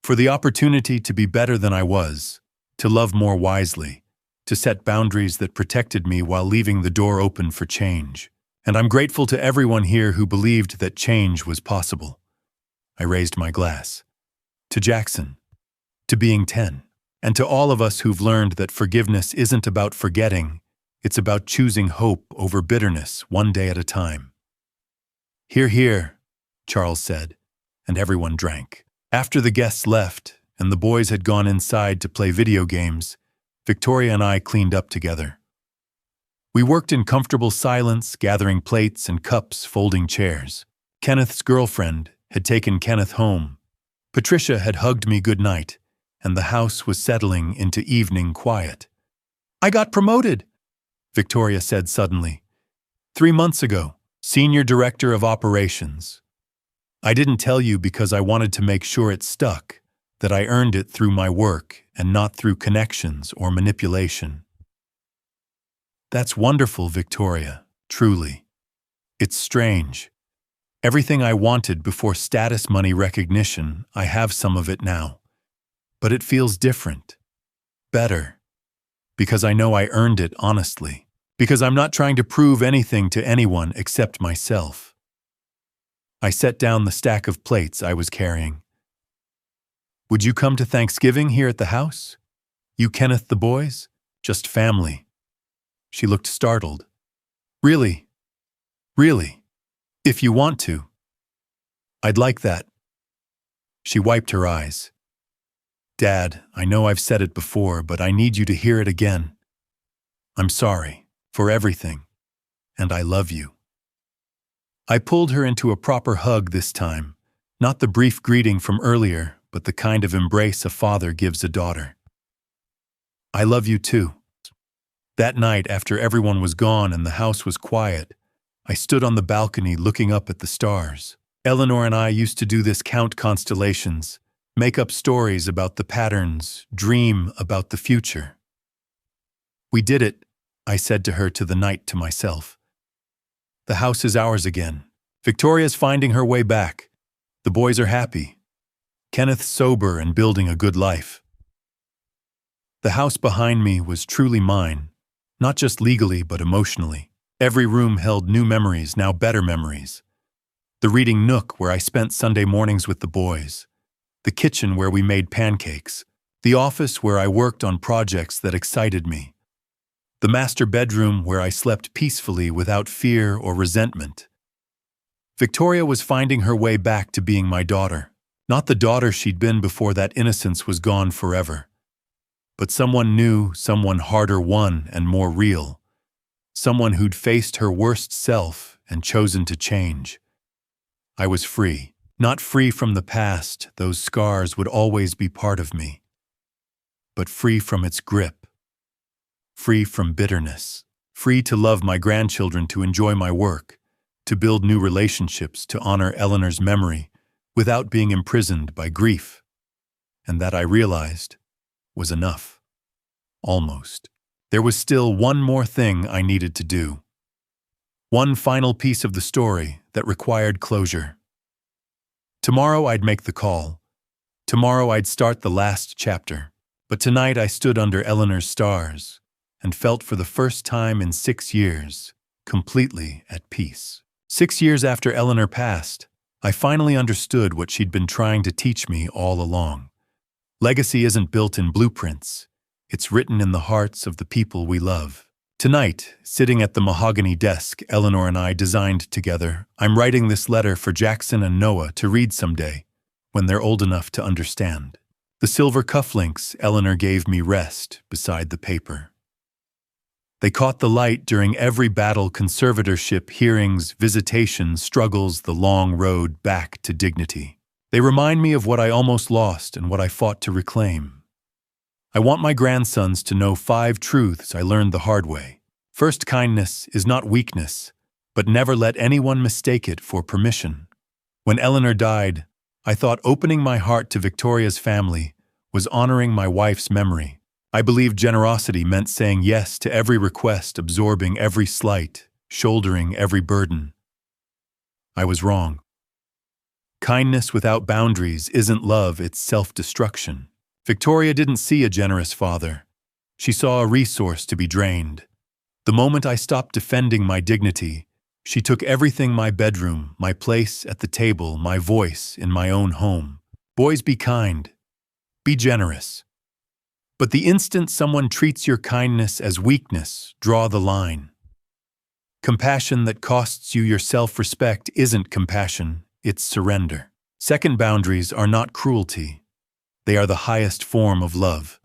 For the opportunity to be better than I was, to love more wisely, to set boundaries that protected me while leaving the door open for change. And I'm grateful to everyone here who believed that change was possible. I raised my glass. To Jackson, to being 10, and to all of us who've learned that forgiveness isn't about forgetting, it's about choosing hope over bitterness one day at a time. Hear, hear, Charles said, and everyone drank. After the guests left and the boys had gone inside to play video games, Victoria and I cleaned up together. We worked in comfortable silence, gathering plates and cups, folding chairs. Kenneth's girlfriend had taken Kenneth home. Patricia had hugged me goodnight, and the house was settling into evening quiet. I got promoted, Victoria said suddenly. 3 months ago, Senior Director of Operations. I didn't tell you because I wanted to make sure it stuck, that I earned it through my work and not through connections or manipulation. That's wonderful, Victoria, truly. It's strange. Everything I wanted before status, money, recognition, I have some of it now. But it feels different. Better. Because I know I earned it honestly. Because I'm not trying to prove anything to anyone except myself. I set down the stack of plates I was carrying. Would you come to Thanksgiving here at the house? You, Kenneth, the boys? Just family. She looked startled. Really? Really? If you want to. I'd like that. She wiped her eyes. Dad, I know I've said it before, but I need you to hear it again. I'm sorry for everything, and I love you. I pulled her into a proper hug this time, not the brief greeting from earlier, but the kind of embrace a father gives a daughter. I love you too. That night, after everyone was gone and the house was quiet, I stood on the balcony looking up at the stars. Eleanor and I used to do this, count constellations, make up stories about the patterns, dream about the future. We did it, I said to her to the night to myself. The house is ours again. Victoria's finding her way back. The boys are happy. Kenneth's sober and building a good life. The house behind me was truly mine, not just legally but emotionally. Every room held new memories, now better memories. The reading nook where I spent Sunday mornings with the boys. The kitchen where we made pancakes. The office where I worked on projects that excited me. The master bedroom where I slept peacefully without fear or resentment. Victoria was finding her way back to being my daughter. Not the daughter she'd been before that innocence was gone forever. But someone new, someone harder won and more real. Someone who'd faced her worst self and chosen to change. I was free. Not free from the past, those scars would always be part of me. But free from its grip. Free from bitterness. Free to love my grandchildren, to enjoy my work, to build new relationships, to honor Eleanor's memory, without being imprisoned by grief. And that, I realized, was enough. Almost. There was still one more thing I needed to do. One final piece of the story that required closure. Tomorrow I'd make the call. Tomorrow I'd start the last chapter. But tonight I stood under Eleanor's stars and felt for the first time in 6 years, completely at peace. 6 years after Eleanor passed, I finally understood what she'd been trying to teach me all along. Legacy isn't built in blueprints. It's written in the hearts of the people we love. Tonight, sitting at the mahogany desk Eleanor and I designed together, I'm writing this letter for Jackson and Noah to read someday, when they're old enough to understand. The silver cufflinks Eleanor gave me rest beside the paper. They caught the light during every battle, conservatorship, hearings, visitations, struggles, the long road back to dignity. They remind me of what I almost lost and what I fought to reclaim. I want my grandsons to know 5 truths I learned the hard way. First, kindness is not weakness, but never let anyone mistake it for permission. When Eleanor died, I thought opening my heart to Victoria's family was honoring my wife's memory. I believed generosity meant saying yes to every request, absorbing every slight, shouldering every burden. I was wrong. Kindness without boundaries isn't love, it's self-destruction. Victoria didn't see a generous father. She saw a resource to be drained. The moment I stopped defending my dignity, she took everything: my bedroom, my place at the table, my voice in my own home. Boys, be kind. Be generous. But the instant someone treats your kindness as weakness, draw the line. Compassion that costs you your self-respect isn't compassion, it's surrender. Second, boundaries are not cruelty. They are the highest form of love.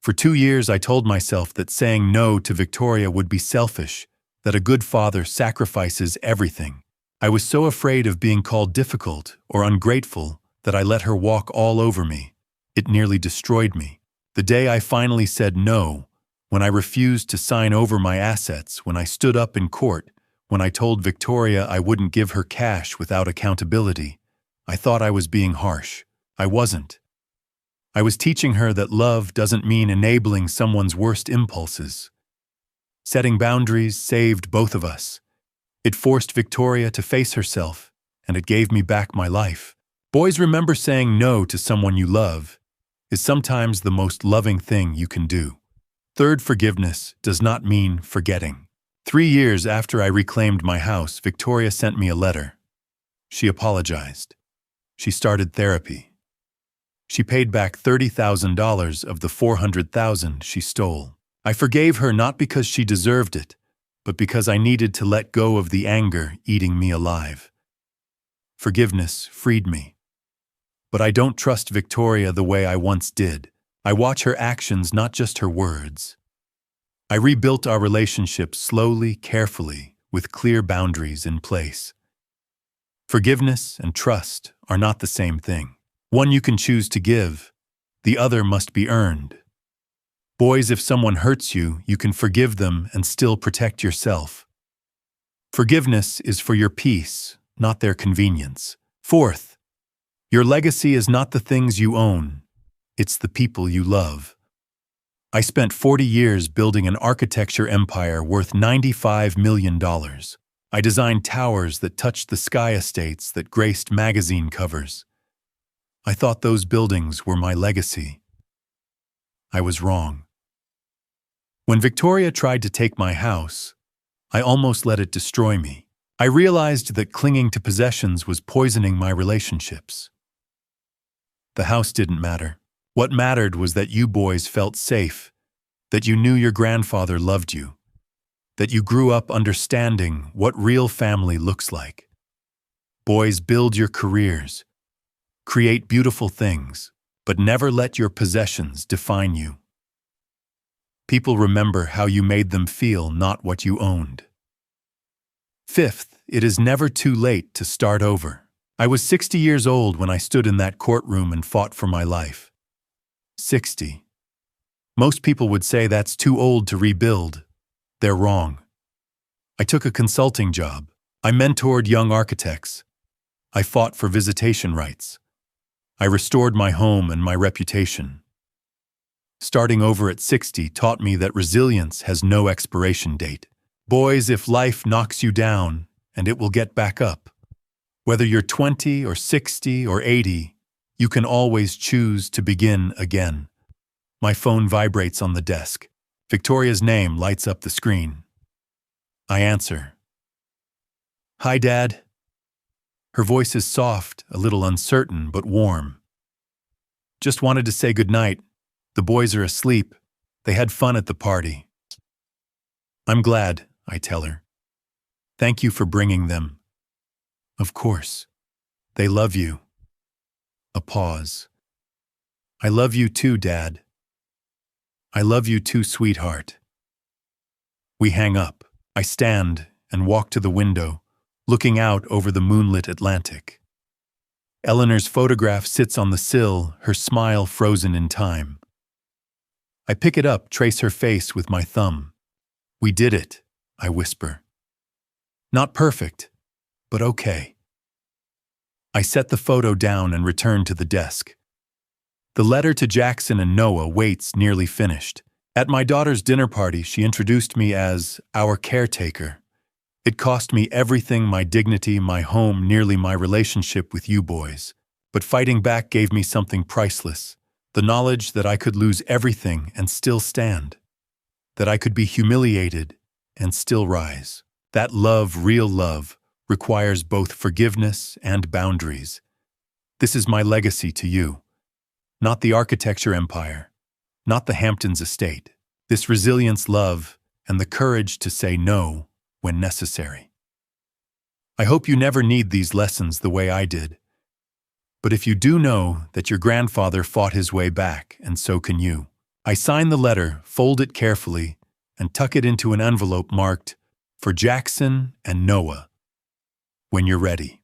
For 2 years I told myself that saying no to Victoria would be selfish, that a good father sacrifices everything. I was so afraid of being called difficult or ungrateful that I let her walk all over me. It nearly destroyed me. The day I finally said no, when I refused to sign over my assets, when I stood up in court, when I told Victoria I wouldn't give her cash without accountability, I thought I was being harsh. I wasn't. I was teaching her that love doesn't mean enabling someone's worst impulses. Setting boundaries saved both of us. It forced Victoria to face herself, and it gave me back my life. Boys, remember, saying no to someone you love is sometimes the most loving thing you can do. Third, forgiveness does not mean forgetting. 3 years after I reclaimed my house, Victoria sent me a letter. She apologized. She started therapy. She paid back $30,000 of the $400,000 she stole. I forgave her not because she deserved it, but because I needed to let go of the anger eating me alive. Forgiveness freed me. But I don't trust Victoria the way I once did. I watch her actions, not just her words. I rebuilt our relationship slowly, carefully, with clear boundaries in place. Forgiveness and trust are not the same thing. One you can choose to give, the other must be earned. Boys, if someone hurts you, you can forgive them and still protect yourself. Forgiveness is for your peace, not their convenience. Fourth, your legacy is not the things you own, it's the people you love. I spent 40 years building an architecture empire worth $95 million. I designed towers that touched the sky, estates that graced magazine covers. I thought those buildings were my legacy. I was wrong. When Victoria tried to take my house, I almost let it destroy me. I realized that clinging to possessions was poisoning my relationships. The house didn't matter. What mattered was that you boys felt safe, that you knew your grandfather loved you, that you grew up understanding what real family looks like. Boys, build your careers, create beautiful things, but never let your possessions define you. People remember how you made them feel, not what you owned. Fifth, it is never too late to start over. I was 60 years old when I stood in that courtroom and fought for my life. 60. Most people would say that's too old to rebuild. They're wrong. I took a consulting job. I mentored young architects. I fought for visitation rights. I restored my home and my reputation. Starting over at 60 taught me that resilience has no expiration date. Boys, if life knocks you down, and it will get back up. Whether you're 20 or 60 or 80, you can always choose to begin again. My phone vibrates on the desk. Victoria's name lights up the screen. I answer. Hi, Dad. Her voice is soft, a little uncertain, but warm. Just wanted to say goodnight. The boys are asleep. They had fun at the party. I'm glad, I tell her. Thank you for bringing them. Of course. They love you. A pause. I love you too, Dad. I love you too, sweetheart. We hang up. I stand and walk to the window, looking out over the moonlit Atlantic. Eleanor's photograph sits on the sill, her smile frozen in time. I pick it up, trace her face with my thumb. We did it, I whisper. Not perfect, but okay. I set the photo down and return to the desk. The letter to Jackson and Noah waits, nearly finished. At my daughter's dinner party, she introduced me as our caretaker. It cost me everything, my dignity, my home, nearly my relationship with you boys. But fighting back gave me something priceless, the knowledge that I could lose everything and still stand, that I could be humiliated and still rise. That love, real love, requires both forgiveness and boundaries. This is my legacy to you. Not the architecture empire, not the Hamptons estate. This resilience, love, and the courage to say no when necessary. I hope you never need these lessons the way I did. But if you do, know that your grandfather fought his way back, and so can you. I sign the letter, fold it carefully, and tuck it into an envelope marked, "For Jackson and Noah." When you're ready.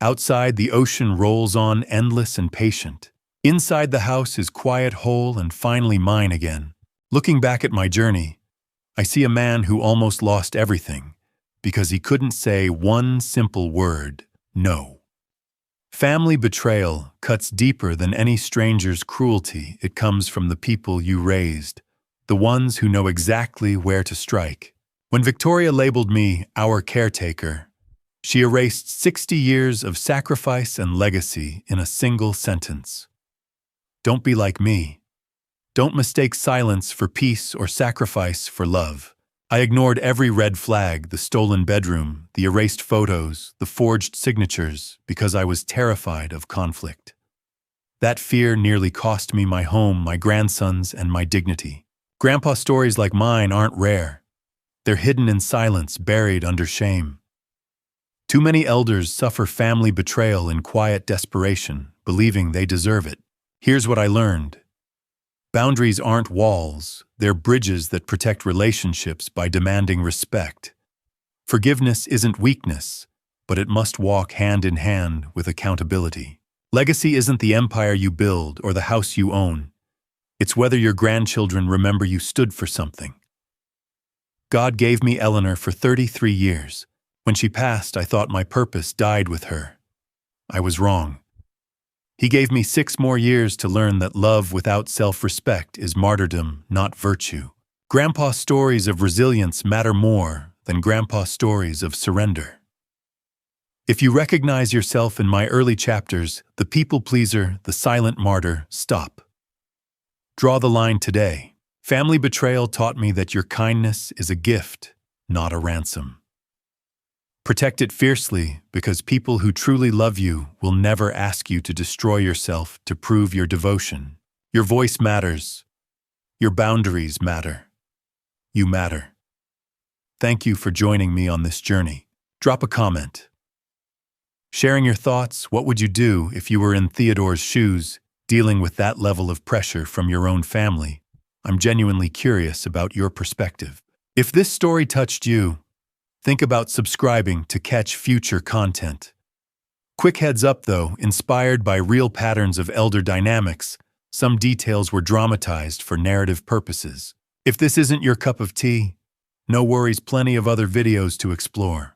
Outside, the ocean rolls on, endless and patient. Inside, the house is quiet, whole, and finally mine again. Looking back at my journey, I see a man who almost lost everything because he couldn't say one simple word, no. Family betrayal cuts deeper than any stranger's cruelty. It comes from the people you raised, the ones who know exactly where to strike. When Victoria labeled me our caretaker, she erased 60 years of sacrifice and legacy in a single sentence. Don't be like me. Don't mistake silence for peace or sacrifice for love. I ignored every red flag, the stolen bedroom, the erased photos, the forged signatures, because I was terrified of conflict. That fear nearly cost me my home, my grandsons, and my dignity. Grandpa stories like mine aren't rare. They're hidden in silence, buried under shame. Too many elders suffer family betrayal in quiet desperation, believing they deserve it. Here's what I learned. Boundaries aren't walls, they're bridges that protect relationships by demanding respect. Forgiveness isn't weakness, but it must walk hand in hand with accountability. Legacy isn't the empire you build or the house you own. It's whether your grandchildren remember you stood for something. God gave me Eleanor for 33 years. When she passed, I thought my purpose died with her. I was wrong. He gave me 6 more years to learn that love without self-respect is martyrdom, not virtue. Grandpa's stories of resilience matter more than Grandpa's stories of surrender. If you recognize yourself in my early chapters, the people pleaser, the silent martyr, stop. Draw the line today. Family betrayal taught me that your kindness is a gift, not a ransom. Protect it fiercely, because people who truly love you will never ask you to destroy yourself to prove your devotion. Your voice matters. Your boundaries matter. You matter. Thank you for joining me on this journey. Drop a comment. Sharing your thoughts, what would you do if you were in Theodore's shoes, dealing with that level of pressure from your own family? I'm genuinely curious about your perspective. If this story touched you, think about subscribing to catch future content. Quick heads up though, inspired by real patterns of elder dynamics, some details were dramatized for narrative purposes. If this isn't your cup of tea, no worries, plenty of other videos to explore.